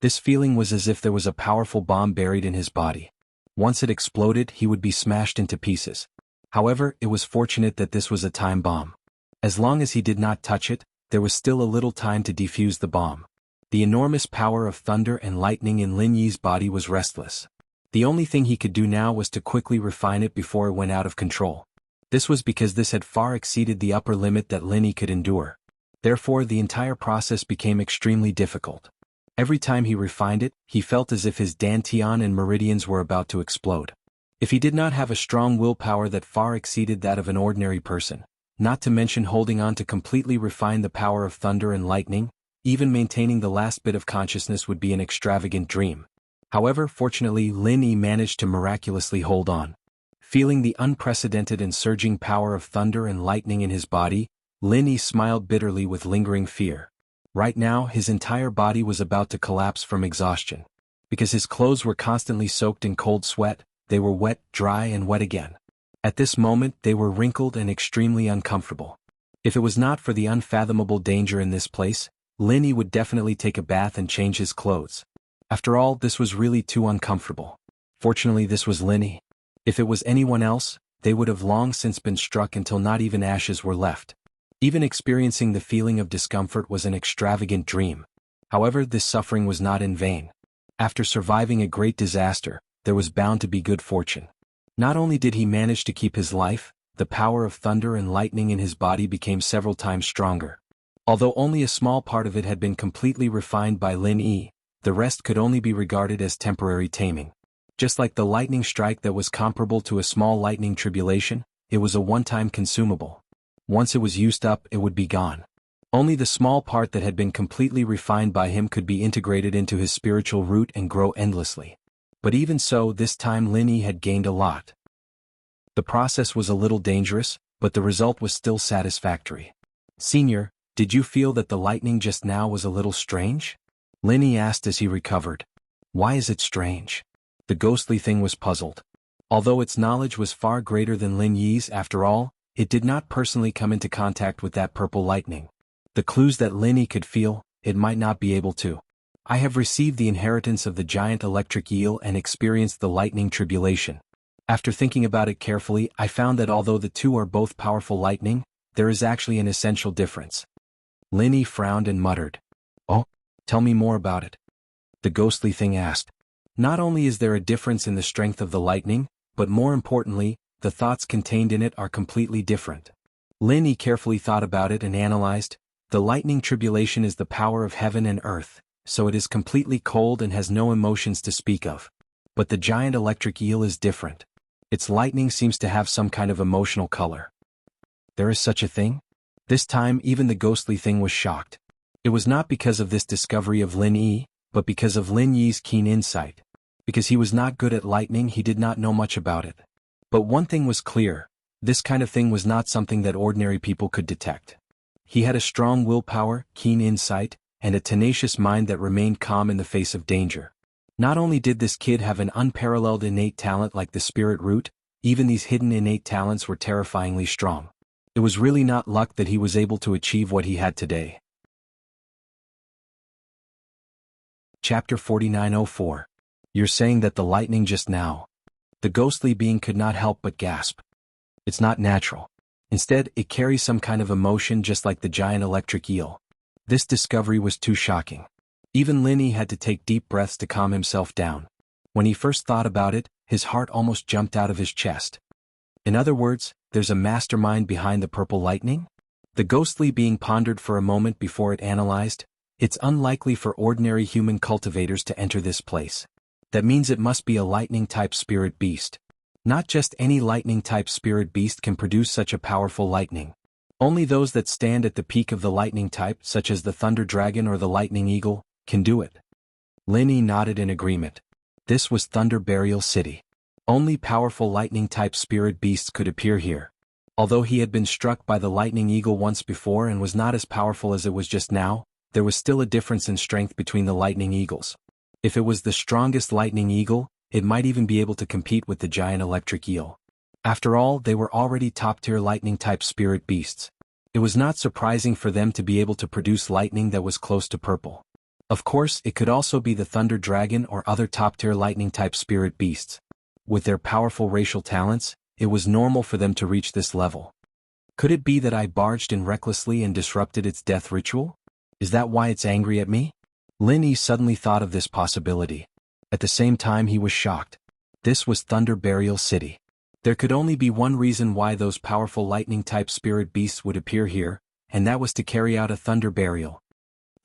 This feeling was as if there was a powerful bomb buried in his body. Once it exploded, he would be smashed into pieces. However, it was fortunate that this was a time bomb. As long as he did not touch it, there was still a little time to defuse the bomb. The enormous power of thunder and lightning in Lin Yi's body was restless. The only thing he could do now was to quickly refine it before it went out of control. This was because this had far exceeded the upper limit that Linny could endure. Therefore, the entire process became extremely difficult. Every time he refined it, he felt as if his dantian and meridians were about to explode. If he did not have a strong willpower that far exceeded that of an ordinary person, not to mention holding on to completely refine the power of thunder and lightning, even maintaining the last bit of consciousness would be an extravagant dream. However, fortunately, Linny managed to miraculously hold on. Feeling the unprecedented and surging power of thunder and lightning in his body, Linny smiled bitterly with lingering fear. Right now, his entire body was about to collapse from exhaustion. Because his clothes were constantly soaked in cold sweat, they were wet, dry, and wet again. At this moment, they were wrinkled and extremely uncomfortable. If it was not for the unfathomable danger in this place, Linny would definitely take a bath and change his clothes. After all, this was really too uncomfortable. Fortunately, this was Linny. If it was anyone else, they would have long since been struck until not even ashes were left. Even experiencing the feeling of discomfort was an extravagant dream. However, this suffering was not in vain. After surviving a great disaster, there was bound to be good fortune. Not only did he manage to keep his life, the power of thunder and lightning in his body became several times stronger. Although only a small part of it had been completely refined by Lin Yi, the rest could only be regarded as temporary taming. Just like the lightning strike that was comparable to a small lightning tribulation, it was a one-time consumable. Once it was used up, it would be gone. Only the small part that had been completely refined by him could be integrated into his spiritual root and grow endlessly. But even so, this time Lin Yi had gained a lot. The process was a little dangerous, but the result was still satisfactory. "Senior, did you feel that the lightning just now was a little strange?" Lin Yi asked as he recovered. "Why is it strange?" The ghostly thing was puzzled. Although its knowledge was far greater than Lin Yi's after all, it did not personally come into contact with that purple lightning. The clues that Lin Yi could feel, it might not be able to. "I have received the inheritance of the giant electric eel and experienced the lightning tribulation. After thinking about it carefully, I found that although the two are both powerful lightning, there is actually an essential difference." Lin Yi frowned and muttered. "Oh? Tell me more about it," the ghostly thing asked. "Not only is there a difference in the strength of the lightning, but more importantly, the thoughts contained in it are completely different." Lin Yi carefully thought about it and analyzed. "The lightning tribulation is the power of heaven and earth, so it is completely cold and has no emotions to speak of. But the giant electric eel is different. Its lightning seems to have some kind of emotional color." "There is such a thing?" This time even the ghostly thing was shocked. It was not because of this discovery of Lin Yi, but because of Lin Yi's keen insight. Because he was not good at lightning, he did not know much about it. But one thing was clear: this kind of thing was not something that ordinary people could detect. He had a strong willpower, keen insight, and a tenacious mind that remained calm in the face of danger. Not only did this kid have an unparalleled innate talent like the spirit root, even these hidden innate talents were terrifyingly strong. It was really not luck that he was able to achieve what he had today. Chapter 4904. "You're saying that the lightning just now..." The ghostly being could not help but gasp. "It's not natural. Instead, it carries some kind of emotion just like the giant electric eel." This discovery was too shocking. Even Lin Yi had to take deep breaths to calm himself down. When he first thought about it, his heart almost jumped out of his chest. "In other words, there's a mastermind behind the purple lightning?" The ghostly being pondered for a moment before it analyzed. "It's unlikely for ordinary human cultivators to enter this place. That means it must be a lightning-type spirit beast. Not just any lightning-type spirit beast can produce such a powerful lightning. Only those that stand at the peak of the lightning type, such as the thunder dragon or the lightning eagle, can do it." Lin Yi nodded in agreement. This was Thunder Burial City. Only powerful lightning-type spirit beasts could appear here. Although he had been struck by the lightning eagle once before and was not as powerful as it was just now, there was still a difference in strength between the lightning eagles. If it was the strongest lightning eagle, it might even be able to compete with the giant electric eel. After all, they were already top-tier lightning-type spirit beasts. It was not surprising for them to be able to produce lightning that was close to purple. Of course, it could also be the thunder dragon or other top-tier lightning-type spirit beasts. With their powerful racial talents, it was normal for them to reach this level. Could it be that I barged in recklessly and disrupted its death ritual? Is that why it's angry at me? Lin Yi suddenly thought of this possibility. At the same time he was shocked. This was Thunder Burial City. There could only be one reason why those powerful lightning-type spirit beasts would appear here, and that was to carry out a thunder burial.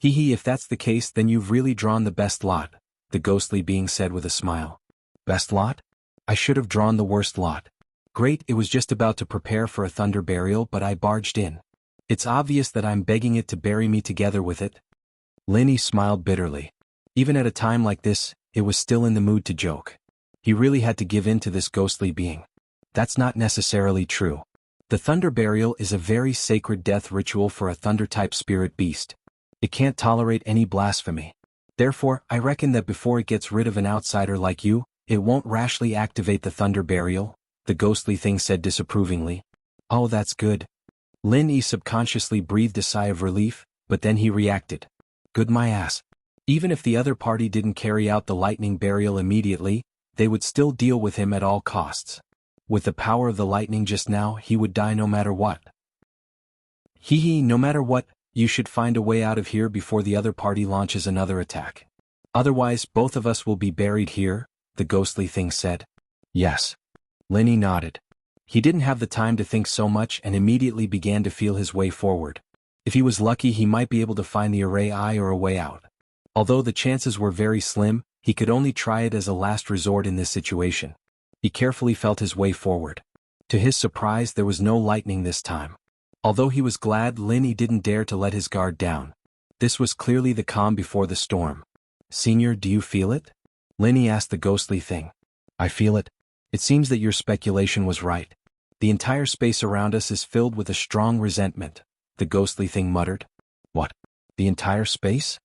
Hee hee, if that's the case then you've really drawn the best lot, the ghostly being said with a smile. Best lot? I should have drawn the worst lot. Great, it was just about to prepare for a thunder burial but I barged in. It's obvious that I'm begging it to bury me together with it. Linny smiled bitterly. Even at a time like this, it was still in the mood to joke. He really had to give in to this ghostly being. That's not necessarily true. The thunder burial is a very sacred death ritual for a thunder-type spirit beast. It can't tolerate any blasphemy. Therefore, I reckon that before it gets rid of an outsider like you, it won't rashly activate the thunder burial, the ghostly thing said disapprovingly. Oh, that's good. Lin Yi subconsciously breathed a sigh of relief, but then he reacted. Good my ass. Even if the other party didn't carry out the lightning burial immediately, they would still deal with him at all costs. With the power of the lightning just now, he would die no matter what. Hee hee, no matter what, you should find a way out of here before the other party launches another attack. Otherwise, both of us will be buried here, the ghostly thing said. Yes. Linny nodded. He didn't have the time to think so much and immediately began to feel his way forward. If he was lucky he might be able to find the array eye or a way out. Although the chances were very slim, he could only try it as a last resort in this situation. He carefully felt his way forward. To his surprise there was no lightning this time. Although he was glad, Linny didn't dare to let his guard down. This was clearly the calm before the storm. Senior, do you feel it? Linny asked the ghostly thing. I feel it. It seems that your speculation was right. The entire space around us is filled with a strong resentment, the ghostly thing muttered. What? The entire space?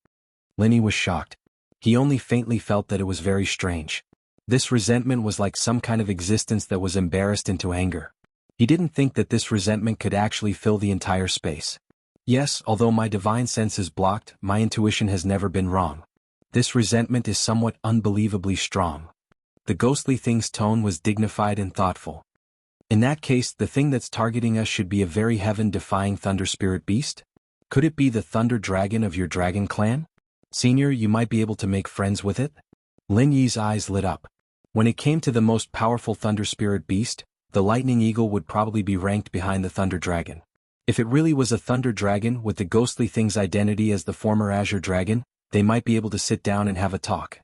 Linny was shocked. He only faintly felt that it was very strange. This resentment was like some kind of existence that was embarrassed into anger. He didn't think that this resentment could actually fill the entire space. Yes, although my divine sense is blocked, my intuition has never been wrong. This resentment is somewhat unbelievably strong. The ghostly thing's tone was dignified and thoughtful. In that case, the thing that's targeting us should be a very heaven-defying thunder spirit beast? Could it be the thunder dragon of your dragon clan? Senior, you might be able to make friends with it? Lin Yi's eyes lit up. When it came to the most powerful thunder spirit beast, the lightning eagle would probably be ranked behind the thunder dragon. If it really was a thunder dragon with the ghostly thing's identity as the former azure dragon, they might be able to sit down and have a talk.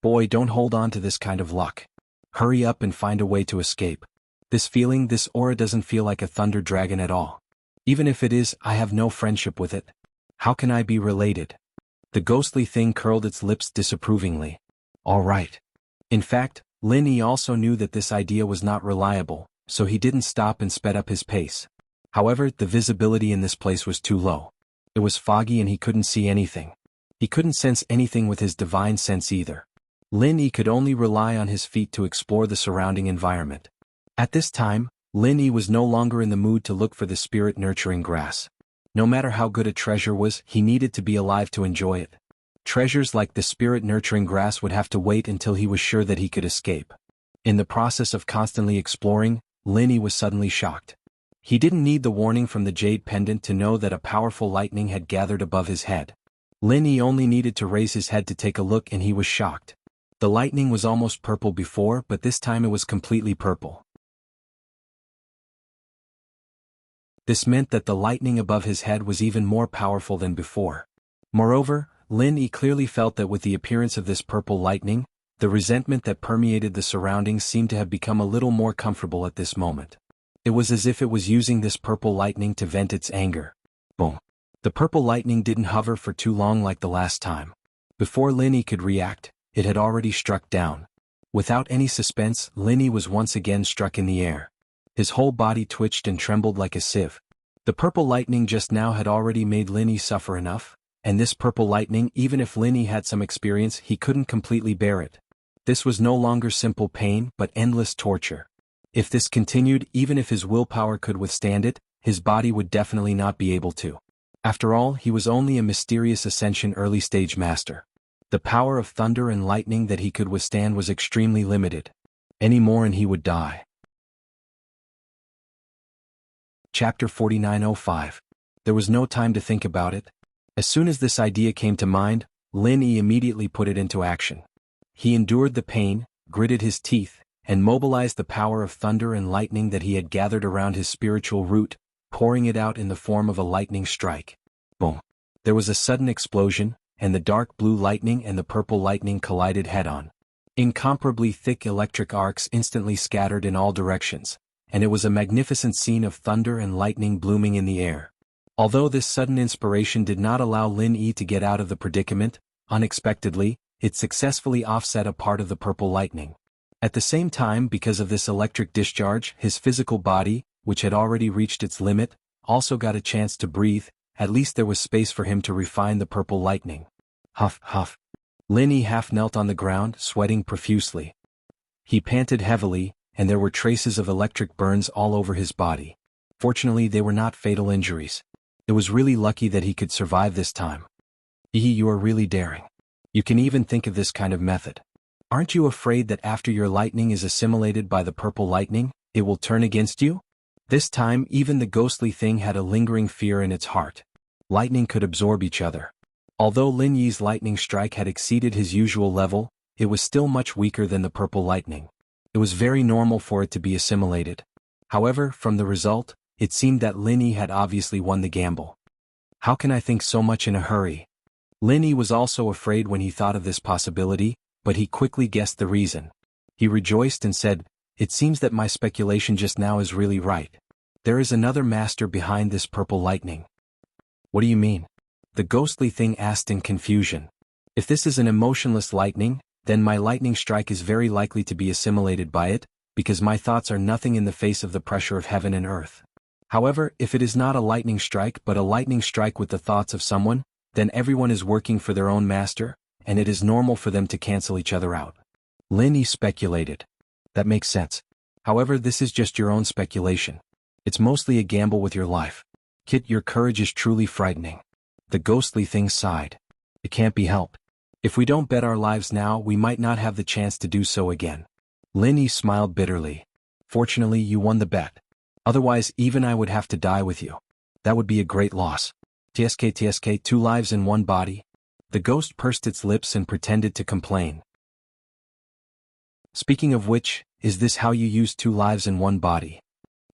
Boy, don't hold on to this kind of luck. Hurry up and find a way to escape. This feeling, this aura doesn't feel like a thunder dragon at all. Even if it is, I have no friendship with it. How can I be related? The ghostly thing curled its lips disapprovingly. All right. In fact, Lin Yi also knew that this idea was not reliable, so he didn't stop and sped up his pace. However, the visibility in this place was too low. It was foggy and he couldn't see anything. He couldn't sense anything with his divine sense either. Lin Yi could only rely on his feet to explore the surrounding environment. At this time, Lin Yi was no longer in the mood to look for the spirit-nurturing grass. No matter how good a treasure was, he needed to be alive to enjoy it. Treasures like the spirit-nurturing grass would have to wait until he was sure that he could escape. In the process of constantly exploring, Lin Yi was suddenly shocked. He didn't need the warning from the jade pendant to know that a powerful lightning had gathered above his head. Lin Yi only needed to raise his head to take a look and he was shocked. The lightning was almost purple before, but this time it was completely purple. This meant that the lightning above his head was even more powerful than before. Moreover, Lin Yi clearly felt that with the appearance of this purple lightning, the resentment that permeated the surroundings seemed to have become a little more comfortable at this moment. It was as if it was using this purple lightning to vent its anger. Boom. The purple lightning didn't hover for too long like the last time. Before Lin Yi could react, it had already struck down. Without any suspense, Lin Yi was once again struck in the air. His whole body twitched and trembled like a sieve. The purple lightning just now had already made Lin Yi suffer enough, and this purple lightning, even if Lin Yi had some experience, he couldn't completely bear it. This was no longer simple pain, but endless torture. If this continued, even if his willpower could withstand it, his body would definitely not be able to. After all, he was only a mysterious Ascension early-stage master. The power of thunder and lightning that he could withstand was extremely limited. Any more and he would die. Chapter 4905. There was no time to think about it. As soon as this idea came to mind, Lin Yi immediately put it into action. He endured the pain, gritted his teeth, and mobilized the power of thunder and lightning that he had gathered around his spiritual root, pouring it out in the form of a lightning strike. Boom! There was a sudden explosion, and the dark blue lightning and the purple lightning collided head-on. Incomparably thick electric arcs instantly scattered in all directions, and it was a magnificent scene of thunder and lightning blooming in the air. Although this sudden inspiration did not allow Lin Yi to get out of the predicament, unexpectedly, it successfully offset a part of the purple lightning. At the same time, because of this electric discharge, his physical body, which had already reached its limit, also got a chance to breathe. At least there was space for him to refine the purple lightning. Huff, huff. Lin Yi half knelt on the ground, sweating profusely. He panted heavily, and there were traces of electric burns all over his body. Fortunately, they were not fatal injuries. It was really lucky that he could survive this time. You are really daring. You can even think of this kind of method. Aren't you afraid that after your lightning is assimilated by the purple lightning, it will turn against you? This time, even the ghostly thing had a lingering fear in its heart. Lightning could absorb each other. Although Lin Yi's lightning strike had exceeded his usual level, it was still much weaker than the purple lightning. It was very normal for it to be assimilated. However, from the result, it seemed that Lin Yi had obviously won the gamble. How can I think so much in a hurry? Lin Yi was also afraid when he thought of this possibility, but he quickly guessed the reason. He rejoiced and said, "It seems that my speculation just now is really right. There is another master behind this purple lightning." "What do you mean?" the ghostly thing asked in confusion. "If this is an emotionless lightning, then my lightning strike is very likely to be assimilated by it, because my thoughts are nothing in the face of the pressure of heaven and earth. However, if it is not a lightning strike but a lightning strike with the thoughts of someone, then everyone is working for their own master, and it is normal for them to cancel each other out." Lin Yi speculated. "That makes sense. However, this is just your own speculation. It's mostly a gamble with your life. Kit, your courage is truly frightening." The ghostly thing sighed. "It can't be helped. If we don't bet our lives now, we might not have the chance to do so again." Lin Yi smiled bitterly. "Fortunately, you won the bet. Otherwise, even I would have to die with you. That would be a great loss. TSK, 2 lives in 1 body." The ghost pursed its lips and pretended to complain. "Speaking of which, is this how you use 2 lives in 1 body?"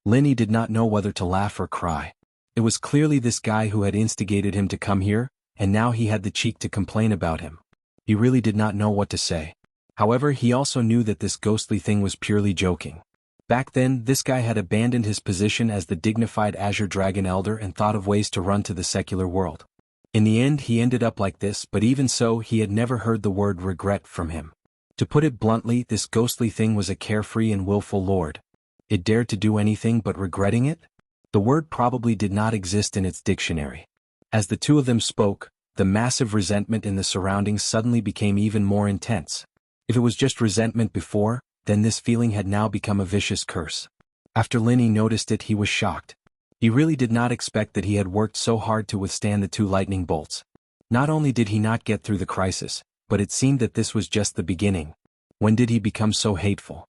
Lin Yi did not know whether to laugh or cry. It was clearly this guy who had instigated him to come here, and now he had the cheek to complain about him. He really did not know what to say. However, he also knew that this ghostly thing was purely joking. Back then, this guy had abandoned his position as the dignified Azure Dragon Elder and thought of ways to run to the secular world. In the end, he ended up like this, but even so, he had never heard the word regret from him. To put it bluntly, this ghostly thing was a carefree and willful lord. It dared to do anything but regretting it? The word probably did not exist in its dictionary. As the two of them spoke, the massive resentment in the surroundings suddenly became even more intense. If it was just resentment before, then this feeling had now become a vicious curse. After Lin Yi noticed it, he was shocked. He really did not expect that he had worked so hard to withstand the 2 lightning bolts. Not only did he not get through the crisis, but it seemed that this was just the beginning. When did he become so hateful?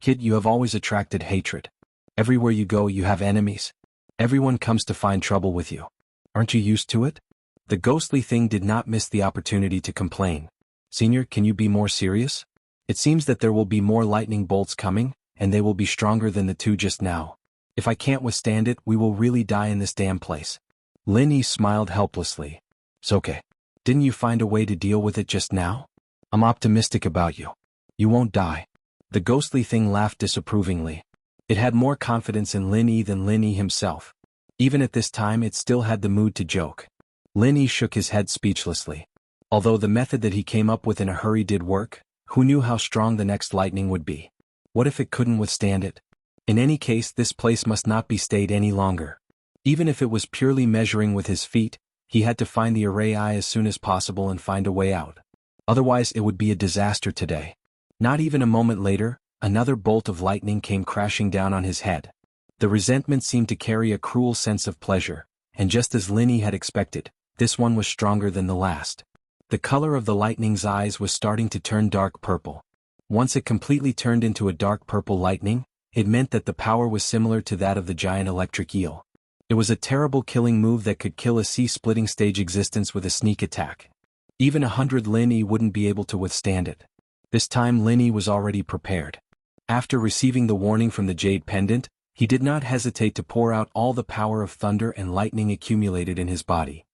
"Kid, you have always attracted hatred. Everywhere you go, you have enemies. Everyone comes to find trouble with you. Aren't you used to it?" The ghostly thing did not miss the opportunity to complain. "Senior, can you be more serious? It seems that there will be more lightning bolts coming, and they will be stronger than the 2 just now. If I can't withstand it, we will really die in this damn place." Lin Yi smiled helplessly. "It's okay. Didn't you find a way to deal with it just now? I'm optimistic about you. You won't die." The ghostly thing laughed disapprovingly. It had more confidence in Lin Yi than Lin Yi himself. Even at this time, it still had the mood to joke. Lin Yi shook his head speechlessly. Although the method that he came up with in a hurry did work, who knew how strong the next lightning would be? What if it couldn't withstand it? In any case, this place must not be stayed any longer. Even if it was purely measuring with his feet, he had to find the array eye as soon as possible and find a way out. Otherwise, it would be a disaster today. Not even a moment later, another bolt of lightning came crashing down on his head. The resentment seemed to carry a cruel sense of pleasure, and just as Lin Yi had expected, this one was stronger than the last. The color of the lightning's eyes was starting to turn dark purple. Once it completely turned into a dark purple lightning, it meant that the power was similar to that of the giant electric eel. It was a terrible killing move that could kill a sea-splitting stage existence with a sneak attack. Even 100 Lin Yi wouldn't be able to withstand it. This time Linny was already prepared. After receiving the warning from the jade pendant, he did not hesitate to pour out all the power of thunder and lightning accumulated in his body.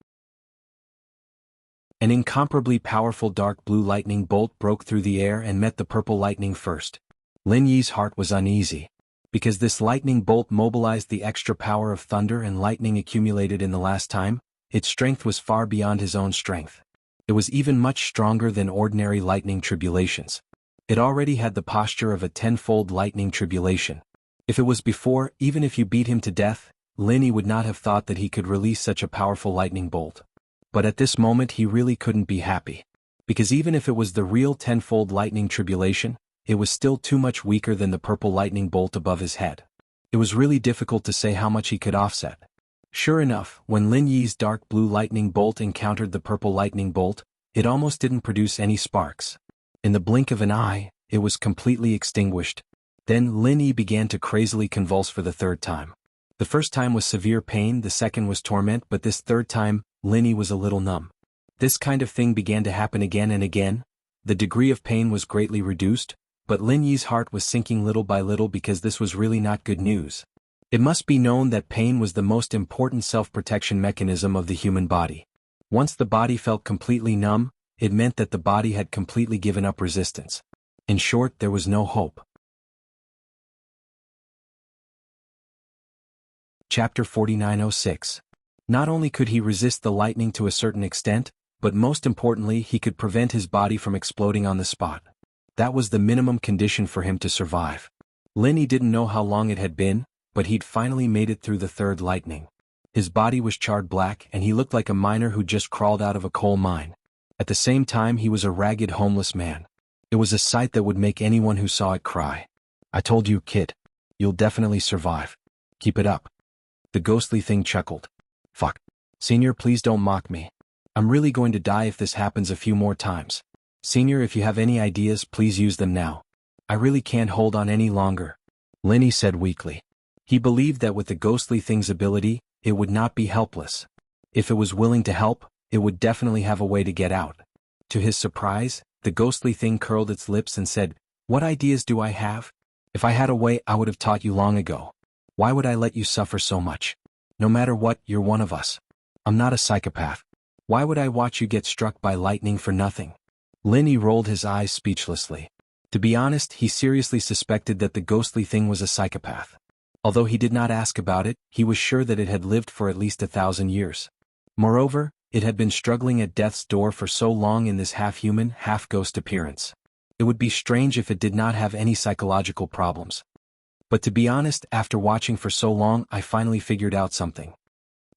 An incomparably powerful dark blue lightning bolt broke through the air and met the purple lightning first. Lin Yi's heart was uneasy. Because this lightning bolt mobilized the extra power of thunder and lightning accumulated in the last time, its strength was far beyond his own strength. It was even much stronger than ordinary lightning tribulations. It already had the posture of a tenfold lightning tribulation. If it was before, even if you beat him to death, Linny would not have thought that he could release such a powerful lightning bolt. But at this moment he really couldn't be happy. Because even if it was the real tenfold lightning tribulation, it was still too much weaker than the purple lightning bolt above his head. It was really difficult to say how much he could offset. Sure enough, when Lin Yi's dark blue lightning bolt encountered the purple lightning bolt, it almost didn't produce any sparks. In the blink of an eye, it was completely extinguished. Then Lin Yi began to crazily convulse for the third time. The first time was severe pain, the second was torment, but this third time, Lin Yi was a little numb. This kind of thing began to happen again and again. The degree of pain was greatly reduced, but Lin Yi's heart was sinking little by little because this was really not good news. It must be known that pain was the most important self-protection mechanism of the human body. Once the body felt completely numb, it meant that the body had completely given up resistance. In short, there was no hope. Chapter 4906. Not only could he resist the lightning to a certain extent, but most importantly he could prevent his body from exploding on the spot. That was the minimum condition for him to survive. Linny didn't know how long it had been, but he'd finally made it through the third lightning. His body was charred black and he looked like a miner who just crawled out of a coal mine. At the same time he was a ragged homeless man. It was a sight that would make anyone who saw it cry. "I told you, kid. You'll definitely survive. Keep it up." The ghostly thing chuckled. "Fuck. Senior, please don't mock me. I'm really going to die if this happens a few more times. Senior, if you have any ideas, please use them now. I really can't hold on any longer," Linny said weakly. He believed that with the ghostly thing's ability, it would not be helpless. If it was willing to help, it would definitely have a way to get out. To his surprise, the ghostly thing curled its lips and said, "What ideas do I have? If I had a way, I would have taught you long ago. Why would I let you suffer so much? No matter what, you're one of us. I'm not a psychopath. Why would I watch you get struck by lightning for nothing?" Linny rolled his eyes speechlessly. To be honest, he seriously suspected that the ghostly thing was a psychopath. Although he did not ask about it, he was sure that it had lived for at least 1,000 years. Moreover, it had been struggling at death's door for so long in this half-human, half-ghost appearance. It would be strange if it did not have any psychological problems. But to be honest, after watching for so long, I finally figured out something.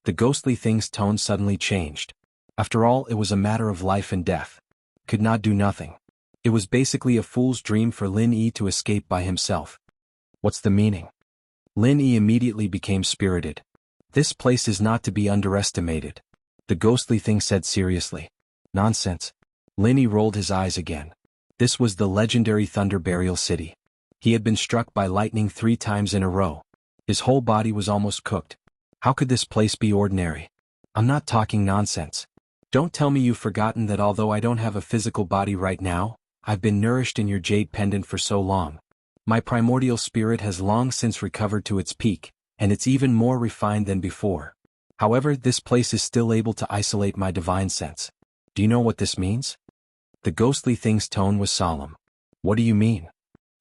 The ghostly thing's tone suddenly changed. After all, it was a matter of life and death. Could not do nothing. It was basically a fool's dream for Lin Yi to escape by himself. What's the meaning? Lin Yi immediately became spirited. This place is not to be underestimated, the ghostly thing said seriously. Nonsense. Lin Yi rolled his eyes again. This was the legendary Thunder Burial City. He had been struck by lightning 3 times in a row. His whole body was almost cooked. How could this place be ordinary? I'm not talking nonsense. Don't tell me you've forgotten that although I don't have a physical body right now, I've been nourished in your jade pendant for so long. My primordial spirit has long since recovered to its peak, and it's even more refined than before. However, this place is still able to isolate my divine sense. Do you know what this means? The ghostly thing's tone was solemn. What do you mean?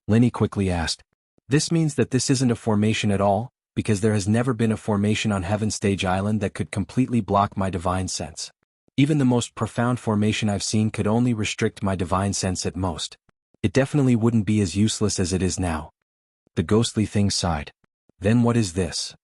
Linny quickly asked. This means that this isn't a formation at all, because there has never been a formation on Heaven Stage Island that could completely block my divine sense. Even the most profound formation I've seen could only restrict my divine sense at most. It definitely wouldn't be as useless as it is now. The ghostly thing sighed. Then what is this?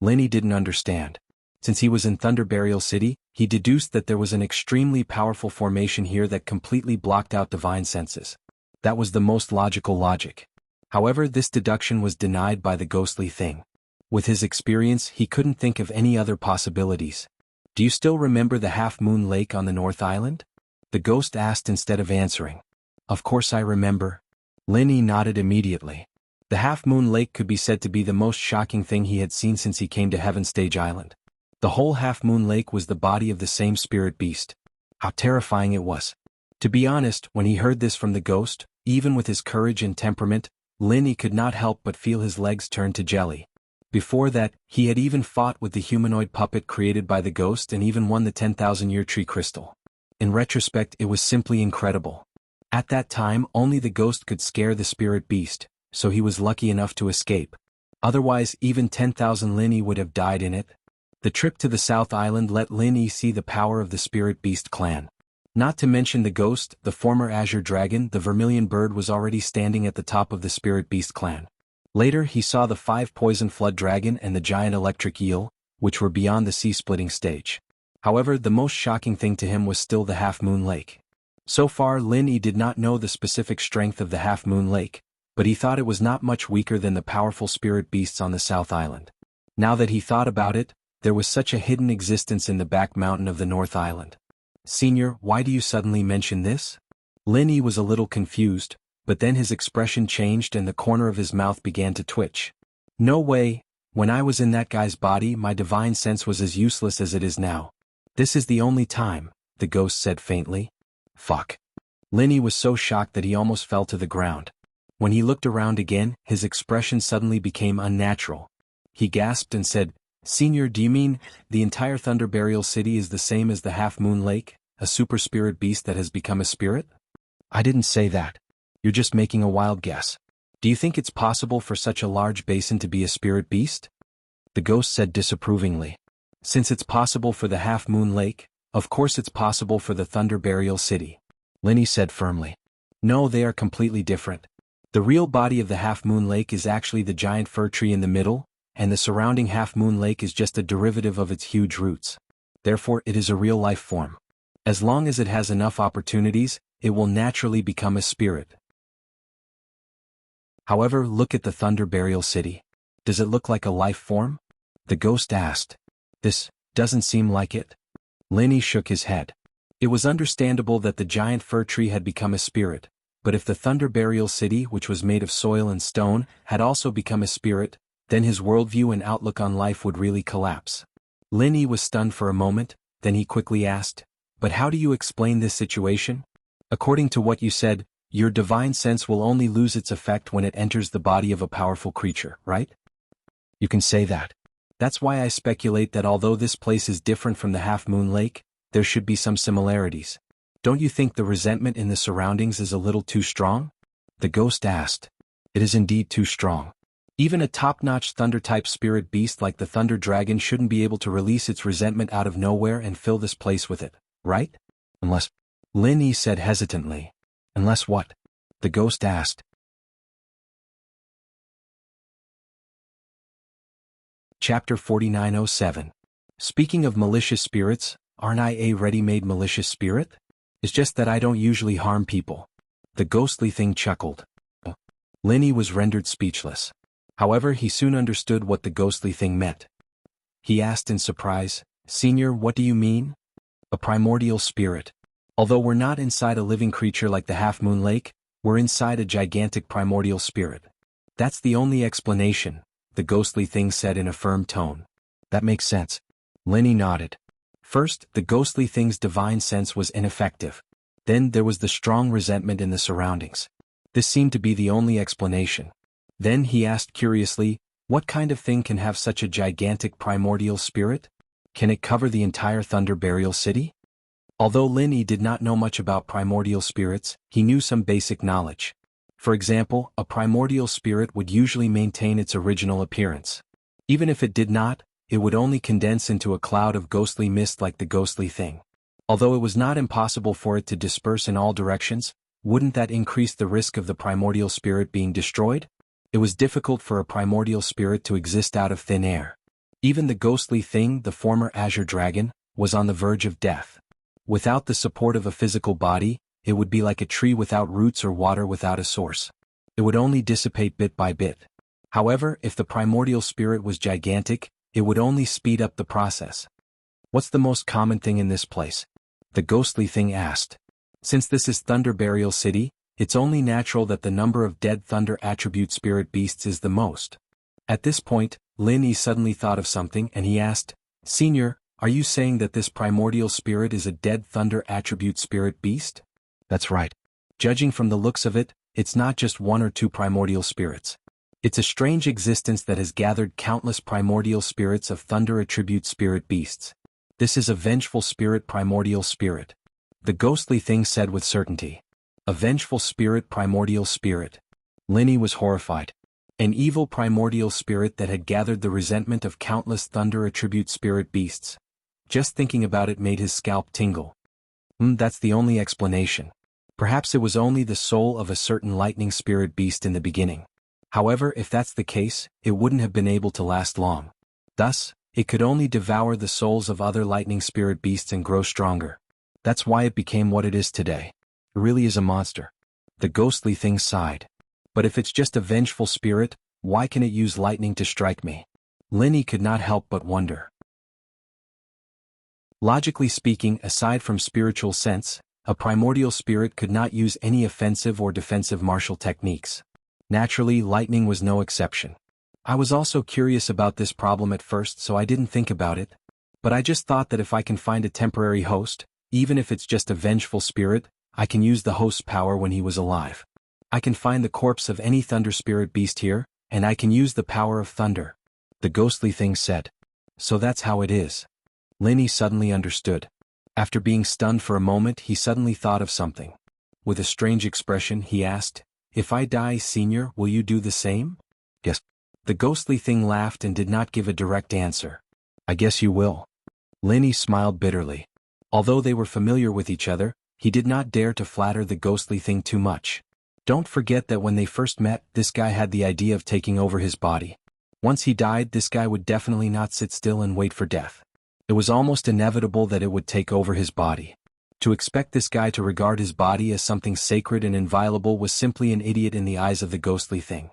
Linny didn't understand. Since he was in Thunder Burial City, he deduced that there was an extremely powerful formation here that completely blocked out divine senses. That was the most logical logic. However, this deduction was denied by the ghostly thing. With his experience, he couldn't think of any other possibilities. Do you still remember the Half-Moon Lake on the North Island? The ghost asked instead of answering. Of course I remember. Linny nodded immediately. The Half-Moon Lake could be said to be the most shocking thing he had seen since he came to Heaven Stage Island. The whole Half-Moon Lake was the body of the same spirit beast. How terrifying it was. To be honest, when he heard this from the ghost, even with his courage and temperament, Linny could not help but feel his legs turn to jelly. Before that, he had even fought with the humanoid puppet created by the ghost and even won the 10,000-year tree crystal. In retrospect, it was simply incredible. At that time, only the ghost could scare the spirit beast, so he was lucky enough to escape. Otherwise, even 10,000 Linny would have died in it. The trip to the South Island let Linny see the power of the spirit beast clan. Not to mention the ghost, the former azure dragon, the vermilion bird was already standing at the top of the spirit beast clan. Later he saw the 5 poison flood dragon and the giant electric eel, which were beyond the sea-splitting stage. However, the most shocking thing to him was still the half-moon lake. So far Linny did not know the specific strength of the half-moon lake, but he thought it was not much weaker than the powerful spirit beasts on the South Island. Now that he thought about it, there was such a hidden existence in the back mountain of the North Island. Senior, why do you suddenly mention this? Linny was a little confused, but then his expression changed and the corner of his mouth began to twitch. No way, when I was in that guy's body my divine sense was as useless as it is now. This is the only time, the ghost said faintly. Fuck. Linny was so shocked that he almost fell to the ground. When he looked around again, his expression suddenly became unnatural. He gasped and said, Senior, do you mean, the entire Thunder Burial City is the same as the Half-Moon Lake, a super spirit beast that has become a spirit? I didn't say that. You're just making a wild guess. Do you think it's possible for such a large basin to be a spirit beast? The ghost said disapprovingly. Since it's possible for the Half-Moon Lake, of course it's possible for the Thunder Burial City. Linny said firmly. No, they are completely different. The real body of the Half-Moon Lake is actually the giant fir tree in the middle, and the surrounding Half-Moon Lake is just a derivative of its huge roots. Therefore it is a real life form. As long as it has enough opportunities, it will naturally become a spirit. However, look at the Thunder Burial City. Does it look like a life form? The ghost asked. This doesn't seem like it. Linny shook his head. It was understandable that the giant fir tree had become a spirit, but if the Thunder Burial City, which was made of soil and stone, had also become a spirit, then his worldview and outlook on life would really collapse. Linny was stunned for a moment, then he quickly asked, But how do you explain this situation? According to what you said, your divine sense will only lose its effect when it enters the body of a powerful creature, right? You can say that. That's why I speculate that although this place is different from the Half-Moon Lake, there should be some similarities. Don't you think the resentment in the surroundings is a little too strong? The ghost asked. It is indeed too strong. Even a top-notch thunder-type spirit beast like the Thunder Dragon shouldn't be able to release its resentment out of nowhere and fill this place with it, right? Unless... Linny said hesitantly. Unless what? The ghost asked. Chapter 4907. Speaking of malicious spirits, aren't I a ready-made malicious spirit? It's just that I don't usually harm people. The ghostly thing chuckled. Linny was rendered speechless. However, he soon understood what the ghostly thing meant. He asked in surprise, Senior, what do you mean? A primordial spirit. Although we're not inside a living creature like the Half-Moon Lake, we're inside a gigantic primordial spirit. That's the only explanation, the ghostly thing said in a firm tone. That makes sense. Linny nodded. First, the ghostly thing's divine sense was ineffective. Then there was the strong resentment in the surroundings. This seemed to be the only explanation. Then he asked curiously, what kind of thing can have such a gigantic primordial spirit? Can it cover the entire Thunder Burial City? Although Linny did not know much about primordial spirits, he knew some basic knowledge. For example, a primordial spirit would usually maintain its original appearance. Even if it did not, it would only condense into a cloud of ghostly mist like the ghostly thing. Although it was not impossible for it to disperse in all directions, wouldn't that increase the risk of the primordial spirit being destroyed? It was difficult for a primordial spirit to exist out of thin air. Even the ghostly thing, the former azure dragon, was on the verge of death. Without the support of a physical body, it would be like a tree without roots or water without a source. It would only dissipate bit by bit. However, if the primordial spirit was gigantic, it would only speed up the process. What's the most common thing in this place? The ghostly thing asked. Since this is Thunder Burial City, it's only natural that the number of dead thunder attribute spirit beasts is the most. At this point, Linny suddenly thought of something and he asked, Senior, are you saying that this primordial spirit is a dead thunder attribute spirit beast? That's right. Judging from the looks of it, it's not just one or two primordial spirits. It's a strange existence that has gathered countless primordial spirits of thunder attribute spirit beasts. This is a vengeful spirit primordial spirit. The ghostly thing said with certainty. A vengeful spirit primordial spirit. Linny was horrified. An evil primordial spirit that had gathered the resentment of countless thunder attribute spirit beasts. Just thinking about it made his scalp tingle. That's the only explanation. Perhaps it was only the soul of a certain lightning spirit beast in the beginning. However, if that's the case, it wouldn't have been able to last long. Thus, it could only devour the souls of other lightning spirit beasts and grow stronger. That's why it became what it is today. It really is a monster. The ghostly thing sighed. But if it's just a vengeful spirit, why can it use lightning to strike me? Linny could not help but wonder. Logically speaking, aside from spiritual sense, a primordial spirit could not use any offensive or defensive martial techniques. Naturally, lightning was no exception. I was also curious about this problem at first, so I didn't think about it. But I just thought that if I can find a temporary host, even if it's just a vengeful spirit, I can use the host's power when he was alive. I can find the corpse of any thunder spirit beast here, and I can use the power of thunder. The ghostly thing said. So that's how it is. Linny suddenly understood. After being stunned for a moment, he suddenly thought of something. With a strange expression, he asked, "If I die, Senior, will you do the same?" "Yes." The ghostly thing laughed and did not give a direct answer. "I guess you will." Linny smiled bitterly. Although they were familiar with each other, he did not dare to flatter the ghostly thing too much. Don't forget that when they first met, this guy had the idea of taking over his body. Once he died, this guy would definitely not sit still and wait for death. It was almost inevitable that it would take over his body. To expect this guy to regard his body as something sacred and inviolable was simply an idiot in the eyes of the ghostly thing.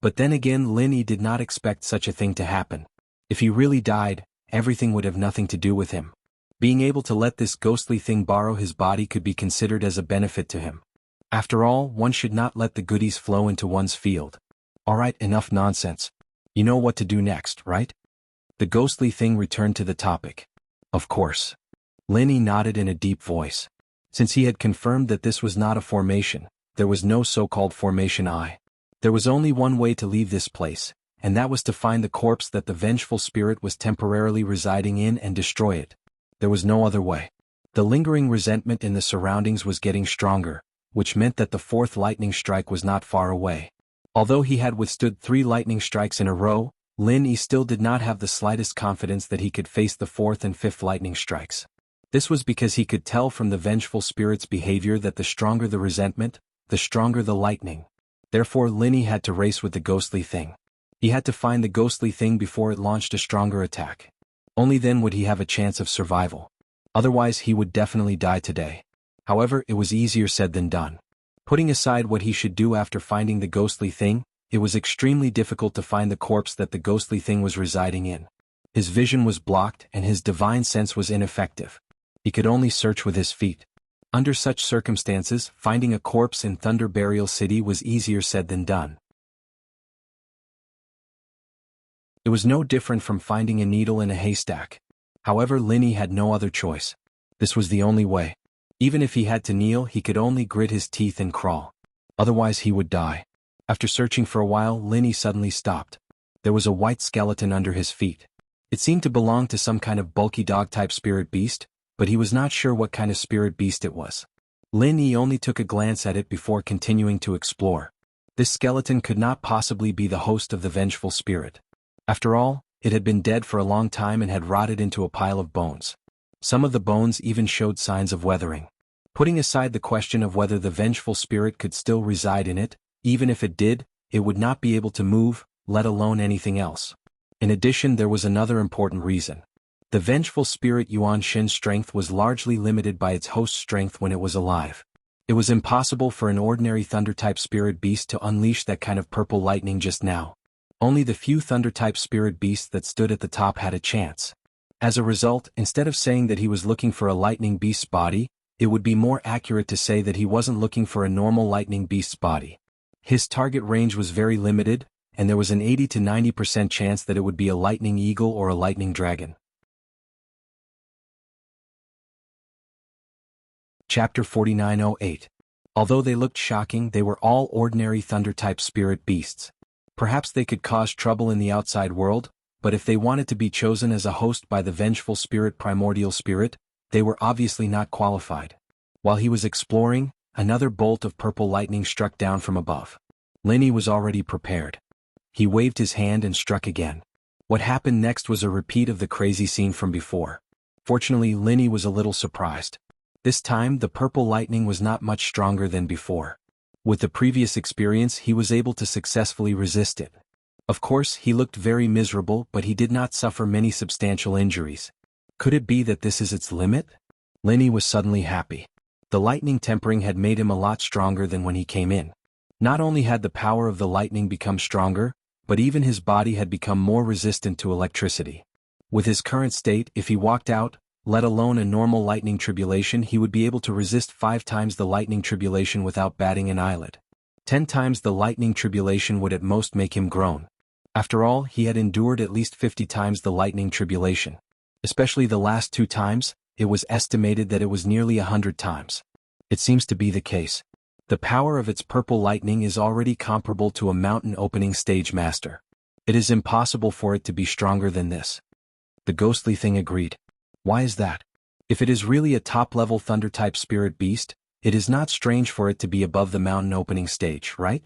But then again, Linny did not expect such a thing to happen. If he really died, everything would have nothing to do with him. Being able to let this ghostly thing borrow his body could be considered as a benefit to him. After all, one should not let the goodies flow into one's field. Alright, enough nonsense. You know what to do next, right? The ghostly thing returned to the topic. Of course. Linny nodded in a deep voice. Since he had confirmed that this was not a formation, there was no so-called formation I. There was only one way to leave this place, and that was to find the corpse that the vengeful spirit was temporarily residing in and destroy it. There was no other way. The lingering resentment in the surroundings was getting stronger, which meant that the fourth lightning strike was not far away. Although he had withstood 3 lightning strikes in a row, Linny still did not have the slightest confidence that he could face the 4th and 5th lightning strikes. This was because he could tell from the vengeful spirit's behavior that the stronger the resentment, the stronger the lightning. Therefore, Linny had to race with the ghostly thing. He had to find the ghostly thing before it launched a stronger attack. Only then would he have a chance of survival. Otherwise, he would definitely die today. However, it was easier said than done. Putting aside what he should do after finding the ghostly thing, it was extremely difficult to find the corpse that the ghostly thing was residing in. His vision was blocked and his divine sense was ineffective. He could only search with his feet. Under such circumstances, finding a corpse in Thunder Burial City was easier said than done. It was no different from finding a needle in a haystack. However, Linny had no other choice. This was the only way. Even if he had to kneel, he could only grit his teeth and crawl. Otherwise he would die. After searching for a while, Linny suddenly stopped. There was a white skeleton under his feet. It seemed to belong to some kind of bulky dog-type spirit beast, but he was not sure what kind of spirit beast it was. Linny only took a glance at it before continuing to explore. This skeleton could not possibly be the host of the vengeful spirit. After all, it had been dead for a long time and had rotted into a pile of bones. Some of the bones even showed signs of weathering. Putting aside the question of whether the vengeful spirit could still reside in it, even if it did, it would not be able to move, let alone anything else. In addition, there was another important reason. The vengeful spirit Yuan Shen's strength was largely limited by its host's strength when it was alive. It was impossible for an ordinary thunder-type spirit beast to unleash that kind of purple lightning just now. Only the few thunder-type spirit beasts that stood at the top had a chance. As a result, instead of saying that he was looking for a lightning beast's body, it would be more accurate to say that he wasn't looking for a normal lightning beast's body. His target range was very limited, and there was an 80 to 90% chance that it would be a lightning eagle or a lightning dragon. Chapter 4908. Although they looked shocking, they were all ordinary thunder-type spirit beasts. Perhaps they could cause trouble in the outside world, but if they wanted to be chosen as a host by the vengeful spirit primordial spirit, they were obviously not qualified. While he was exploring, another bolt of purple lightning struck down from above. Linny was already prepared. He waved his hand and struck again. What happened next was a repeat of the crazy scene from before. Fortunately, Linny was a little surprised. This time, the purple lightning was not much stronger than before. With the previous experience, he was able to successfully resist it. Of course, he looked very miserable, but he did not suffer many substantial injuries. Could it be that this is its limit? Linny was suddenly happy. The lightning tempering had made him a lot stronger than when he came in. Not only had the power of the lightning become stronger, but even his body had become more resistant to electricity. With his current state, if he walked out, let alone a normal lightning tribulation, he would be able to resist 5 times the lightning tribulation without batting an eyelid. 10 times the lightning tribulation would at most make him groan. After all, he had endured at least 50 times the lightning tribulation. Especially the last 2 times, it was estimated that it was nearly 100 times. It seems to be the case. The power of its purple lightning is already comparable to a mountain opening stage master. It is impossible for it to be stronger than this. The ghostly thing agreed. Why is that? If it is really a top-level thunder-type spirit beast, it is not strange for it to be above the mountain opening stage, right?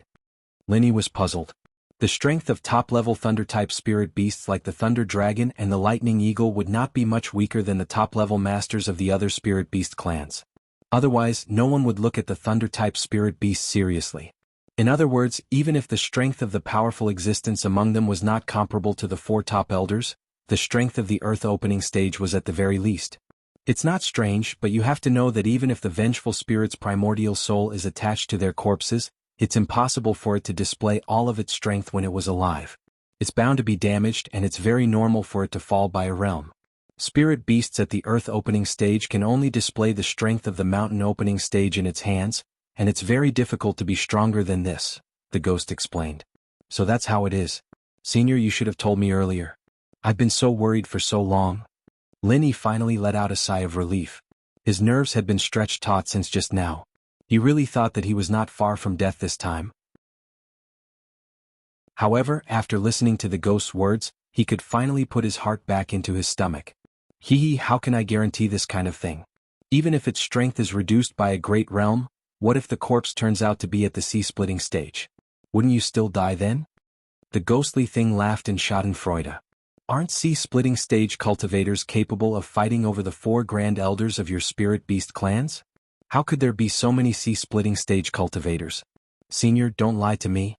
Linny was puzzled. The strength of top-level thunder-type spirit beasts like the Thunder Dragon and the Lightning Eagle would not be much weaker than the top-level masters of the other spirit beast clans. Otherwise, no one would look at the thunder-type spirit beasts seriously. In other words, even if the strength of the powerful existence among them was not comparable to the 4 top elders, the strength of the earth opening stage was at the very least. It's not strange, but you have to know that even if the vengeful spirit's primordial soul is attached to their corpses, it's impossible for it to display all of its strength when it was alive. It's bound to be damaged, and it's very normal for it to fall by a realm. Spirit beasts at the earth opening stage can only display the strength of the mountain opening stage in its hands, and it's very difficult to be stronger than this, the ghost explained. So that's how it is. Senior, you should have told me earlier. I've been so worried for so long. Linny finally let out a sigh of relief. His nerves had been stretched taut since just now. He really thought that he was not far from death this time. However, after listening to the ghost's words, he could finally put his heart back into his stomach. How can I guarantee this kind of thing? Even if its strength is reduced by a great realm, what if the corpse turns out to be at the sea-splitting stage? Wouldn't you still die then? The ghostly thing laughed in schadenfreude. Aren't sea-splitting stage cultivators capable of fighting over the 4 grand elders of your spirit beast clans? How could there be so many sea-splitting stage cultivators? Senior, don't lie to me.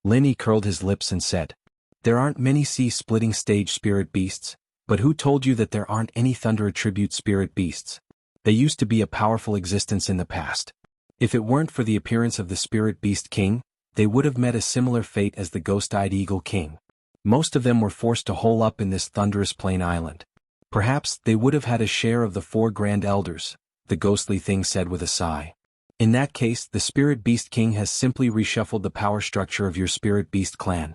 Linny curled his lips and said, there aren't many sea-splitting stage spirit beasts, but who told you that there aren't any thunder attribute spirit beasts? They used to be a powerful existence in the past. If it weren't for the appearance of the spirit beast king, they would have met a similar fate as the ghost-eyed eagle king. Most of them were forced to hole up in this thunderous plain island. Perhaps they would have had a share of the 4 grand elders, the ghostly thing said with a sigh. In that case, the spirit beast king has simply reshuffled the power structure of your spirit beast clan.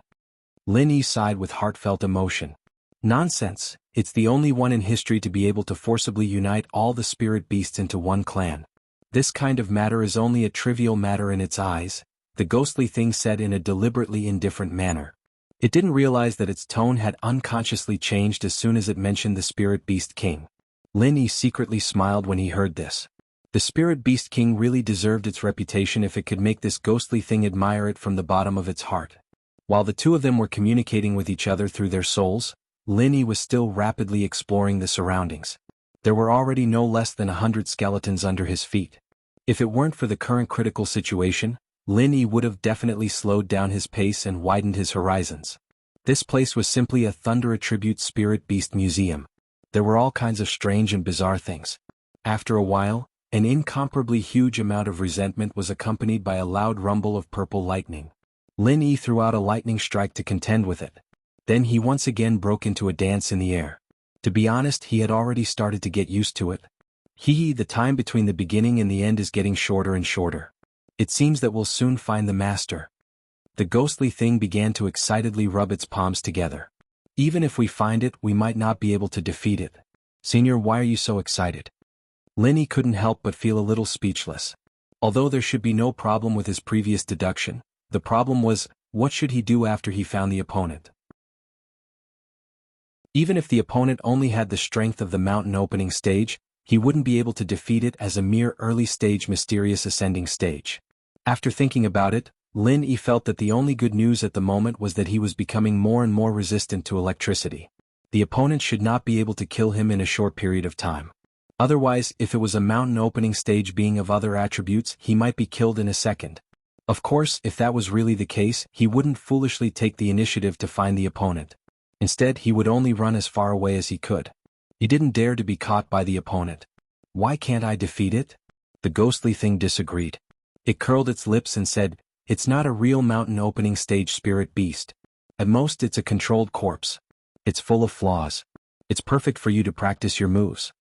Linny sighed with heartfelt emotion. Nonsense, it's the only one in history to be able to forcibly unite all the spirit beasts into one clan. This kind of matter is only a trivial matter in its eyes, the ghostly thing said in a deliberately indifferent manner. It didn't realize that its tone had unconsciously changed as soon as it mentioned the spirit beast king. Linny secretly smiled when he heard this. The spirit beast king really deserved its reputation if it could make this ghostly thing admire it from the bottom of its heart. While the two of them were communicating with each other through their souls, Linny was still rapidly exploring the surroundings. There were already no less than 100 skeletons under his feet. If it weren't for the current critical situation, Linny would have definitely slowed down his pace and widened his horizons. This place was simply a Thunder Attribute Spirit Beast Museum. There were all kinds of strange and bizarre things. After a while, an incomparably huge amount of resentment was accompanied by a loud rumble of purple lightning. Linny threw out a lightning strike to contend with it. Then he once again broke into a dance in the air. To be honest, he had already started to get used to it. The time between the beginning and the end is getting shorter and shorter. It seems that we'll soon find the master. The ghostly thing began to excitedly rub its palms together. Even if we find it, we might not be able to defeat it. Senior, why are you so excited? Linny couldn't help but feel a little speechless. Although there should be no problem with his previous deduction, the problem was, what should he do after he found the opponent? Even if the opponent only had the strength of the mountain opening stage, he wouldn't be able to defeat it as a mere early-stage mysterious ascending stage. After thinking about it, Lin Yi felt that the only good news at the moment was that he was becoming more and more resistant to electricity. The opponent should not be able to kill him in a short period of time. Otherwise, if it was a mountain opening stage being of other attributes, he might be killed in a second. Of course, if that was really the case, he wouldn't foolishly take the initiative to find the opponent. Instead, he would only run as far away as he could. He didn't dare to be caught by the opponent. Why can't I defeat it? The ghostly thing disagreed. It curled its lips and said, it's not a real mountain opening stage spirit beast. At most it's a controlled corpse. It's full of flaws. It's perfect for you to practice your moves.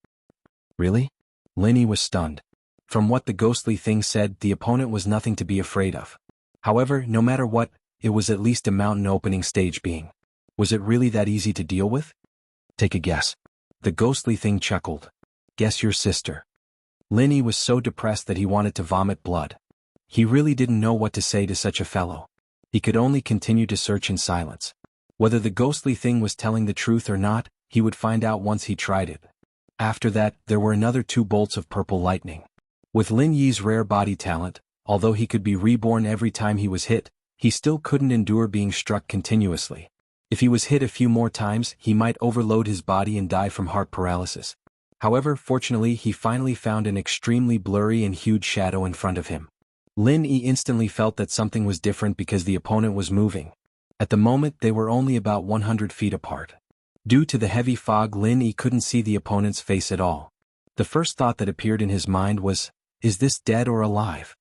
Really? Lin Yi was stunned. From what the ghostly thing said, the opponent was nothing to be afraid of. However, no matter what, it was at least a mountain opening stage being. Was it really that easy to deal with? Take a guess. The ghostly thing chuckled. Guess your sister. Lin Yi was so depressed that he wanted to vomit blood. He really didn't know what to say to such a fellow. He could only continue to search in silence. Whether the ghostly thing was telling the truth or not, he would find out once he tried it. After that, there were another 2 bolts of purple lightning. With Lin Yi's rare body talent, although he could be reborn every time he was hit, he still couldn't endure being struck continuously. If he was hit a few more times, he might overload his body and die from heart paralysis. However, fortunately, he finally found an extremely blurry and huge shadow in front of him. Lin Yi instantly felt that something was different because the opponent was moving. At the moment, they were only about 100 feet apart. Due to the heavy fog, Lin Yi couldn't see the opponent's face at all. The first thought that appeared in his mind was, is this dead or alive?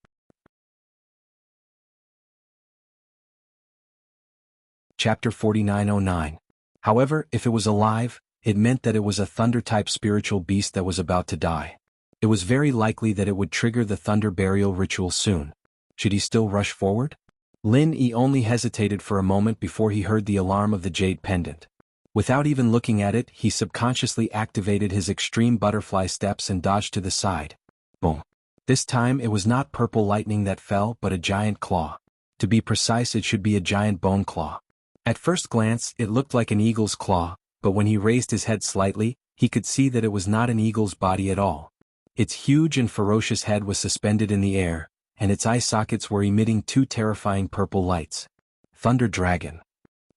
Chapter 4909. However, if it was alive, it meant that it was a thunder-type spiritual beast that was about to die. It was very likely that it would trigger the thunder burial ritual soon. Should he still rush forward? Lin Yi only hesitated for a moment before he heard the alarm of the jade pendant. Without even looking at it, he subconsciously activated his extreme butterfly steps and dodged to the side. Boom. This time it was not purple lightning that fell but a giant claw. To be precise, it should be a giant bone claw. At first glance, it looked like an eagle's claw, but when he raised his head slightly, he could see that it was not an eagle's body at all. Its huge and ferocious head was suspended in the air, and its eye sockets were emitting 2 terrifying purple lights. Thunder Dragon.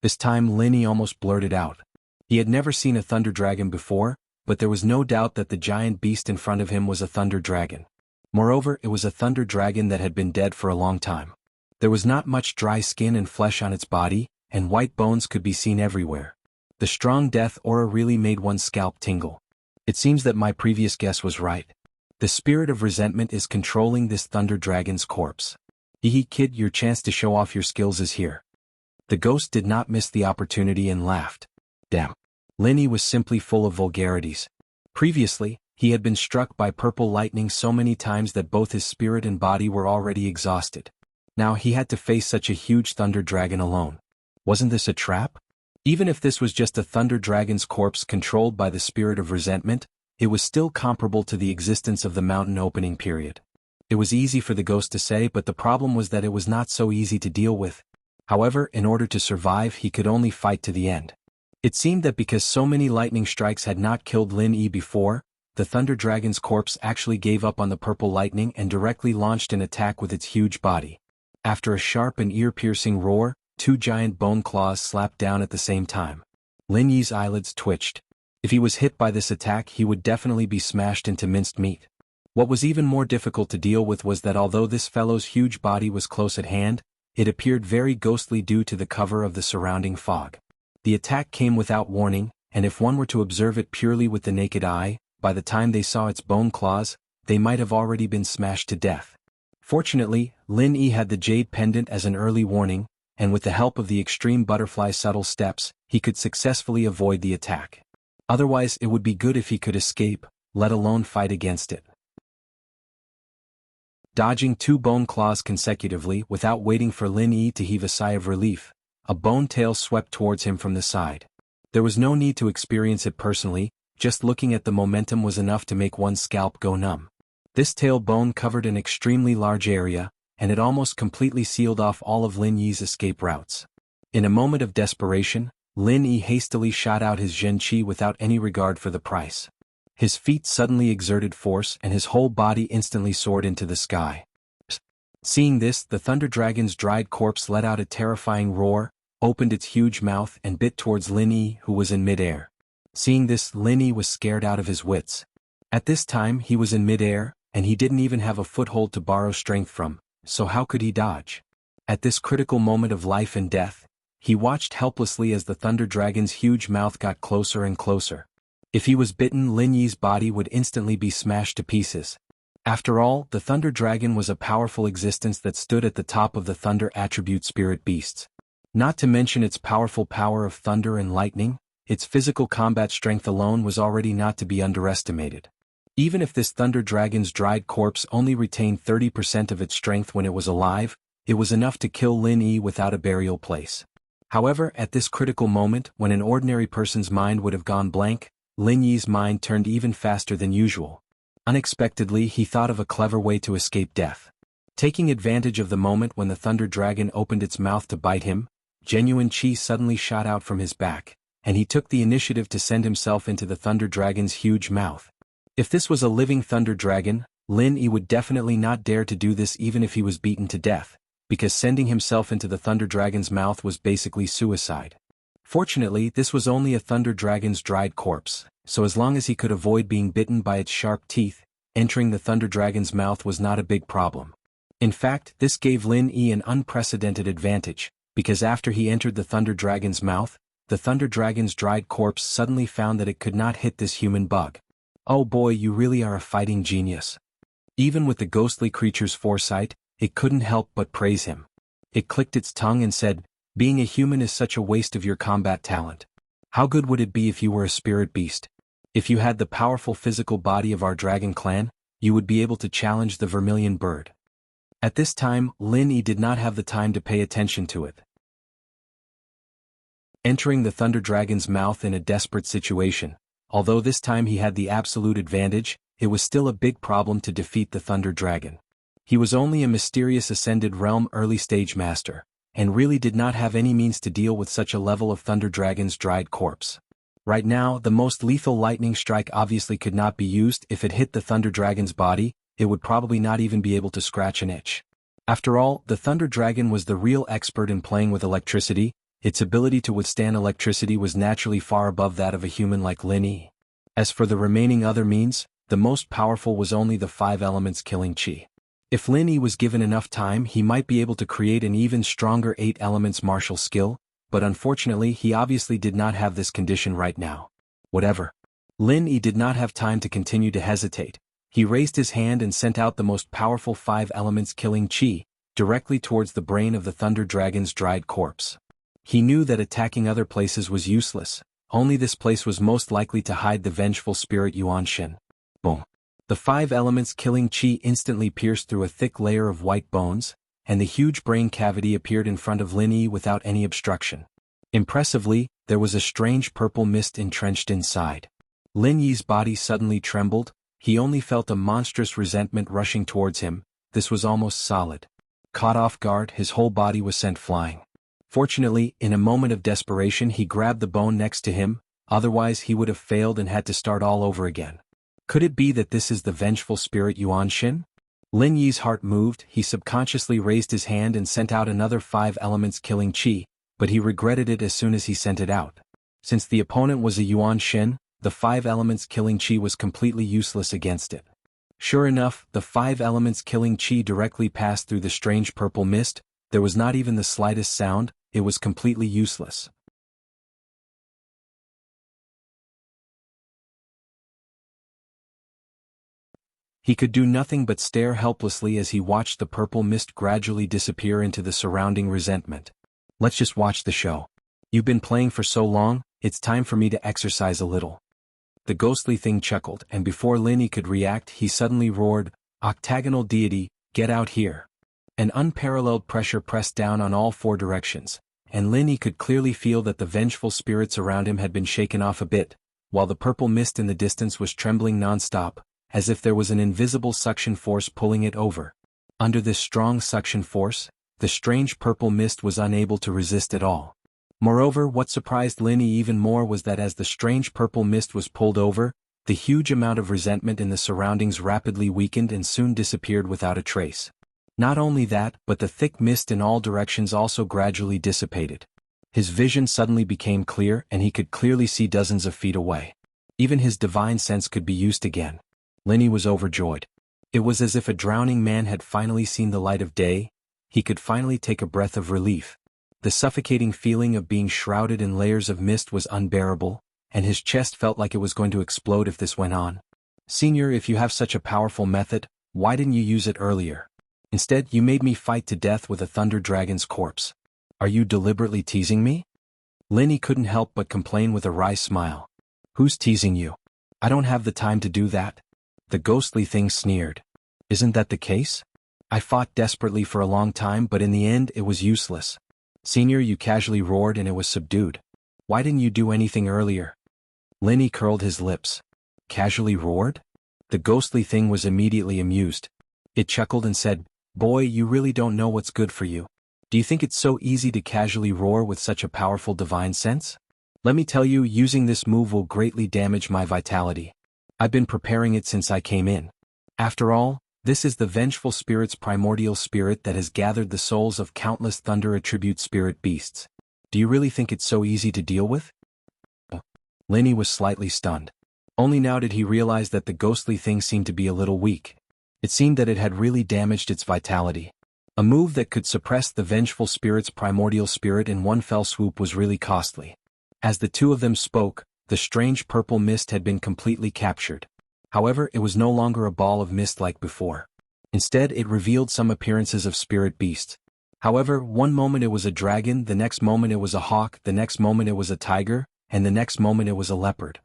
This time Lin Yi almost blurted out. He had never seen a thunder dragon before, but there was no doubt that the giant beast in front of him was a thunder dragon. Moreover, it was a thunder dragon that had been dead for a long time. There was not much dry skin and flesh on its body, and white bones could be seen everywhere. The strong death aura really made one's scalp tingle. It seems that my previous guess was right. The spirit of resentment is controlling this thunder dragon's corpse. Hee kid, your chance to show off your skills is here. The ghost did not miss the opportunity and laughed. Damn. Lin Yi was simply full of vulgarities. Previously, he had been struck by purple lightning so many times that both his spirit and body were already exhausted. Now he had to face such a huge thunder dragon alone. Wasn't this a trap? Even if this was just a thunder dragon's corpse controlled by the spirit of resentment, it was still comparable to the existence of the mountain opening period. It was easy for the ghost to say, but the problem was that it was not so easy to deal with. However, in order to survive, he could only fight to the end. It seemed that because so many lightning strikes had not killed Lin Yi before, the thunder dragon's corpse actually gave up on the purple lightning and directly launched an attack with its huge body. After a sharp and ear-piercing roar, 2 giant bone claws slapped down at the same time. Lin Yi's eyelids twitched. If he was hit by this attack, he would definitely be smashed into minced meat. What was even more difficult to deal with was that although this fellow's huge body was close at hand, it appeared very ghostly due to the cover of the surrounding fog. The attack came without warning, and if one were to observe it purely with the naked eye, by the time they saw its bone claws, they might have already been smashed to death. Fortunately, Lin Yi had the jade pendant as an early warning, and with the help of the extreme butterfly subtle steps, he could successfully avoid the attack. Otherwise, it would be good if he could escape, let alone fight against it. Dodging 2 bone claws consecutively without waiting for Lin Yi to heave a sigh of relief, a bone tail swept towards him from the side. There was no need to experience it personally, just looking at the momentum was enough to make one's scalp go numb. This tail bone covered an extremely large area, and it almost completely sealed off all of Lin Yi's escape routes. In a moment of desperation, Lin Yi hastily shot out his Zhen Qi without any regard for the price. His feet suddenly exerted force and his whole body instantly soared into the sky. Seeing this, the Thunder Dragon's dried corpse let out a terrifying roar, opened its huge mouth and bit towards Lin Yi, who was in midair. Seeing this, Lin Yi was scared out of his wits. At this time he was in midair, and he didn't even have a foothold to borrow strength from, so how could he dodge? At this critical moment of life and death, he watched helplessly as the Thunder Dragon's huge mouth got closer and closer. If he was bitten, Lin Yi's body would instantly be smashed to pieces. After all, the Thunder Dragon was a powerful existence that stood at the top of the Thunder attribute spirit beasts. Not to mention its powerful power of thunder and lightning, its physical combat strength alone was already not to be underestimated. Even if this Thunder Dragon's dried corpse only retained 30% of its strength when it was alive, it was enough to kill Lin Yi without a burial place. However, at this critical moment, when an ordinary person's mind would have gone blank, Lin Yi's mind turned even faster than usual. Unexpectedly, he thought of a clever way to escape death. Taking advantage of the moment when the Thunder Dragon opened its mouth to bite him, genuine qi suddenly shot out from his back, and he took the initiative to send himself into the Thunder Dragon's huge mouth. If this was a living Thunder Dragon, Lin Yi would definitely not dare to do this even if he was beaten to death, because sending himself into the Thunder Dragon's mouth was basically suicide. Fortunately, this was only a Thunder Dragon's dried corpse, so as long as he could avoid being bitten by its sharp teeth, entering the Thunder Dragon's mouth was not a big problem. In fact, this gave Lin Yi an unprecedented advantage, because after he entered the Thunder Dragon's mouth, the Thunder Dragon's dried corpse suddenly found that it could not hit this human bug. Oh boy, you really are a fighting genius. Even with the ghostly creature's foresight, it couldn't help but praise him. It clicked its tongue and said, "Being a human is such a waste of your combat talent. How good would it be if you were a spirit beast? If you had the powerful physical body of our dragon clan, you would be able to challenge the vermilion bird." At this time, Lin Yi did not have the time to pay attention to it. Entering the Thunder Dragon's mouth in a desperate situation, although this time he had the absolute advantage, it was still a big problem to defeat the Thunder Dragon. He was only a mysterious Ascended Realm early-stage master, and really did not have any means to deal with such a level of Thunder Dragon's dried corpse. Right now, the most lethal lightning strike obviously could not be used. If it hit the Thunder Dragon's body, it would probably not even be able to scratch an itch. After all, the Thunder Dragon was the real expert in playing with electricity. Its ability to withstand electricity was naturally far above that of a human like Lin Yi. As for the remaining other means, the most powerful was only the 5 elements killing qi. If Lin Yi was given enough time, he might be able to create an even stronger 8 elements martial skill, but unfortunately he obviously did not have this condition right now. Whatever. Lin Yi did not have time to continue to hesitate. He raised his hand and sent out the most powerful 5 elements killing qi, directly towards the brain of the Thunder Dragon's dried corpse. He knew that attacking other places was useless, only this place was most likely to hide the vengeful spirit Yuan Shen. Boom. The 5 elements killing qi instantly pierced through a thick layer of white bones, and the huge brain cavity appeared in front of Lin Yi without any obstruction. Impressively, there was a strange purple mist entrenched inside. Lin Yi's body suddenly trembled. He only felt a monstrous resentment rushing towards him. This was almost solid. Caught off guard, his whole body was sent flying. Fortunately, in a moment of desperation he grabbed the bone next to him, otherwise he would have failed and had to start all over again. Could it be that this is the vengeful spirit Yuan Shen? Lin Yi's heart moved. He subconsciously raised his hand and sent out another 5 elements killing qi, but he regretted it as soon as he sent it out. Since the opponent was a Yuan Shen, the 5 elements killing qi was completely useless against it. Sure enough, the 5 elements killing qi directly passed through the strange purple mist. There was not even the slightest sound. It was completely useless. He could do nothing but stare helplessly as he watched the purple mist gradually disappear into the surrounding resentment. Let's just watch the show. You've been playing for so long, it's time for me to exercise a little. The ghostly thing chuckled, and before Lin Yi could react, he suddenly roared, "Octagonal deity, get out here." An unparalleled pressure pressed down on all 4 directions, and Lin Yi could clearly feel that the vengeful spirits around him had been shaken off a bit, while the purple mist in the distance was trembling non-stop. as if there was an invisible suction force pulling it over. Under this strong suction force, the strange purple mist was unable to resist at all. Moreover, what surprised Linny even more was that as the strange purple mist was pulled over, the huge amount of resentment in the surroundings rapidly weakened and soon disappeared without a trace. Not only that, but the thick mist in all directions also gradually dissipated. His vision suddenly became clear and he could clearly see dozens of feet away. Even his divine sense could be used again. Linny was overjoyed. It was as if a drowning man had finally seen the light of day. He could finally take a breath of relief. The suffocating feeling of being shrouded in layers of mist was unbearable, and his chest felt like it was going to explode if this went on. Senior, if you have such a powerful method, why didn't you use it earlier? Instead, you made me fight to death with a thunder dragon's corpse. Are you deliberately teasing me? Linny couldn't help but complain with a wry smile. Who's teasing you? I don't have the time to do that. The ghostly thing sneered. Isn't that the case? I fought desperately for a long time, but in the end it was useless. Senior, you casually roared and it was subdued. Why didn't you do anything earlier? Linny curled his lips. Casually roared? The ghostly thing was immediately amused. It chuckled and said, Boy, you really don't know what's good for you. Do you think it's so easy to casually roar with such a powerful divine sense? Let me tell you, using this move will greatly damage my vitality. I've been preparing it since I came in. After all, this is the vengeful spirit's primordial spirit that has gathered the souls of countless thunder attribute spirit beasts. Do you really think it's so easy to deal with? Linny was slightly stunned. Only now did he realize that the ghostly thing seemed to be a little weak. It seemed that it had really damaged its vitality. A move that could suppress the vengeful spirit's primordial spirit in one fell swoop was really costly. As the two of them spoke, the strange purple mist had been completely captured. However, it was no longer a ball of mist like before. Instead, it revealed some appearances of spirit beasts. However, one moment it was a dragon, the next moment it was a hawk, the next moment it was a tiger, and the next moment it was a leopard.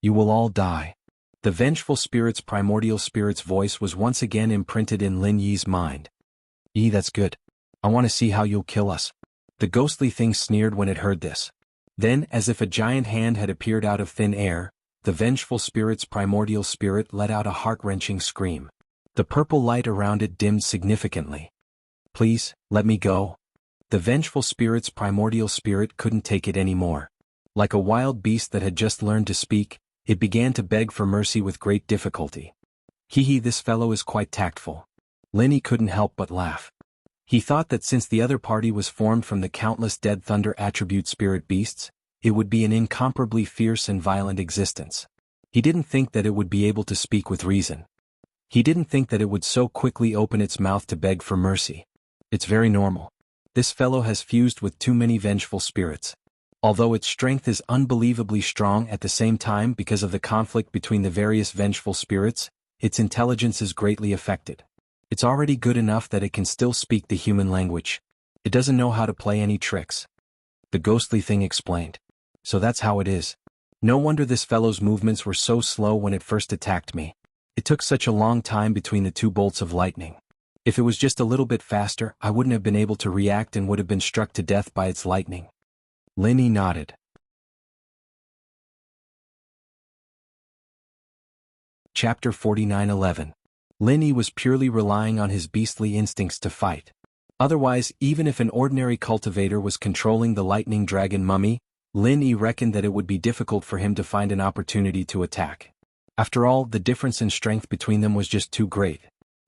You will all die. The vengeful spirit's primordial spirit's voice was once again imprinted in Lin Yi's mind. That's good. I want to see how you'll kill us. The ghostly thing sneered when it heard this. Then, as if a giant hand had appeared out of thin air, the vengeful spirit's primordial spirit let out a heart-wrenching scream. The purple light around it dimmed significantly. Please, let me go. The vengeful spirit's primordial spirit couldn't take it anymore. Like a wild beast that had just learned to speak, it began to beg for mercy with great difficulty. This fellow is quite tactful. Linny couldn't help but laugh. He thought that since the other party was formed from the countless dead thunder attribute spirit beasts, it would be an incomparably fierce and violent existence. He didn't think that it would be able to speak with reason. He didn't think that it would so quickly open its mouth to beg for mercy. It's very normal. This fellow has fused with too many vengeful spirits. Although its strength is unbelievably strong at the same time because of the conflict between the various vengeful spirits, its intelligence is greatly affected. It's already good enough that it can still speak the human language. It doesn't know how to play any tricks. The ghostly thing explained. So that's how it is. No wonder this fellow's movements were so slow when it first attacked me. It took such a long time between the two bolts of lightning. If it was just a little bit faster, I wouldn't have been able to react and would have been struck to death by its lightning. Linny nodded. Chapter 49:11. Linny was purely relying on his beastly instincts to fight. Otherwise, even if an ordinary cultivator was controlling the lightning dragon mummy, Linny reckoned that it would be difficult for him to find an opportunity to attack. After all, the difference in strength between them was just too great.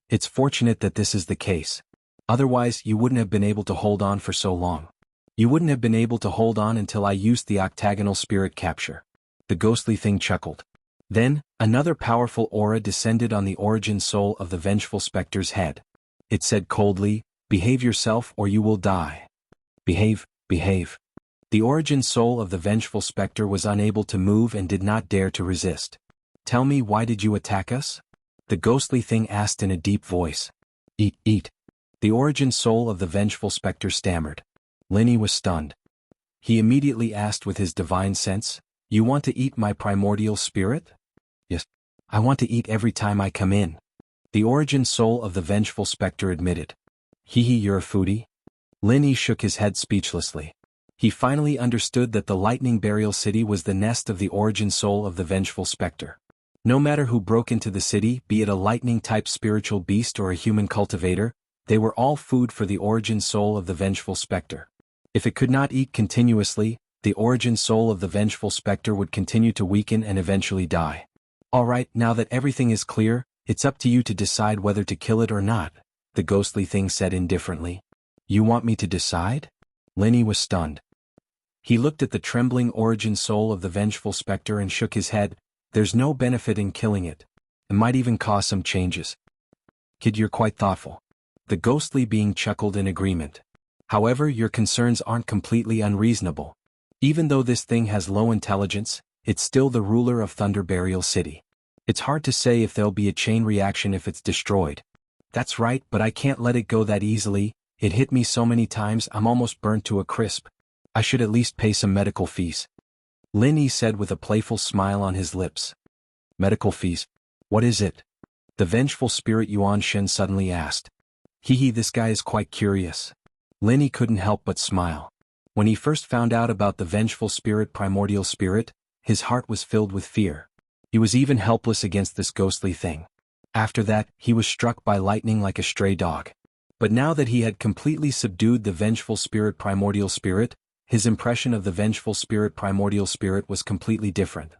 It's fortunate that this is the case. Otherwise, you wouldn't have been able to hold on for so long. You wouldn't have been able to hold on until I used the octagonal spirit capture. The ghostly thing chuckled. Then, another powerful aura descended on the origin soul of the vengeful specter's head. It said coldly, "Behave yourself or you will die." Behave, behave. The origin soul of the vengeful specter was unable to move and did not dare to resist. Tell me, why did you attack us? The ghostly thing asked in a deep voice. Eat. The origin soul of the vengeful specter stammered. Linny was stunned. He immediately asked with his divine sense, "You want to eat my primordial spirit?" "Yes. I want to eat every time I come in." The origin soul of the vengeful specter admitted. You're a foodie?" Linny shook his head speechlessly. He finally understood that the lightning burial city was the nest of the origin soul of the vengeful specter. No matter who broke into the city, be it a lightning-type spiritual beast or a human cultivator, they were all food for the origin soul of the vengeful specter. If it could not eat continuously, the origin soul of the vengeful specter would continue to weaken and eventually die. Alright, now that everything is clear, it's up to you to decide whether to kill it or not, the ghostly thing said indifferently. You want me to decide? Linny was stunned. He looked at the trembling origin soul of the vengeful specter and shook his head. There's no benefit in killing it. It might even cause some changes. Kid, you're quite thoughtful. The ghostly being chuckled in agreement. However, your concerns aren't completely unreasonable. Even though this thing has low intelligence, it's still the ruler of Thunder Burial City. It's hard to say if there'll be a chain reaction if it's destroyed. That's right, but I can't let it go that easily. It hit me so many times I'm almost burnt to a crisp. I should at least pay some medical fees. Lin Yi said with a playful smile on his lips. Medical fees? What is it? The vengeful spirit Yuan Shen suddenly asked. Hee, this guy is quite curious. Lin Yi couldn't help but smile. When he first found out about the vengeful spirit primordial spirit, his heart was filled with fear. He was even helpless against this ghostly thing. After that, he was struck by lightning like a stray dog. But now that he had completely subdued the vengeful spirit primordial spirit, his impression of the vengeful spirit primordial spirit was completely different.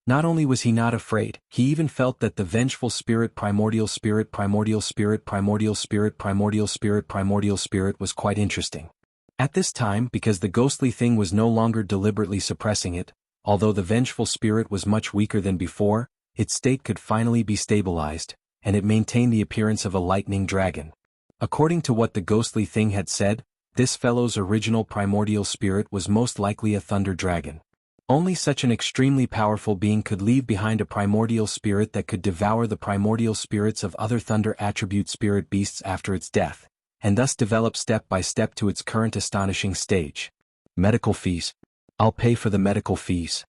Not only was he not afraid, he even felt that the vengeful spirit primordial spirit primordial spirit primordial spirit primordial spirit primordial spirit was quite interesting. At this time, because the ghostly thing was no longer deliberately suppressing it, although the vengeful spirit was much weaker than before, its state could finally be stabilized, and it maintained the appearance of a lightning dragon. According to what the ghostly thing had said, this fellow's original primordial spirit was most likely a thunder dragon. Only such an extremely powerful being could leave behind a primordial spirit that could devour the primordial spirits of other thunder attribute spirit beasts after its death, and thus develop step by step to its current astonishing stage. Medical fees. I'll pay for the medical fees.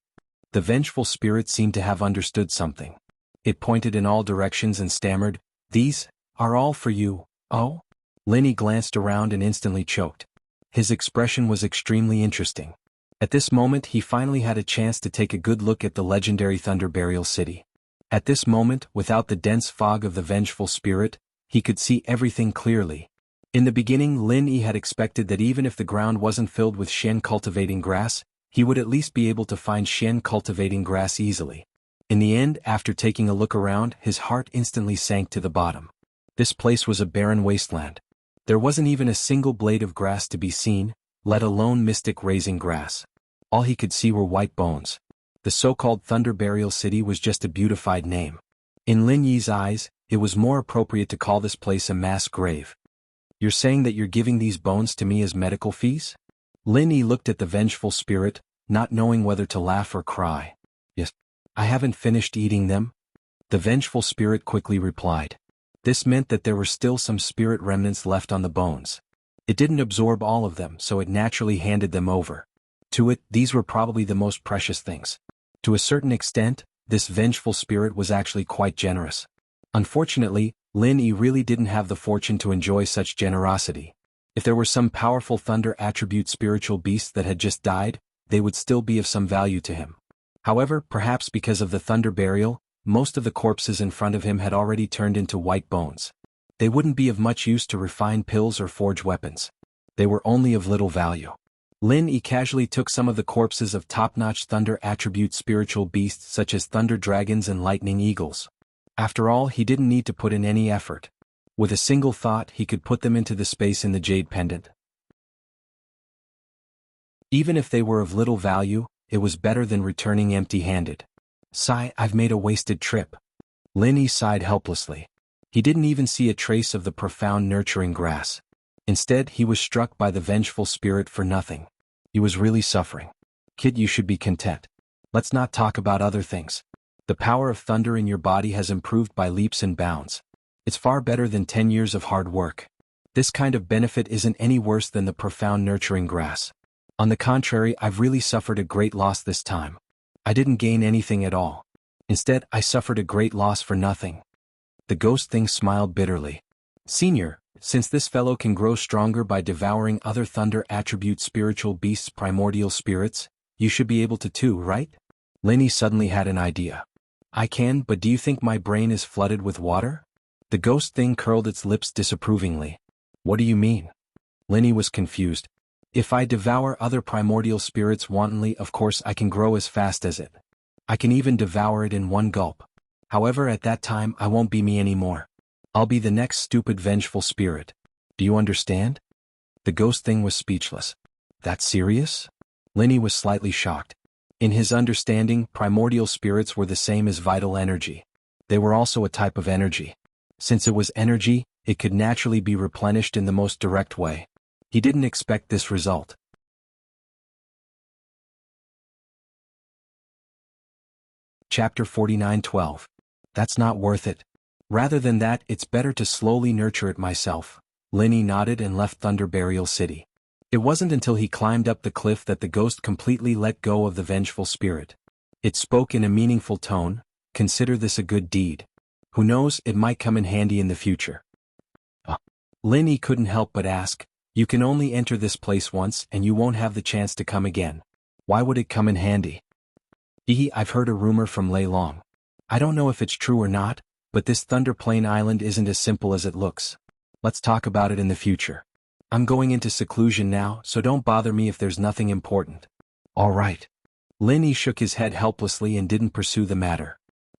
The vengeful spirit seemed to have understood something. It pointed in all directions and stammered, These are all for you, oh? Linny glanced around and instantly choked. His expression was extremely interesting. At this moment he finally had a chance to take a good look at the legendary Thunder Burial City. At this moment, without the dense fog of the vengeful spirit, he could see everything clearly. In the beginning, Lin Yi had expected that even if the ground wasn't filled with Shen cultivating grass, he would at least be able to find Shen cultivating grass easily. In the end, after taking a look around, his heart instantly sank to the bottom. This place was a barren wasteland. There wasn't even a single blade of grass to be seen, let alone mystic raising grass. All he could see were white bones. The so-called Thunder Burial City was just a beautified name. In Lin Yi's eyes, it was more appropriate to call this place a mass grave. You're saying that you're giving these bones to me as medical fees? Lin Yi looked at the vengeful spirit, not knowing whether to laugh or cry. Yes. I haven't finished eating them. The vengeful spirit quickly replied. This meant that there were still some spirit remnants left on the bones. It didn't absorb all of them, so it naturally handed them over. To it, these were probably the most precious things. To a certain extent, this vengeful spirit was actually quite generous. Unfortunately, Lin Yi really didn't have the fortune to enjoy such generosity. If there were some powerful thunder attribute spiritual beasts that had just died, they would still be of some value to him. However, perhaps because of the thunder burial, most of the corpses in front of him had already turned into white bones. They wouldn't be of much use to refine pills or forge weapons. They were only of little value. Lin Yi casually took some of the corpses of top-notch thunder attribute spiritual beasts such as thunder dragons and lightning eagles. After all, he didn't need to put in any effort. With a single thought, he could put them into the space in the jade pendant. Even if they were of little value, it was better than returning empty-handed. Sigh, I've made a wasted trip. Lin Yi sighed helplessly. He didn't even see a trace of the profound nurturing grass. Instead, he was struck by the vengeful spirit for nothing. He was really suffering. Kid, you should be content. Let's not talk about other things. The power of thunder in your body has improved by leaps and bounds. It's far better than 10 years of hard work. This kind of benefit isn't any worse than the profound nurturing grass. On the contrary, I've really suffered a great loss this time. I didn't gain anything at all. Instead, I suffered a great loss for nothing. The ghost thing smiled bitterly. Senior, since this fellow can grow stronger by devouring other thunder attribute spiritual beasts' primordial spirits, you should be able to too, right? Linny suddenly had an idea. I can, but do you think my brain is flooded with water? The ghost thing curled its lips disapprovingly. What do you mean? Linny was confused. If I devour other primordial spirits wantonly, of course I can grow as fast as it. I can even devour it in one gulp. However, at that time I won't be me anymore. I'll be the next stupid vengeful spirit. Do you understand? The ghost thing was speechless. That serious? Linny was slightly shocked. In his understanding, primordial spirits were the same as vital energy. They were also a type of energy. Since it was energy, it could naturally be replenished in the most direct way. He didn't expect this result. Chapter 49:12. That's not worth it. Rather than that, it's better to slowly nurture it myself. Linny nodded and left Thunder Burial City. It wasn't until he climbed up the cliff that the ghost completely let go of the vengeful spirit. It spoke in a meaningful tone, consider this a good deed. Who knows, it might come in handy in the future. Linny couldn't help but ask, you can only enter this place once and you won't have the chance to come again. Why would it come in handy? I've heard a rumor from Lei Long. I don't know if it's true or not, but this Thunder Plain Island isn't as simple as it looks. Let's talk about it in the future. I'm going into seclusion now, so don't bother me if there's nothing important. All right. Linny shook his head helplessly and didn't pursue the matter.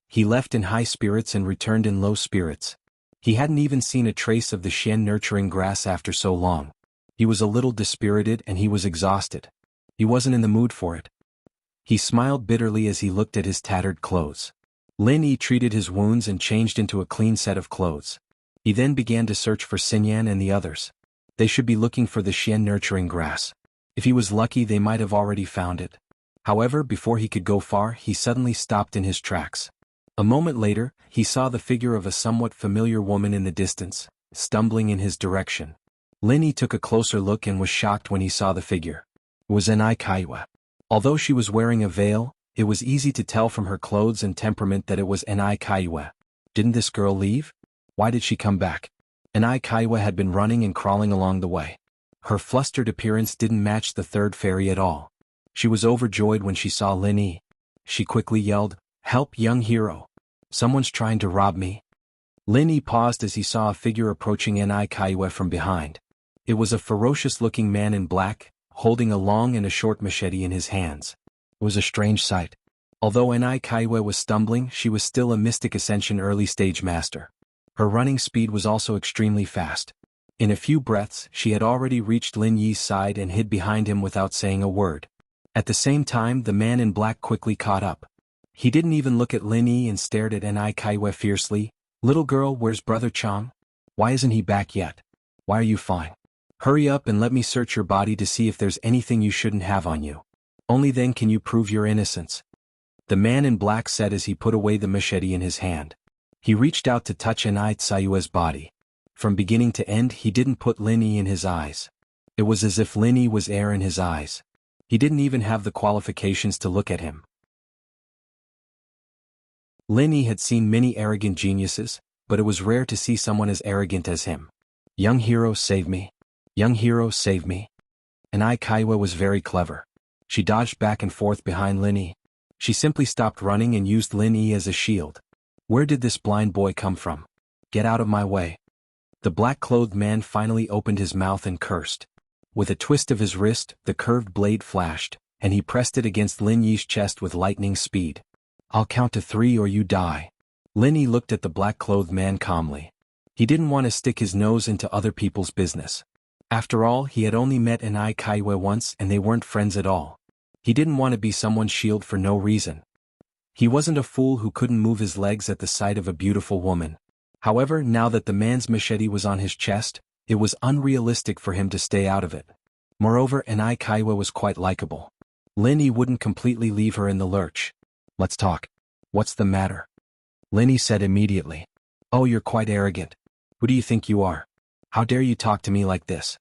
He left in high spirits and returned in low spirits. He hadn't even seen a trace of the Xian nurturing grass after so long. He was a little dispirited and he was exhausted. He wasn't in the mood for it. He smiled bitterly as he looked at his tattered clothes. Linny treated his wounds and changed into a clean set of clothes. He then began to search for Xinyan and the others. They should be looking for the Xian nurturing grass. If he was lucky, they might have already found it. However, before he could go far, he suddenly stopped in his tracks. A moment later, he saw the figure of a somewhat familiar woman in the distance, stumbling in his direction. Linny took a closer look and was shocked when he saw the figure. It was Enai Kaiwa. Although she was wearing a veil, it was easy to tell from her clothes and temperament that it was Enai Kaiwa. Didn't this girl leave? Why did she come back? Enai Kaiwa had been running and crawling along the way. Her flustered appearance didn't match the third fairy at all. She was overjoyed when she saw Linny. She quickly yelled, "Help, young hero! Someone's trying to rob me." Linny paused as he saw a figure approaching Enai Kaiwa from behind. It was a ferocious-looking man in black, holding a long and a short machete in his hands. It was a strange sight. Although Enai Kaiwa was stumbling, she was still a Mystic Ascension early-stage master. Her running speed was also extremely fast. In a few breaths, she had already reached Lin Yi's side and hid behind him without saying a word. At the same time, the man in black quickly caught up. He didn't even look at Lin Yi and stared at Enai Kaiwa fiercely. "Little girl, where's Brother Chang? Why isn't he back yet? Why are you flying? Hurry up and let me search your body to see if there's anything you shouldn't have on you. Only then can you prove your innocence," the man in black said as he put away the machete in his hand. He reached out to touch Enai Tsayue's body. From beginning to end, he didn't put Lin Yi in his eyes. It was as if Lin Yi was air in his eyes. He didn't even have the qualifications to look at him. Lin Yi had seen many arrogant geniuses, but it was rare to see someone as arrogant as him. "Young hero, save me. Young hero, save me." Enai Kaiwa was very clever. She dodged back and forth behind Lin Yi. She simply stopped running and used Lin Yi as a shield. Where did this blind boy come from? Get out of my way. The black-clothed man finally opened his mouth and cursed. With a twist of his wrist, the curved blade flashed, and he pressed it against Lin Yi's chest with lightning speed. "I'll count to 3 or you die." Lin Yi looked at the black-clothed man calmly. He didn't want to stick his nose into other people's business. After all, he had only met Enai Kaiwa once and they weren't friends at all. He didn't want to be someone's shield for no reason. He wasn't a fool who couldn't move his legs at the sight of a beautiful woman. However, now that the man's machete was on his chest, it was unrealistic for him to stay out of it. Moreover, Enai Kaiwa was quite likable. Lin Yi wouldn't completely leave her in the lurch. "Let's talk. What's the matter?" Lin Yi said immediately. "Oh, you're quite arrogant. Who do you think you are? How dare you talk to me like this?"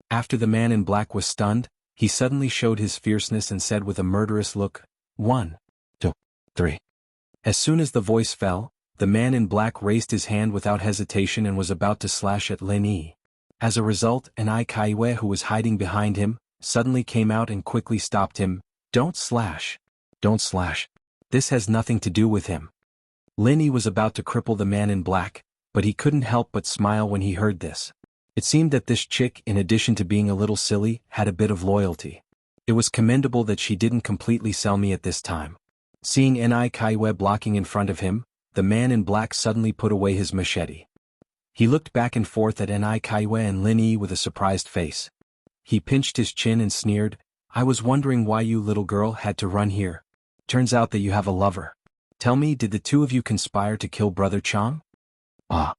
After the man in black was stunned, he suddenly showed his fierceness and said with a murderous look, 1, 2, 3. As soon as the voice fell, the man in black raised his hand without hesitation and was about to slash at Lin Yi. As a result, Enai Kaiwa, who was hiding behind him, suddenly came out and quickly stopped him. "Don't slash. Don't slash. This has nothing to do with him. Lin Yi was about to cripple the man in black, but he couldn't help but smile when he heard this. It seemed that this chick, in addition to being a little silly, had a bit of loyalty. It was commendable that she didn't completely sell me at this time. Seeing Ni Kaiwe blocking in front of him, the man in black suddenly put away his machete. He looked back and forth at Ni Kaiwe and Lin Yi with a surprised face. He pinched his chin and sneered, "I was wondering why you little girl had to run here. Turns out that you have a lover. Tell me, did the two of you conspire to kill Brother Chang?" Ah.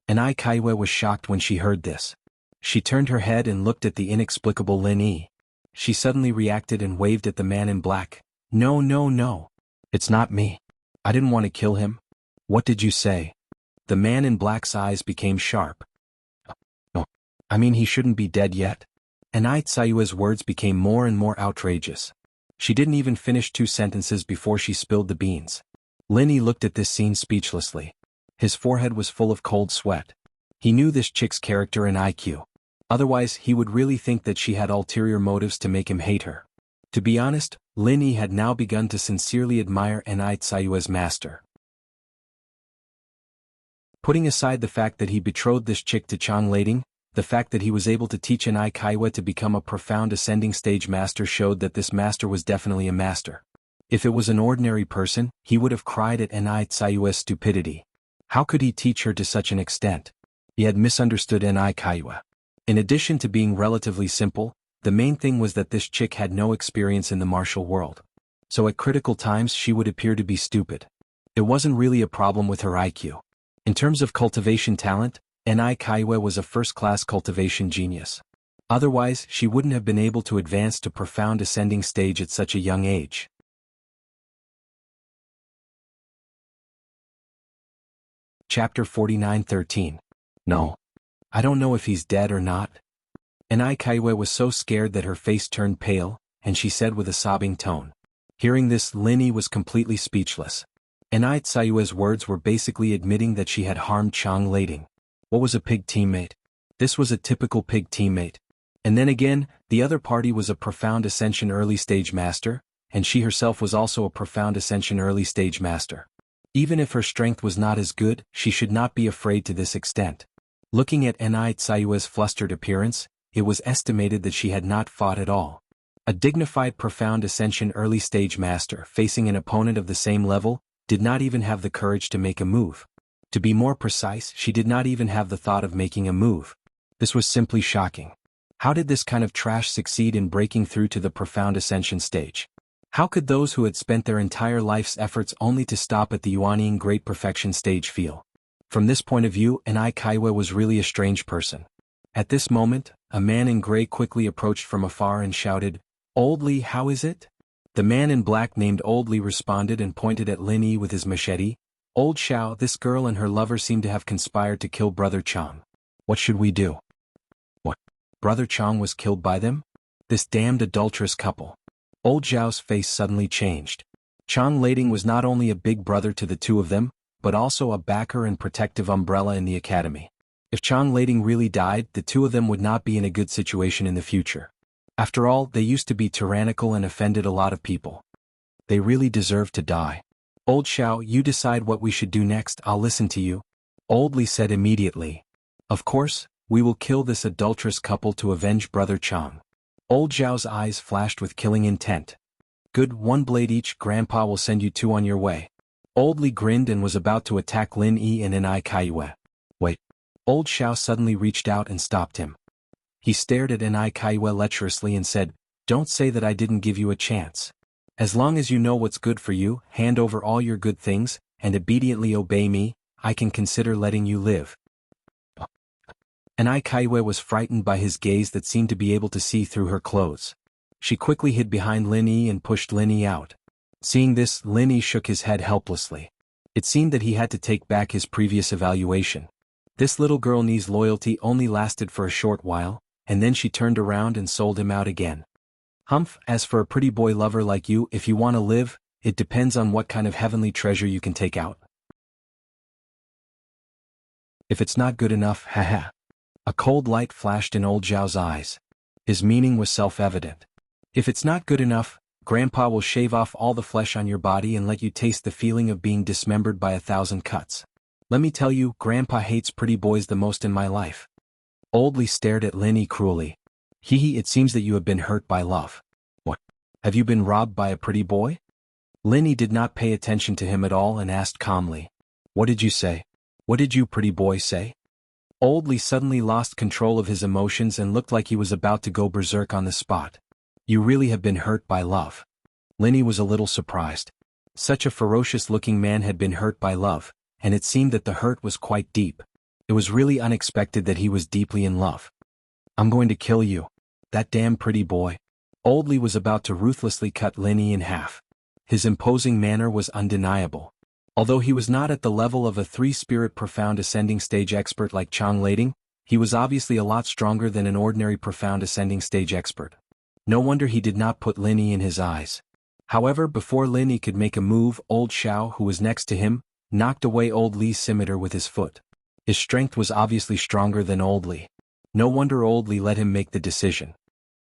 Ni Kaiwe was shocked when she heard this. She turned her head and looked at the inexplicable Lin Yi. She suddenly reacted and waved at the man in black. "No, no, no. It's not me. I didn't want to kill him." "What did you say?" The man in black's eyes became sharp. "No. I mean, he shouldn't be dead yet." Ni Tsayue's words became more and more outrageous. She didn't even finish 2 sentences before she spilled the beans. Lin Yi looked at this scene speechlessly. His forehead was full of cold sweat. He knew this chick's character and IQ. Otherwise, he would really think that she had ulterior motives to make him hate her. To be honest, Lin Yi had now begun to sincerely admire Ni Tsayue's master. Putting aside the fact that he betrothed this chick to Chang Lading, the fact that he was able to teach Ni Kaiwe to become a profound ascending stage master showed that this master was definitely a master. If it was an ordinary person, he would have cried at Ni Tsayue's stupidity. How could he teach her to such an extent? He had misunderstood Ni Kaiwe. In addition to being relatively simple, the main thing was that this chick had no experience in the martial world. So at critical times she would appear to be stupid. It wasn't really a problem with her IQ. In terms of cultivation talent, Ni Kaiwe was a first-class cultivation genius. Otherwise, she wouldn't have been able to advance to profound ascending stage at such a young age. Chapter 49:13. No. I don't know if he's dead or not. Ni Kaiwe was so scared that her face turned pale, and she said with a sobbing tone. Hearing this, Lin Yi was completely speechless. Ni Tsayue's words were basically admitting that she had harmed Chang Lading. What was a pig teammate? This was a typical pig teammate. And then again, the other party was a profound ascension early stage master, and she herself was also a profound ascension early stage master. Even if her strength was not as good, she should not be afraid to this extent. Looking at Ni Tsayue's flustered appearance, it was estimated that she had not fought at all. A dignified profound ascension early stage master facing an opponent of the same level did not even have the courage to make a move. To be more precise, she did not even have the thought of making a move. This was simply shocking. How did this kind of trash succeed in breaking through to the profound ascension stage? How could those who had spent their entire life's efforts only to stop at the Yuanian Great Perfection stage feel? From this point of view, Ni Kaiwe was really a strange person. At this moment, a man in gray quickly approached from afar and shouted, "Old Li, how is it?" The man in black named Old Li responded and pointed at Lin Yi with his machete. "Old Xiao, this girl and her lover seem to have conspired to kill Brother Chang. What should we do?" "What? Brother Chang was killed by them? This damned adulterous couple." Old Zhao's face suddenly changed. Chang Lading was not only a big brother to the two of them, but also a backer and protective umbrella in the academy. If Chang Lading really died, the two of them would not be in a good situation in the future. After all, they used to be tyrannical and offended a lot of people. They really deserve to die. "Old Xiao, you decide what we should do next, I'll listen to you," Old Li said immediately. "Of course, we will kill this adulterous couple to avenge Brother Chang." Old Zhao's eyes flashed with killing intent. "Good, 1 blade each, Grandpa will send you 2 on your way." Old Li grinned and was about to attack Lin Yi and Ni Kaiwe. "Wait." Old Xiao suddenly reached out and stopped him. He stared at Ni Kaiwe lecherously and said, "Don't say that I didn't give you a chance. As long as you know what's good for you, hand over all your good things, and obediently obey me, I can consider letting you live." Ni Kaiwe was frightened by his gaze that seemed to be able to see through her clothes. She quickly hid behind Lin Yi and pushed Lin Yi out. Seeing this, Lin Yi shook his head helplessly. It seemed that he had to take back his previous evaluation. This little girl Ni's loyalty only lasted for a short while, and then she turned around and sold him out again. "Humph, as for a pretty boy lover like you, if you want to live, it depends on what kind of heavenly treasure you can take out. If it's not good enough, haha." A cold light flashed in Old Zhao's eyes. His meaning was self-evident. If it's not good enough, Grandpa will shave off all the flesh on your body and let you taste the feeling of being dismembered by 1,000 cuts. Let me tell you, Grandpa hates pretty boys the most in my life. Old Lee stared at Linny cruelly. Hee, it seems that you have been hurt by love. What? Have you been robbed by a pretty boy? Linny did not pay attention to him at all and asked calmly. What did you say? What did you pretty boy say? Old Lee suddenly lost control of his emotions and looked like he was about to go berserk on the spot. You really have been hurt by love. Linny was a little surprised. Such a ferocious-looking man had been hurt by love, and it seemed that the hurt was quite deep. It was really unexpected that he was deeply in love. I'm going to kill you. That damn pretty boy. Old Lee was about to ruthlessly cut Linny in half. His imposing manner was undeniable. Although he was not at the level of a three-spirit profound ascending stage expert like Chang Lading, he was obviously a lot stronger than an ordinary profound ascending stage expert. No wonder he did not put Linny in his eyes. However, before Linny could make a move, old Xiao, who was next to him, knocked away Old Lee's scimitar with his foot. His strength was obviously stronger than Old Lee. No wonder Old Lee let him make the decision.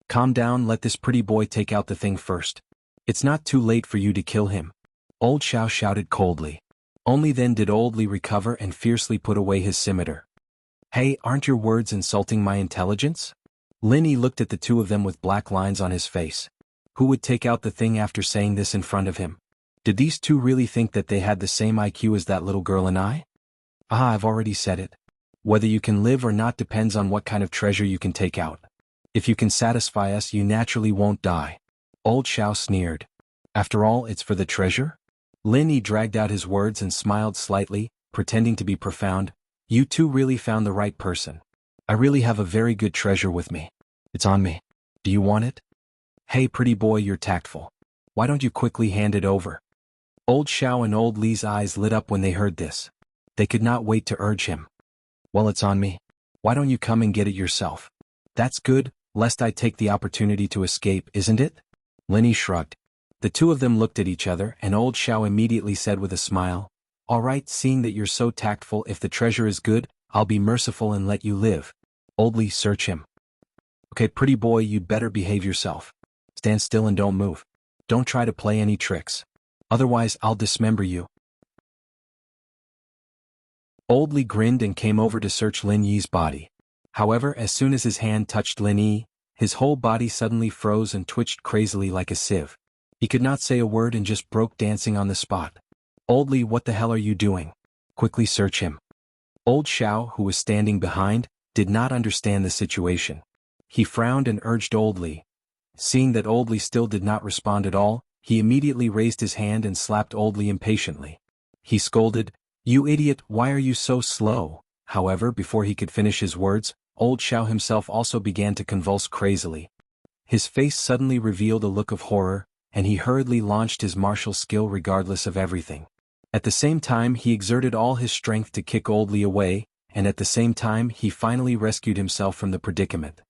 Calm down, let this pretty boy take out the thing first. It's not too late for you to kill him. Old Xiao shouted coldly. Only then did Old Lee recover and fiercely put away his scimitar. Hey, aren't your words insulting my intelligence? Linny looked at the two of them with black lines on his face. Who would take out the thing after saying this in front of him? Did these two really think that they had the same IQ as that little girl and I? Ah, I've already said it. Whether you can live or not depends on what kind of treasure you can take out. If you can satisfy us, you naturally won't die. Old Xiao sneered. After all, it's for the treasure? Linny dragged out his words and smiled slightly, pretending to be profound. You two really found the right person. I really have a very good treasure with me. It's on me. Do you want it? Hey pretty boy, you're tactful. Why don't you quickly hand it over? Old Xiao and Old Lee's eyes lit up when they heard this. They could not wait to urge him. Well, it's on me. Why don't you come and get it yourself? That's good, lest I take the opportunity to escape, isn't it? Linny shrugged. The two of them looked at each other, and Old Xiao immediately said with a smile, All right, seeing that you're so tactful, if the treasure is good, I'll be merciful and let you live. Old Lee, search him. Okay, pretty boy, you'd better behave yourself. Stand still and don't move. Don't try to play any tricks. Otherwise, I'll dismember you. Old Lee grinned and came over to search Lin Yi's body. However, as soon as his hand touched Lin Yi, his whole body suddenly froze and twitched crazily like a sieve. He could not say a word and just broke dancing on the spot. Old Lee, what the hell are you doing? Quickly search him. Old Xiao, who was standing behind, did not understand the situation. He frowned and urged Old Lee. Seeing that Old Lee still did not respond at all, he immediately raised his hand and slapped Old Lee impatiently. He scolded, You idiot, why are you so slow? However, before he could finish his words, Old Xiao himself also began to convulse crazily. His face suddenly revealed a look of horror, and he hurriedly launched his martial skill regardless of everything. At the same time, he exerted all his strength to kick Old Lee away, and at the same time he finally rescued himself from the predicament.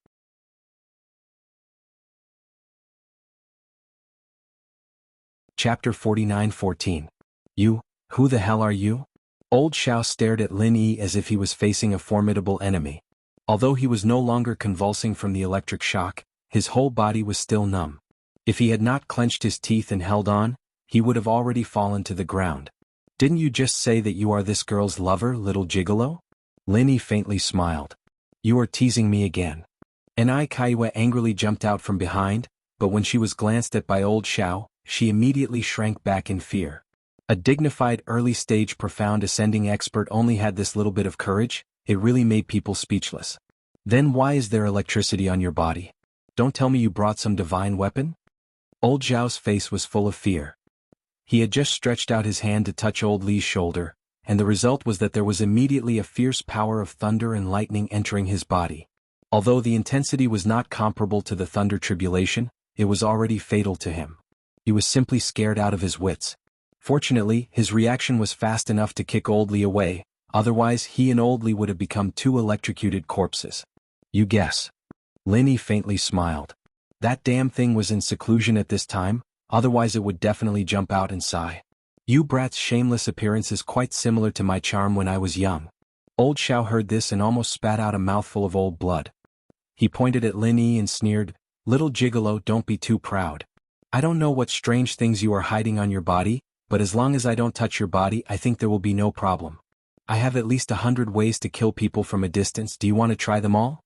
Chapter 49-14. You, who the hell are you? Old Xiao stared at Lin Yi as if he was facing a formidable enemy. Although he was no longer convulsing from the electric shock, his whole body was still numb. If he had not clenched his teeth and held on, he would have already fallen to the ground. Didn't you just say that you are this girl's lover, little gigolo? Lin Yi faintly smiled. You are teasing me again. Ai Kaiwa angrily jumped out from behind, but when she was glanced at by Old Xiao, she immediately shrank back in fear. A dignified early-stage profound ascending expert only had this little bit of courage. It really made people speechless. Then why is there electricity on your body? Don't tell me you brought some divine weapon? Old Zhao's face was full of fear. He had just stretched out his hand to touch Old Lee's shoulder, and the result was that there was immediately a fierce power of thunder and lightning entering his body. Although the intensity was not comparable to the thunder tribulation, it was already fatal to him. He was simply scared out of his wits. Fortunately, his reaction was fast enough to kick Old Lee away, otherwise he and Old Lee would have become two electrocuted corpses. You guess. Lin Yi faintly smiled. That damn thing was in seclusion at this time, otherwise it would definitely jump out and sigh. You brat's shameless appearance is quite similar to my charm when I was young. Old Xiao heard this and almost spat out a mouthful of old blood. He pointed at Lin Yi and sneered, Little gigolo, don't be too proud. I don't know what strange things you are hiding on your body, but as long as I don't touch your body, I think there will be no problem. I have at least 100 ways to kill people from a distance. Do you want to try them all?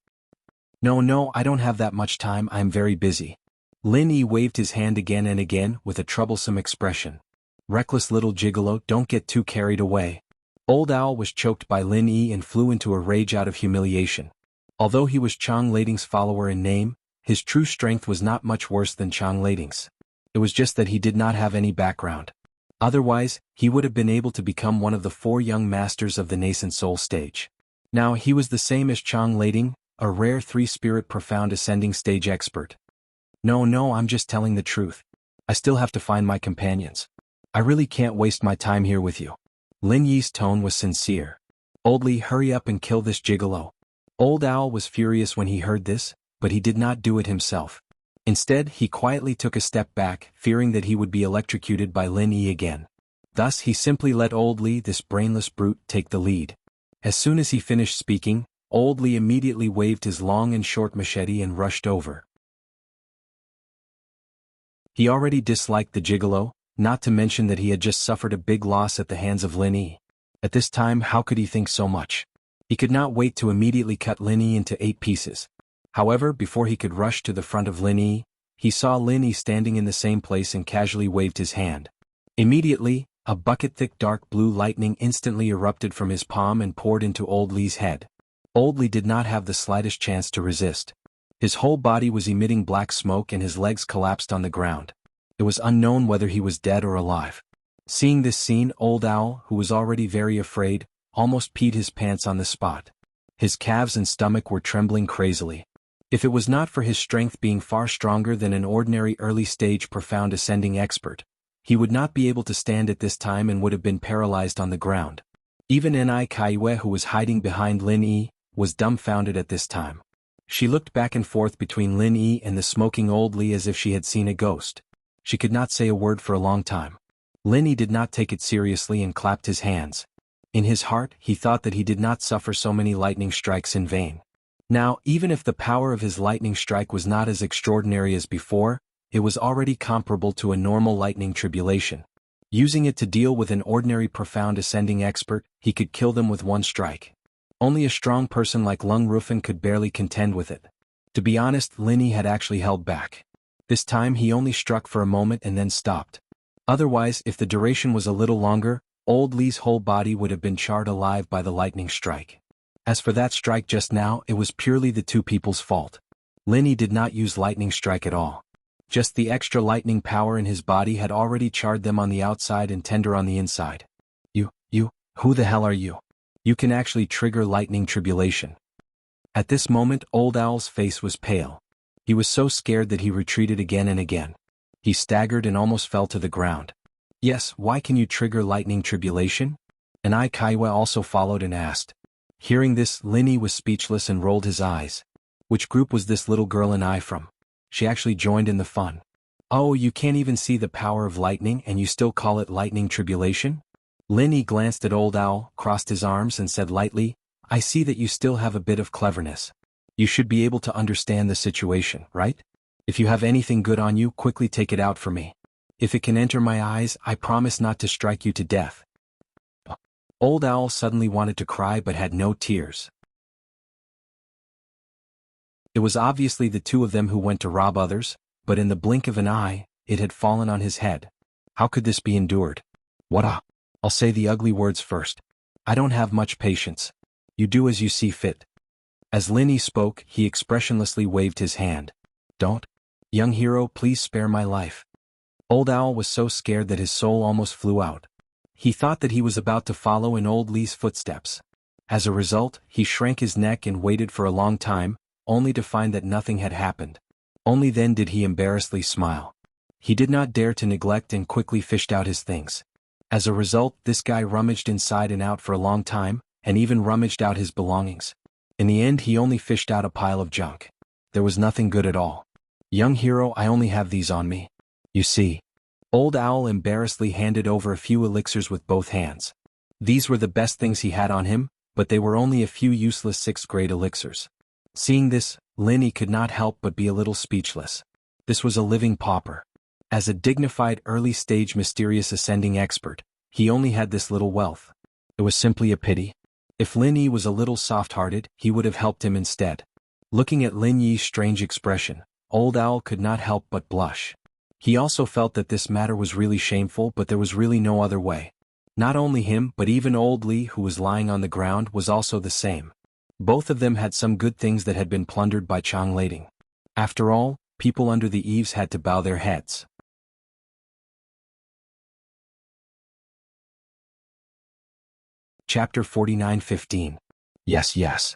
No, I don't have that much time, I'm very busy. Lin Yi waved his hand again and again with a troublesome expression. Reckless little gigolo, don't get too carried away. Old Owl was choked by Lin Yi and flew into a rage out of humiliation. Although he was Chang Lading's follower in name, his true strength was not much worse than Chang Lading's. It was just that he did not have any background. Otherwise, he would have been able to become one of the 4 young masters of the nascent soul stage. Now he was the same as Chang Lading, a rare 3-spirit profound ascending stage expert. No, I'm just telling the truth. I still have to find my companions. I really can't waste my time here with you. Lin Yi's tone was sincere. Old Li, hurry up and kill this gigolo. Old Owl was furious when he heard this, but he did not do it himself. Instead, he quietly took a step back, fearing that he would be electrocuted by Lin Yi again. Thus he simply let Old Li, this brainless brute, take the lead. As soon as he finished speaking, Old Li immediately waved his long and short machete and rushed over. He already disliked the gigolo, not to mention that he had just suffered a big loss at the hands of Lin Yi. At this time, how could he think so much? He could not wait to immediately cut Lin Yi into 8 pieces. However, before he could rush to the front of Lin Yi, he saw Lin Yi standing in the same place and casually waved his hand. Immediately, a bucket-thick dark blue lightning instantly erupted from his palm and poured into Old Li's head. Old Li did not have the slightest chance to resist. His whole body was emitting black smoke and his legs collapsed on the ground. It was unknown whether he was dead or alive. Seeing this scene, Old Owl, who was already very afraid, almost peed his pants on the spot. His calves and stomach were trembling crazily. If it was not for his strength being far stronger than an ordinary early-stage profound ascending expert, he would not be able to stand at this time and would have been paralyzed on the ground. Even Ni Kaiwe, who was hiding behind Lin Yi, was dumbfounded at this time. She looked back and forth between Lin Yi and the smoking Old Li as if she had seen a ghost. She could not say a word for a long time. Lin Yi did not take it seriously and clapped his hands. In his heart, he thought that he did not suffer so many lightning strikes in vain. Now, even if the power of his lightning strike was not as extraordinary as before, it was already comparable to a normal lightning tribulation. Using it to deal with an ordinary profound ascending expert, he could kill them with 1 strike. Only a strong person like Lung Rufin could barely contend with it. To be honest, Lin Yi had actually held back. This time he only struck for a moment and then stopped. Otherwise, if the duration was a little longer, Old Li's whole body would have been charred alive by the lightning strike. As for that strike just now, it was purely the 2 people's fault. Lin Yi did not use lightning strike at all. Just the extra lightning power in his body had already charred them on the outside and tender on the inside. Who the hell are you? You can actually trigger lightning tribulation. At this moment, Old Owl's face was pale. He was so scared that he retreated again and again. He staggered and almost fell to the ground. Yes, why can you trigger lightning tribulation? And I Kaiwa also followed and asked. Hearing this, Lin Yi was speechless and rolled his eyes. Which group was this little girl and I from? She actually joined in the fun. Oh, you can't even see the power of lightning and you still call it lightning tribulation? Lin Yi glanced at Old Owl, crossed his arms and said lightly, I see that you still have a bit of cleverness. You should be able to understand the situation, right? If you have anything good on you, quickly take it out for me. If it can enter my eyes, I promise not to strike you to death. Old Owl suddenly wanted to cry but had no tears. It was obviously the 2 of them who went to rob others, but in the blink of an eye, it had fallen on his head. How could this be endured? I'll say the ugly words first. I don't have much patience. You do as you see fit. As Lin Yi spoke, he expressionlessly waved his hand. Don't. Young hero, please spare my life. Old Owl was so scared that his soul almost flew out. He thought that he was about to follow in Old Li's footsteps. As a result, he shrank his neck and waited for a long time, only to find that nothing had happened. Only then did he embarrassedly smile. He did not dare to neglect and quickly fished out his things. As a result, this guy rummaged inside and out for a long time, and even rummaged out his belongings. In the end, he only fished out a pile of junk. There was nothing good at all. Young hero, I only have these on me. You see. Old Owl embarrassedly handed over a few elixirs with both hands. These were the best things he had on him, but they were only a few useless 6th-grade elixirs. Seeing this, Lin Yi could not help but be a little speechless. This was a living pauper. As a dignified early-stage mysterious ascending expert, he only had this little wealth. It was simply a pity. If Lin Yi was a little soft-hearted, he would have helped him instead. Looking at Lin Yi's strange expression, Old Owl could not help but blush. He also felt that this matter was really shameful, but there was really no other way. Not only him, but even Old Li, who was lying on the ground, was also the same. Both of them had some good things that had been plundered by Chang Lading. After all, people under the eaves had to bow their heads. Chapter 49:15. Yes.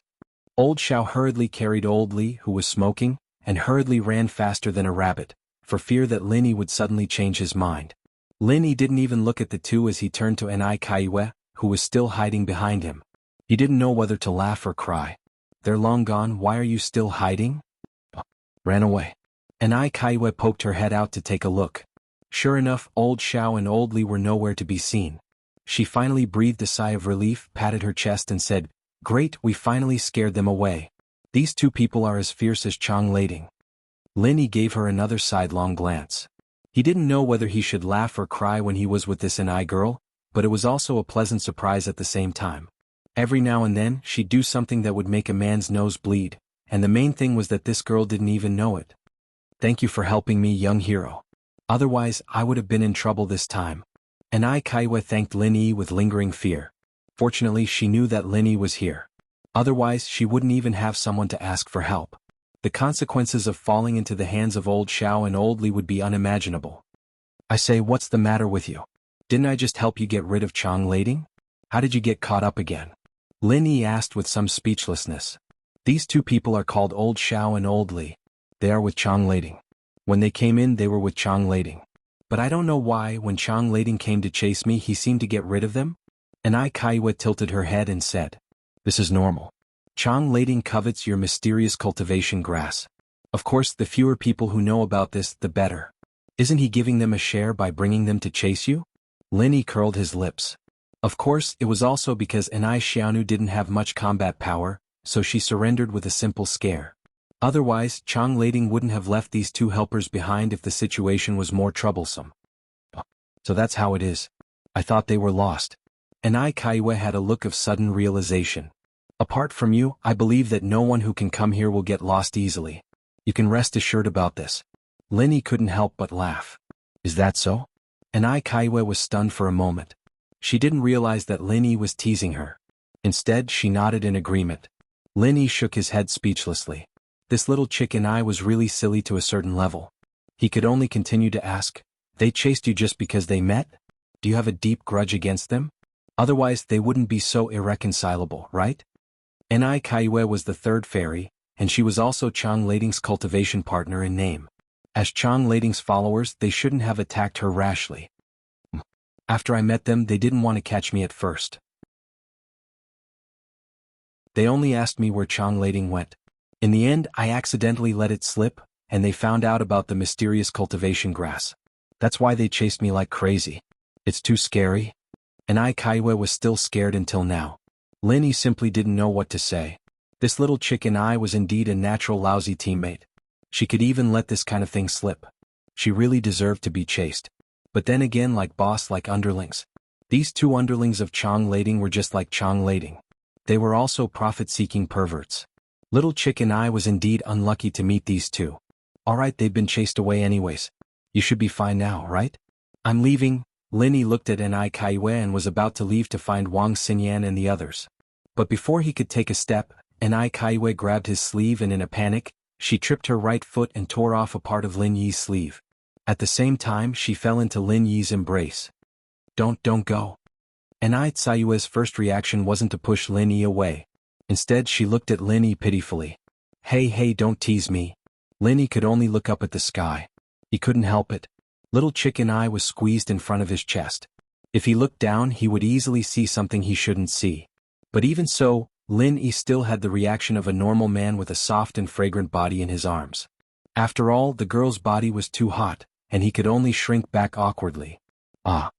Old Xiao hurriedly carried Old Li, who was smoking, and hurriedly ran faster than a rabbit, for fear that Lin Yi would suddenly change his mind. Lin Yi didn't even look at the two as he turned to Enai Kaiwe, who was still hiding behind him. He didn't know whether to laugh or cry. They're long gone, why are you still hiding? Ran away. Enai Kaiwe poked her head out to take a look. Sure enough, Old Xiao and Old Li were nowhere to be seen. She finally breathed a sigh of relief, patted her chest and said, "Great, we finally scared them away. These two people are as fierce as Chang Lading." Lin Yi gave her another sidelong glance. He didn't know whether he should laugh or cry when he was with this Enai girl, but it was also a pleasant surprise at the same time. Every now and then, she'd do something that would make a man's nose bleed, and the main thing was that this girl didn't even know it. "Thank you for helping me, young hero. Otherwise, I would have been in trouble this time." Enai Kaiwe thanked Lin Yi with lingering fear. Fortunately, she knew that Lin Yi was here. Otherwise, she wouldn't even have someone to ask for help. The consequences of falling into the hands of Old Xiao and Old Li would be unimaginable. "I say, what's the matter with you? Didn't I just help you get rid of Chang Lading? How did you get caught up again?" Lin Yi asked with some speechlessness. "These two people are called Old Xiao and Old Li. They are with Chang Lading. When they came in, they were with Chang Lading. But I don't know why, when Chang Lading came to chase me, he seemed to get rid of them?" Enai Kaiwe tilted her head and said, "This is normal. Chang Lading covets your mysterious cultivation grass. Of course, the fewer people who know about this, the better. Isn't he giving them a share by bringing them to chase you?" Lin Yi curled his lips. Of course, it was also because Enai Xiaonu didn't have much combat power, so she surrendered with a simple scare. Otherwise, Chang Lading wouldn't have left these two helpers behind if the situation was more troublesome. "So that's how it is. I thought they were lost." Enai Kaiwe had a look of sudden realization. "Apart from you, I believe that no one who can come here will get lost easily. You can rest assured about this." Lin Yi couldn't help but laugh. "Is that so?" Enai Kaiwe was stunned for a moment. She didn't realize that Lin Yi was teasing her. Instead, she nodded in agreement. Lin Yi shook his head speechlessly. This little chick Enai was really silly to a certain level. He could only continue to ask, "They chased you just because they met? Do you have a deep grudge against them? Otherwise they wouldn't be so irreconcilable, right?" Enai Kaiwe was the third fairy, and she was also Chang Lading's cultivation partner in name. As Chang Lading's followers, they shouldn't have attacked her rashly. "After I met them, they didn't want to catch me at first. They only asked me where Chang Lading went. In the end, I accidentally let it slip, and they found out about the mysterious cultivation grass. That's why they chased me like crazy. It's too scary." Enai Kaiwe was still scared until now. Lin Yi simply didn't know what to say. This little chick Enai was indeed a natural lousy teammate. She could even let this kind of thing slip. She really deserved to be chased. But then again, like boss, like underlings. These two underlings of Chang Lading were just like Chang Lading. They were also profit-seeking perverts. Little chick Enai was indeed unlucky to meet these two. "Alright, they've been chased away anyways. You should be fine now, right? I'm leaving." Lin Yi looked at Enai Kaiwe and was about to leave to find Wang Xinyan and the others. But before he could take a step, Enai Kaiwe grabbed his sleeve and in a panic, she tripped her right foot and tore off a part of Lin Yi's sleeve. At the same time, she fell into Lin Yi's embrace. Don't go." Enai Tsayue's first reaction wasn't to push Lin Yi away. Instead, she looked at Lin Yi pitifully. Hey, don't tease me." Lin Yi could only look up at the sky. He couldn't help it. Little chick Enai was squeezed in front of his chest. If he looked down, he would easily see something he shouldn't see. But even so, Lin Yi still had the reaction of a normal man with a soft and fragrant body in his arms. After all, the girl's body was too hot, and he could only shrink back awkwardly. "Ah!"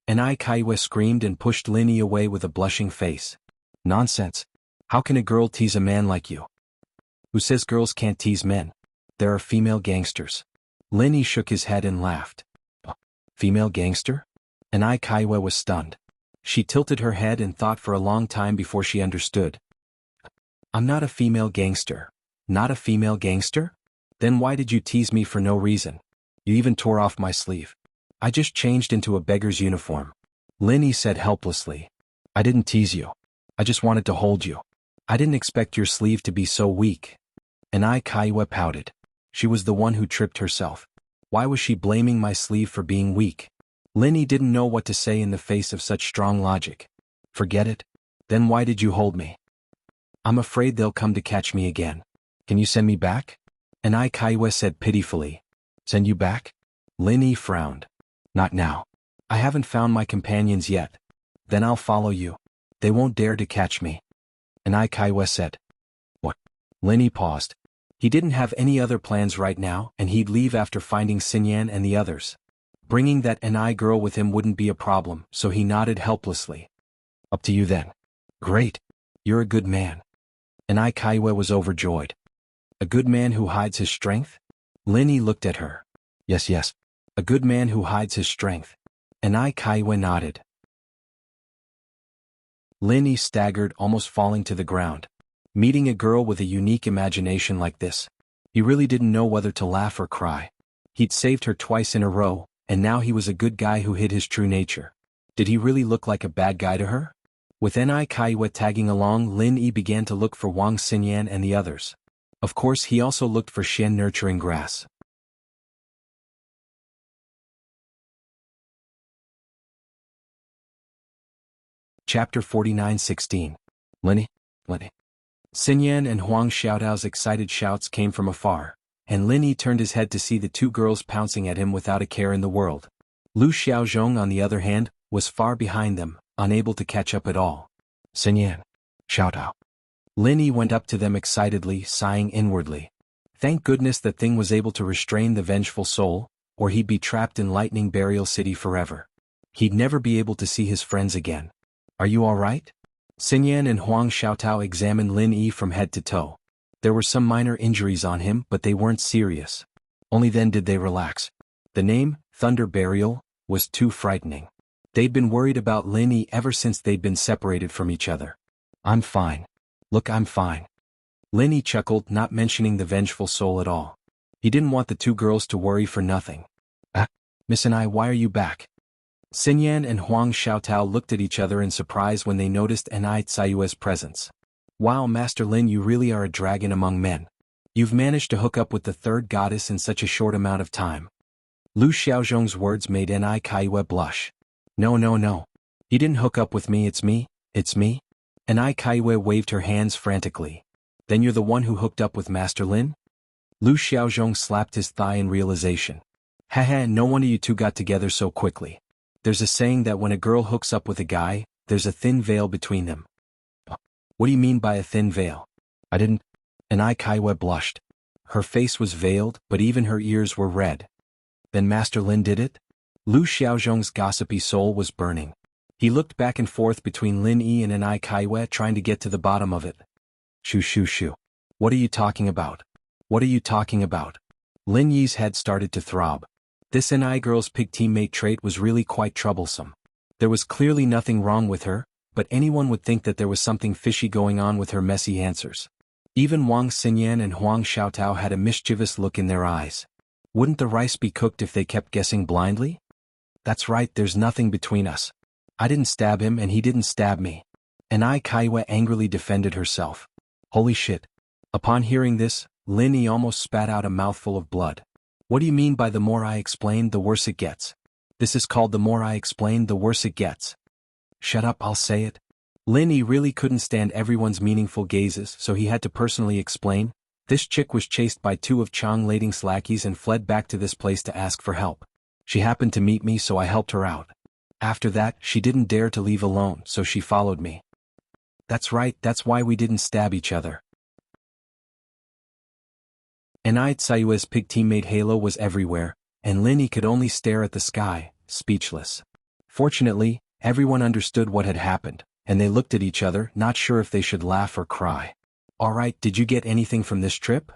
Enai Kaiwe screamed and pushed Lin Yi away with a blushing face. "Nonsense. How can a girl tease a man like you? Who says girls can't tease men? There are female gangsters." Lin Yi shook his head and laughed. Female gangster? And Kaiwe was stunned. She tilted her head and thought for a long time before she understood. I'm not a female gangster. Not a female gangster? Then why did you tease me for no reason? You even tore off my sleeve. I just changed into a beggar's uniform. Linny said helplessly. I didn't tease you. I just wanted to hold you. I didn't expect your sleeve to be so weak. And Kaiwe pouted. She was the one who tripped herself. Why was she blaming my sleeve for being weak? Linny didn't know what to say in the face of such strong logic. Forget it? Then why did you hold me? I'm afraid they'll come to catch me again. Can you send me back? And Kaiwe said pitifully. Send you back? Linny frowned. Not now. I haven't found my companions yet. Then I'll follow you. They won't dare to catch me. And Kaiwe said. What? Linny paused. He didn't have any other plans right now, and he'd leave after finding Xinyan and the others. Bringing that Ni girl with him wouldn't be a problem, so he nodded helplessly. Up to you then. Great. You're a good man. And Kaiwe was overjoyed. A good man who hides his strength? Linny looked at her. Yes. A good man who hides his strength. And Kaiwe nodded. Linny staggered, almost falling to the ground. Meeting a girl with a unique imagination like this. He really didn't know whether to laugh or cry. He'd saved her twice in a row, and now he was a good guy who hid his true nature. Did he really look like a bad guy to her? With Kaiwe tagging along, Lin Yi began to look for Wang Xinyan and the others. Of course, he also looked for Shen nurturing grass. Chapter 49:16. Linny. Xinyan and Huang Xiaotao's excited shouts came from afar, and Linny turned his head to see the two girls pouncing at him without a care in the world. Lu Xiaozhong, on the other hand, was far behind them, unable to catch up at all. Xinyan. Xiaotao. Linny went up to them excitedly, sighing inwardly. Thank goodness that thing was able to restrain the vengeful soul, or he'd be trapped in Lightning Burial City forever. He'd never be able to see his friends again. Are you all right? Xinyan and Huang Xiaotao examined Lin Yi from head to toe. There were some minor injuries on him, but they weren't serious. Only then did they relax. The name, Thunder Burial, was too frightening. They'd been worried about Lin Yi ever since they'd been separated from each other. I'm fine. Look, I'm fine. Lin Yi chuckled, not mentioning the vengeful soul at all. He didn't want the two girls to worry for nothing. Miss and I, why are you back? Xinyan and Huang Xiaotao looked at each other in surprise when they noticed Ni Tsayue's presence. Wow, Master Lin, you really are a dragon among men. You've managed to hook up with the third goddess in such a short amount of time. Lu Xiaozhong's words made Ni Kaiwe blush. No. He didn't hook up with me, it's me. Ni Kaiwe waved her hands frantically. Then you're the one who hooked up with Master Lin? Lu Xiaozhong slapped his thigh in realization. Haha, no wonder you two got together so quickly. There's a saying that when a girl hooks up with a guy, there's a thin veil between them. What do you mean by a thin veil? I didn't. Ni Kaiwe blushed. Her face was veiled, but even her ears were red. Then Master Lin did it? Lu Xiaozhong's gossipy soul was burning. He looked back and forth between Lin Yi and Ni Kaiwe, trying to get to the bottom of it. Shoo. What are you talking about? Lin Yi's head started to throb. This Ni girl's pig teammate trait was really quite troublesome. There was clearly nothing wrong with her, but anyone would think that there was something fishy going on with her messy answers. Even Wang Xinyan and Huang Xiaotao had a mischievous look in their eyes. Wouldn't the rice be cooked if they kept guessing blindly? That's right, there's nothing between us. I didn't stab him and he didn't stab me. Ni Kaiwe angrily defended herself. Holy shit. Upon hearing this, Lin Yi almost spat out a mouthful of blood. What do you mean by the more I explain, the worse it gets? This is called the more I explain, the worse it gets. Shut up, I'll say it. Lin Yi really couldn't stand everyone's meaningful gazes, so he had to personally explain. This chick was chased by two of Chang Lading's lackeys and fled back to this place to ask for help. She happened to meet me, so I helped her out. After that, she didn't dare to leave alone, so she followed me. That's right, that's why we didn't stab each other. Ni Tsayue's pig teammate Halo was everywhere, and Lin Yi could only stare at the sky, speechless. Fortunately, everyone understood what had happened, and they looked at each other, not sure if they should laugh or cry. Alright, did you get anything from this trip?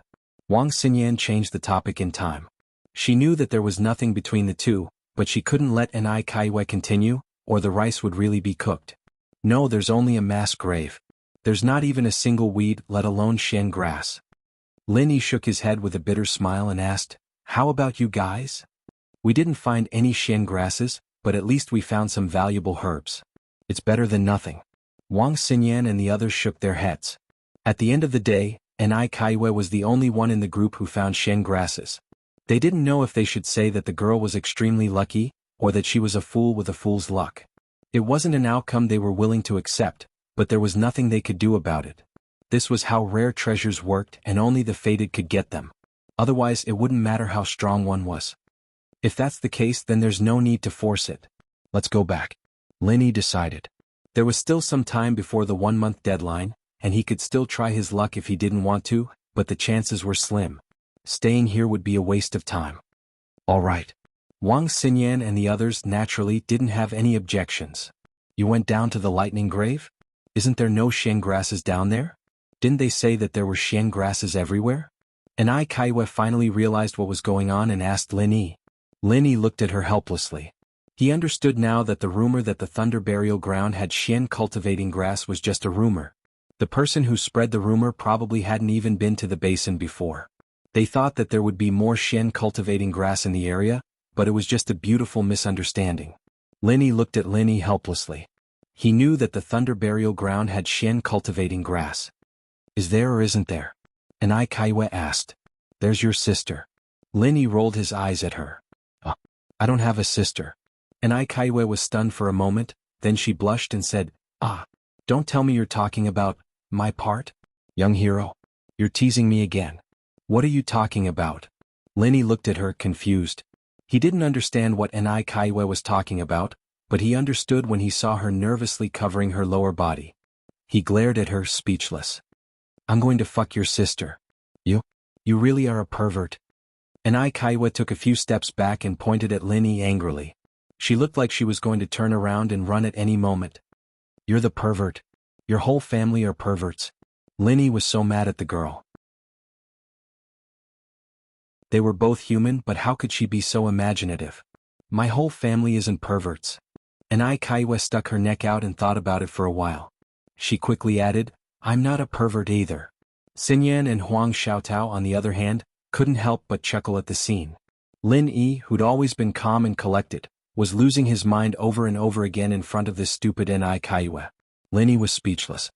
Wang Xinyan changed the topic in time. She knew that there was nothing between the two, but she couldn't let Nai Kaiwe continue, or the rice would really be cooked. No, there's only a mass grave. There's not even a single weed, let alone shen grass. Lin Yi shook his head with a bitter smile and asked, "How about you guys? We didn't find any shen grasses, but at least we found some valuable herbs. It's better than nothing." Wang Xinyan and the others shook their heads. At the end of the day, Nai Kaiwe was the only one in the group who found shen grasses. They didn't know if they should say that the girl was extremely lucky, or that she was a fool with a fool's luck. It wasn't an outcome they were willing to accept, but there was nothing they could do about it. This was how rare treasures worked, and only the fated could get them. Otherwise it wouldn't matter how strong one was. If that's the case, then there's no need to force it. Let's go back. Lin Yi decided. There was still some time before the 1-month deadline, and he could still try his luck if he didn't want to, but the chances were slim. Staying here would be a waste of time. All right. Wang Xinyan and the others naturally didn't have any objections. You went down to the lightning grave? Isn't there no shen grasses down there? Didn't they say that there were shen grasses everywhere? Nai Kaiwe finally realized what was going on and asked Lin Yi. Lin Yi looked at her helplessly. He understood now that the rumor that the Thunder Burial Ground had shen cultivating grass was just a rumor. The person who spread the rumor probably hadn't even been to the basin before. They thought that there would be more shen cultivating grass in the area, but it was just a beautiful misunderstanding. Lin Yi looked at Lin Yi helplessly. He knew that the Thunder Burial Ground had shen cultivating grass. Is there or isn't there? Nai Kaiwe asked. There's your sister. Lin Yi rolled his eyes at her. I don't have a sister. Nai Kaiwe was stunned for a moment, then she blushed and said, Don't tell me you're talking about my part? Young hero. You're teasing me again. What are you talking about? Lin Yi looked at her, confused. He didn't understand what Nai Kaiwe was talking about, but he understood when he saw her nervously covering her lower body. He glared at her, speechless. I'm going to fuck your sister. You really are a pervert. Nai Kaiwe took a few steps back and pointed at Lin Yi angrily. She looked like she was going to turn around and run at any moment. You're the pervert. Your whole family are perverts. Lin Yi was so mad at the girl. They were both human, but how could she be so imaginative? My whole family isn't perverts. Nai Kaiwe stuck her neck out and thought about it for a while. She quickly added, I'm not a pervert either. Xinyan and Huang Xiaotao, on the other hand, couldn't help but chuckle at the scene. Lin Yi, who'd always been calm and collected, was losing his mind over and over again in front of this stupid Nai Kaiwe. Lin Yi was speechless.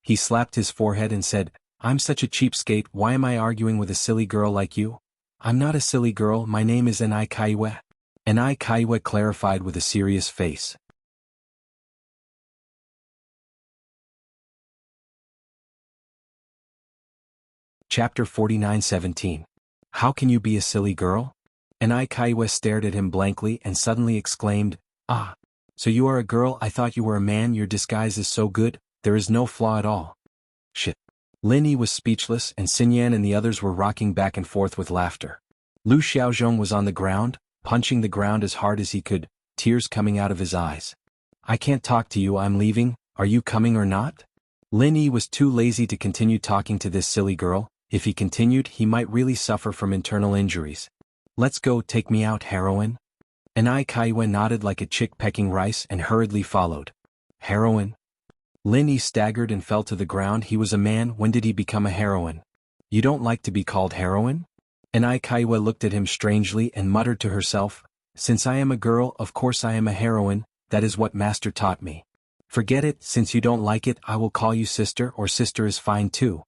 He slapped his forehead and said, I'm such a cheapskate, why am I arguing with a silly girl like you? I'm not a silly girl, my name is Nai Kaiwe. Nai Kaiwe clarified with a serious face. Chapter 49:17. How can you be a silly girl? Nai Kaiwe stared at him blankly and suddenly exclaimed, So you are a girl, I thought you were a man, your disguise is so good, there is no flaw at all. Shit. Lin Yi was speechless and Xinyan and the others were rocking back and forth with laughter. Lu Xiaozhong was on the ground, punching the ground as hard as he could, tears coming out of his eyes. I can't talk to you, I'm leaving, are you coming or not? Lin Yi was too lazy to continue talking to this silly girl. If he continued, he might really suffer from internal injuries. Let's go, take me out, heroine. Nai Kaiwe nodded like a chick pecking rice and hurriedly followed. Heroine? Lin Yi staggered and fell to the ground. He was a man, when did he become a heroine? You don't like to be called heroine? Nai Kaiwe looked at him strangely and muttered to herself, Since I am a girl, of course I am a heroine, that is what master taught me. Forget it, since you don't like it, I will call you sister, or sister is fine too.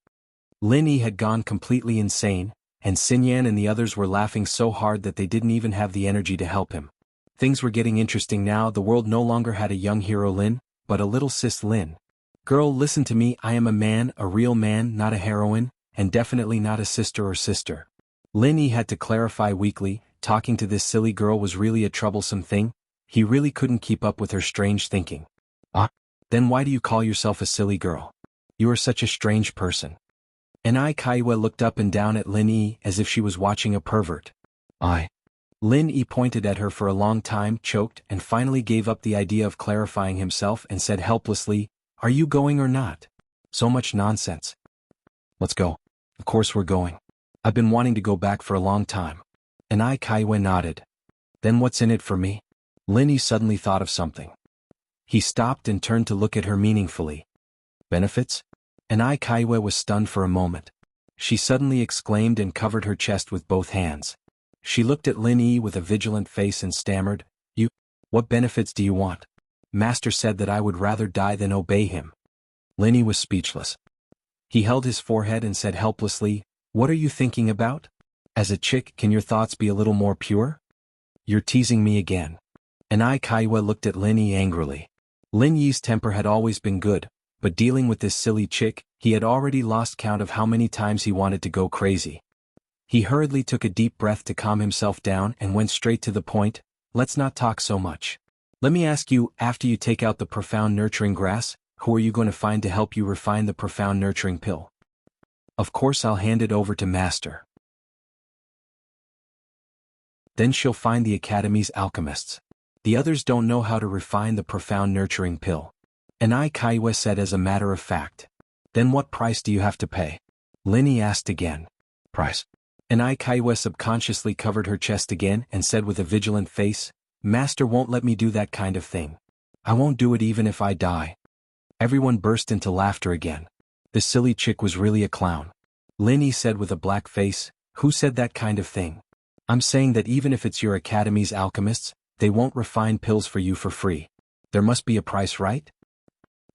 Lin Yi had gone completely insane, and Xinyan and the others were laughing so hard that they didn't even have the energy to help him. Things were getting interesting now. The world no longer had a young hero Lin, but a little sis Lin. Girl, listen to me, I am a man, a real man, not a heroine, and definitely not a sister or sister. Lin Yi had to clarify weakly, talking to this silly girl was really a troublesome thing. He really couldn't keep up with her strange thinking. Then why do you call yourself a silly girl? You are such a strange person. Nai Kaiwe looked up and down at Lin Yi as if she was watching a pervert. Lin Yi pointed at her for a long time, choked, and finally gave up the idea of clarifying himself and said helplessly, Are you going or not? So much nonsense. Let's go. Of course we're going. I've been wanting to go back for a long time. Nai Kaiwe nodded. Then what's in it for me? Linny suddenly thought of something. He stopped and turned to look at her meaningfully. Benefits? And Kaiwe was stunned for a moment. She suddenly exclaimed and covered her chest with both hands. She looked at Linny with a vigilant face and stammered, What benefits do you want? Master said that I would rather die than obey him. Linny was speechless. He held his forehead and said helplessly, What are you thinking about? As a chick, can your thoughts be a little more pure? You're teasing me again. And Kaiwe looked at Linny angrily. Lin Yi's temper had always been good, but dealing with this silly chick, he had already lost count of how many times he wanted to go crazy. He hurriedly took a deep breath to calm himself down and went straight to the point, Let's not talk so much. Let me ask you, after you take out the profound nurturing grass, who are you going to find to help you refine the profound nurturing pill? Of course I'll hand it over to Master. Then she'll find the Academy's alchemists. The others don't know how to refine the profound nurturing pill. And Kaiwe said as a matter of fact. Then what price do you have to pay? Linny asked again. Price? And Kaiwe subconsciously covered her chest again and said with a vigilant face, Master won't let me do that kind of thing. I won't do it even if I die. Everyone burst into laughter again. This silly chick was really a clown. Linny said with a black face, Who said that kind of thing? I'm saying that even if it's your Academy's alchemists, they won't refine pills for you for free. There must be a price, right?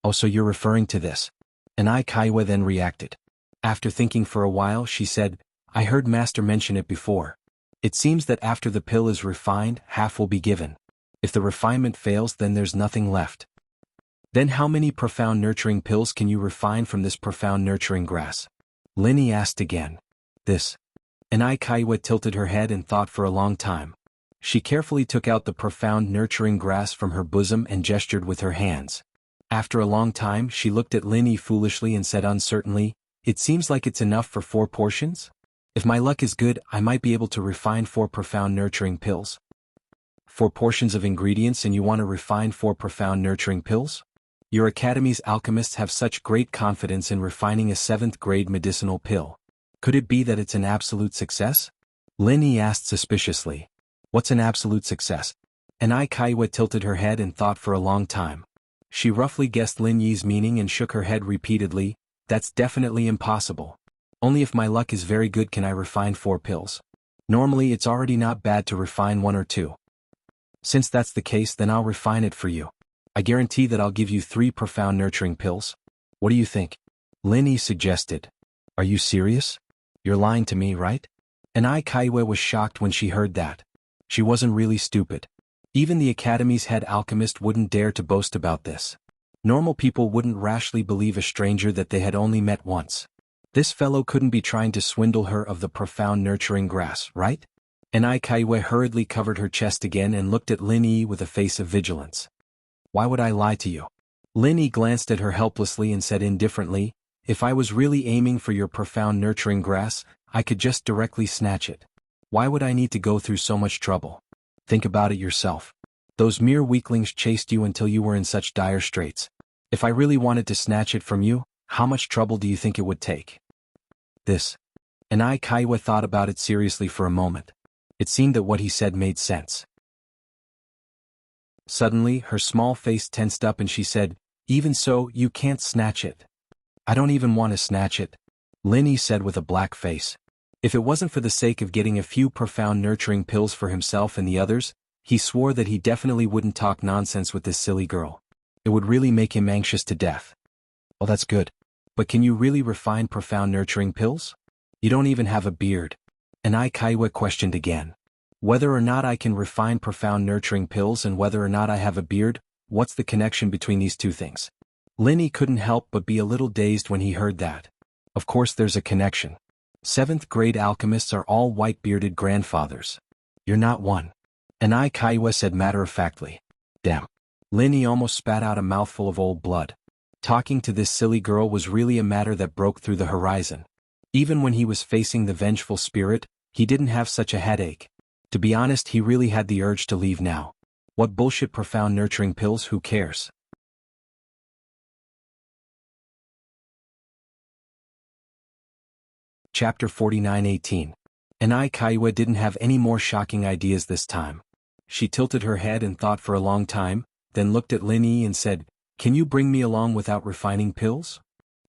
Oh, so you're referring to this. And Kaiwe then reacted. After thinking for a while, she said, I heard Master mention it before. It seems that after the pill is refined, half will be given. If the refinement fails, then there's nothing left. Then how many profound nurturing pills can you refine from this profound nurturing grass? Linny asked again. This. And Kaiwe tilted her head and thought for a long time. She carefully took out the profound nurturing grass from her bosom and gestured with her hands. After a long time, she looked at Linny foolishly and said uncertainly, It seems like it's enough for 4 portions? If my luck is good, I might be able to refine 4 profound nurturing pills. 4 portions of ingredients and you want to refine 4 profound nurturing pills? Your Academy's alchemists have such great confidence in refining a 7th grade medicinal pill. Could it be that it's an absolute success? Linny asked suspiciously. What's an absolute success? And Kaiwe tilted her head and thought for a long time. She roughly guessed Lin Yi's meaning and shook her head repeatedly. That's definitely impossible. Only if my luck is very good can I refine 4 pills. Normally it's already not bad to refine 1 or 2. Since that's the case, then I'll refine it for you. I guarantee that I'll give you 3 profound nurturing pills. What do you think? Linny suggested. Are you serious? You're lying to me, right? And Kaiwe was shocked when she heard that. She wasn't really stupid. Even the Academy's head alchemist wouldn't dare to boast about this. Normal people wouldn't rashly believe a stranger that they had only met once. This fellow couldn't be trying to swindle her of the profound nurturing grass, right? And Kaiwe hurriedly covered her chest again and looked at Linny with a face of vigilance. Why would I lie to you? Linny glanced at her helplessly and said indifferently, If I was really aiming for your profound nurturing grass, I could just directly snatch it. Why would I need to go through so much trouble? Think about it yourself. Those mere weaklings chased you until you were in such dire straits. If I really wanted to snatch it from you, how much trouble do you think it would take? This. And Kaiwe thought about it seriously for a moment. It seemed that what he said made sense. Suddenly, her small face tensed up and she said, Even so, you can't snatch it. I don't even want to snatch it. Linny said with a black face. If it wasn't for the sake of getting a few profound nurturing pills for himself and the others, he swore that he definitely wouldn't talk nonsense with this silly girl. It would really make him anxious to death. Well, that's good. But can you really refine profound nurturing pills? You don't even have a beard. And Kaiwe questioned again. Whether or not I can refine profound nurturing pills and whether or not I have a beard, what's the connection between these two things? Linny couldn't help but be a little dazed when he heard that. Of course there's a connection. 7th grade alchemists are all white-bearded grandfathers. You're not one. And Kaiwe said matter-of-factly. Damn. Linny almost spat out a mouthful of old blood. Talking to this silly girl was really a matter that broke through the horizon. Even when he was facing the vengeful spirit, he didn't have such a headache. To be honest, he really had the urge to leave now. What bullshit profound nurturing pills, who cares? Chapter 49:18. And Kaiwe didn't have any more shocking ideas this time. She tilted her head and thought for a long time, then looked at Lin Yi and said, "Can you bring me along without refining pills?"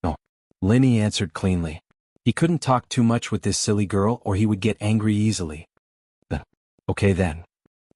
"No." Lin Yi answered cleanly. He couldn't talk too much with this silly girl or he would get angry easily. Okay then.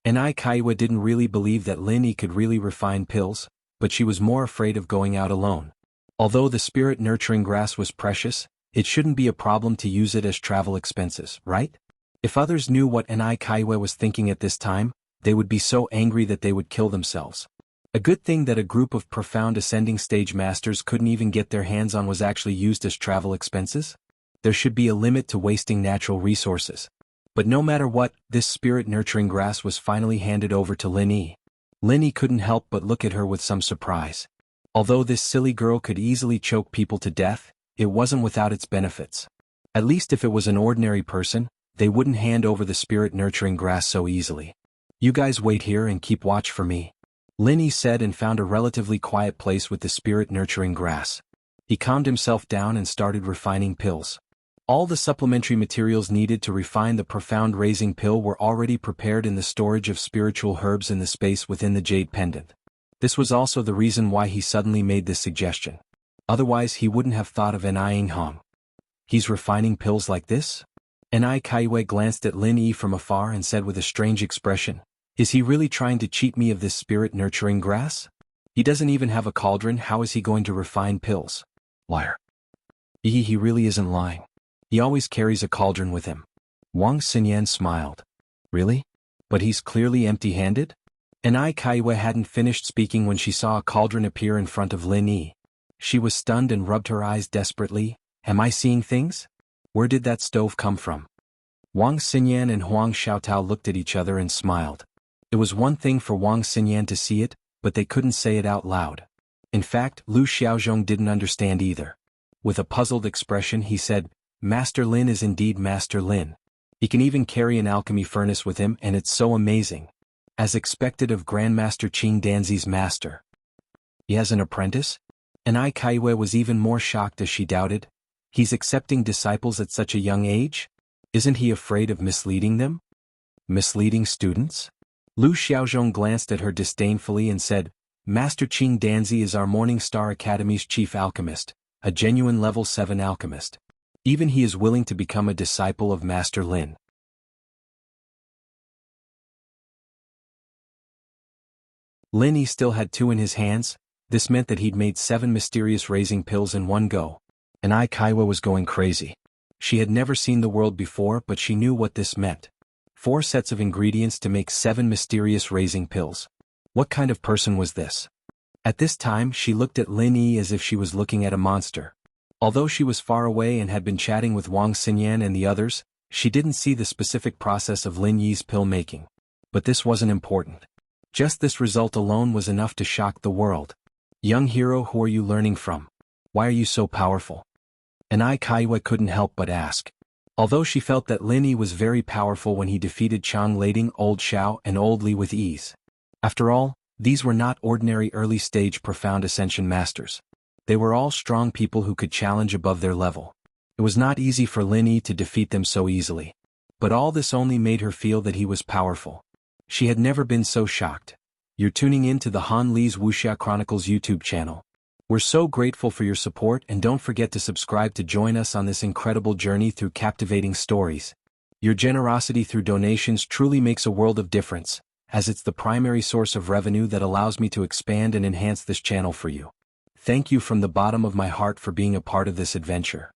And Kaiwa didn't really believe that Lin Yi could really refine pills, but she was more afraid of going out alone. Although the spirit nurturing grass was precious, it shouldn't be a problem to use it as travel expenses, right? If others knew what Kaiwa was thinking at this time, they would be so angry that they would kill themselves. A good thing that a group of profound ascending stage masters couldn't even get their hands on was actually used as travel expenses. There should be a limit to wasting natural resources. But no matter what, this spirit-nurturing grass was finally handed over to Lin Yi. Lin Yi couldn't help but look at her with some surprise. Although this silly girl could easily choke people to death, it wasn't without its benefits. At least if it was an ordinary person, they wouldn't hand over the spirit-nurturing grass so easily. "You guys wait here and keep watch for me," Lin Yi said and found a relatively quiet place with the spirit-nurturing grass. He calmed himself down and started refining pills. All the supplementary materials needed to refine the profound raising pill were already prepared in the storage of spiritual herbs in the space within the jade pendant. This was also the reason why he suddenly made this suggestion. Otherwise he wouldn't have thought of Ning Hong. "He's refining pills like this?" Kaiwei glanced at Lin Yi from afar and said with a strange expression, "Is he really trying to cheat me of this spirit-nurturing grass? He doesn't even have a cauldron, how is he going to refine pills?" "Liar." He really isn't lying. He always carries a cauldron with him." Wang Xinyan smiled. "Really? But he's clearly empty-handed?" Kaiwa hadn't finished speaking when she saw a cauldron appear in front of Lin Yi. She was stunned and rubbed her eyes desperately. "Am I seeing things? Where did that stove come from?" Wang Xinyan and Huang Xiaotao looked at each other and smiled. It was one thing for Wang Xinyan to see it, but they couldn't say it out loud. In fact, Lu Xiaozhong didn't understand either. With a puzzled expression he said, "Master Lin is indeed Master Lin. He can even carry an alchemy furnace with him and it's so amazing. As expected of Grandmaster Qing Danzi's master." "He has an apprentice?" Kaiwei was even more shocked as she doubted. "He's accepting disciples at such a young age? Isn't he afraid of misleading them?" "Misleading students?" Lu Xiaozhong glanced at her disdainfully and said, "Master Qing Danzi is our Morning Star Academy's chief alchemist, a genuine level 7 alchemist. Even he is willing to become a disciple of Master Lin." Lin Yi still had 2 in his hands. This meant that he'd made 7 mysterious raising pills in one go. Kaiwa was going crazy. She had never seen the world before, but she knew what this meant. 4 sets of ingredients to make 7 mysterious raising pills. What kind of person was this? At this time she looked at Lin Yi as if she was looking at a monster. Although she was far away and had been chatting with Wang Xinyan and the others, she didn't see the specific process of Lin Yi's pill making. But this wasn't important. Just this result alone was enough to shock the world. "Young hero, who are you learning from? Why are you so powerful?" Kaiwa couldn't help but ask. Although she felt that Lin Yi was very powerful when he defeated Chang Lading, Old Xiao and Old Li with ease. After all, these were not ordinary early-stage profound ascension masters. They were all strong people who could challenge above their level. It was not easy for Lin Yi to defeat them so easily. But all this only made her feel that he was powerful. She had never been so shocked. You're tuning in to the Han Li's Wuxia Chronicles YouTube channel. We're so grateful for your support and don't forget to subscribe to join us on this incredible journey through captivating stories. Your generosity through donations truly makes a world of difference, as it's the primary source of revenue that allows me to expand and enhance this channel for you. Thank you from the bottom of my heart for being a part of this adventure.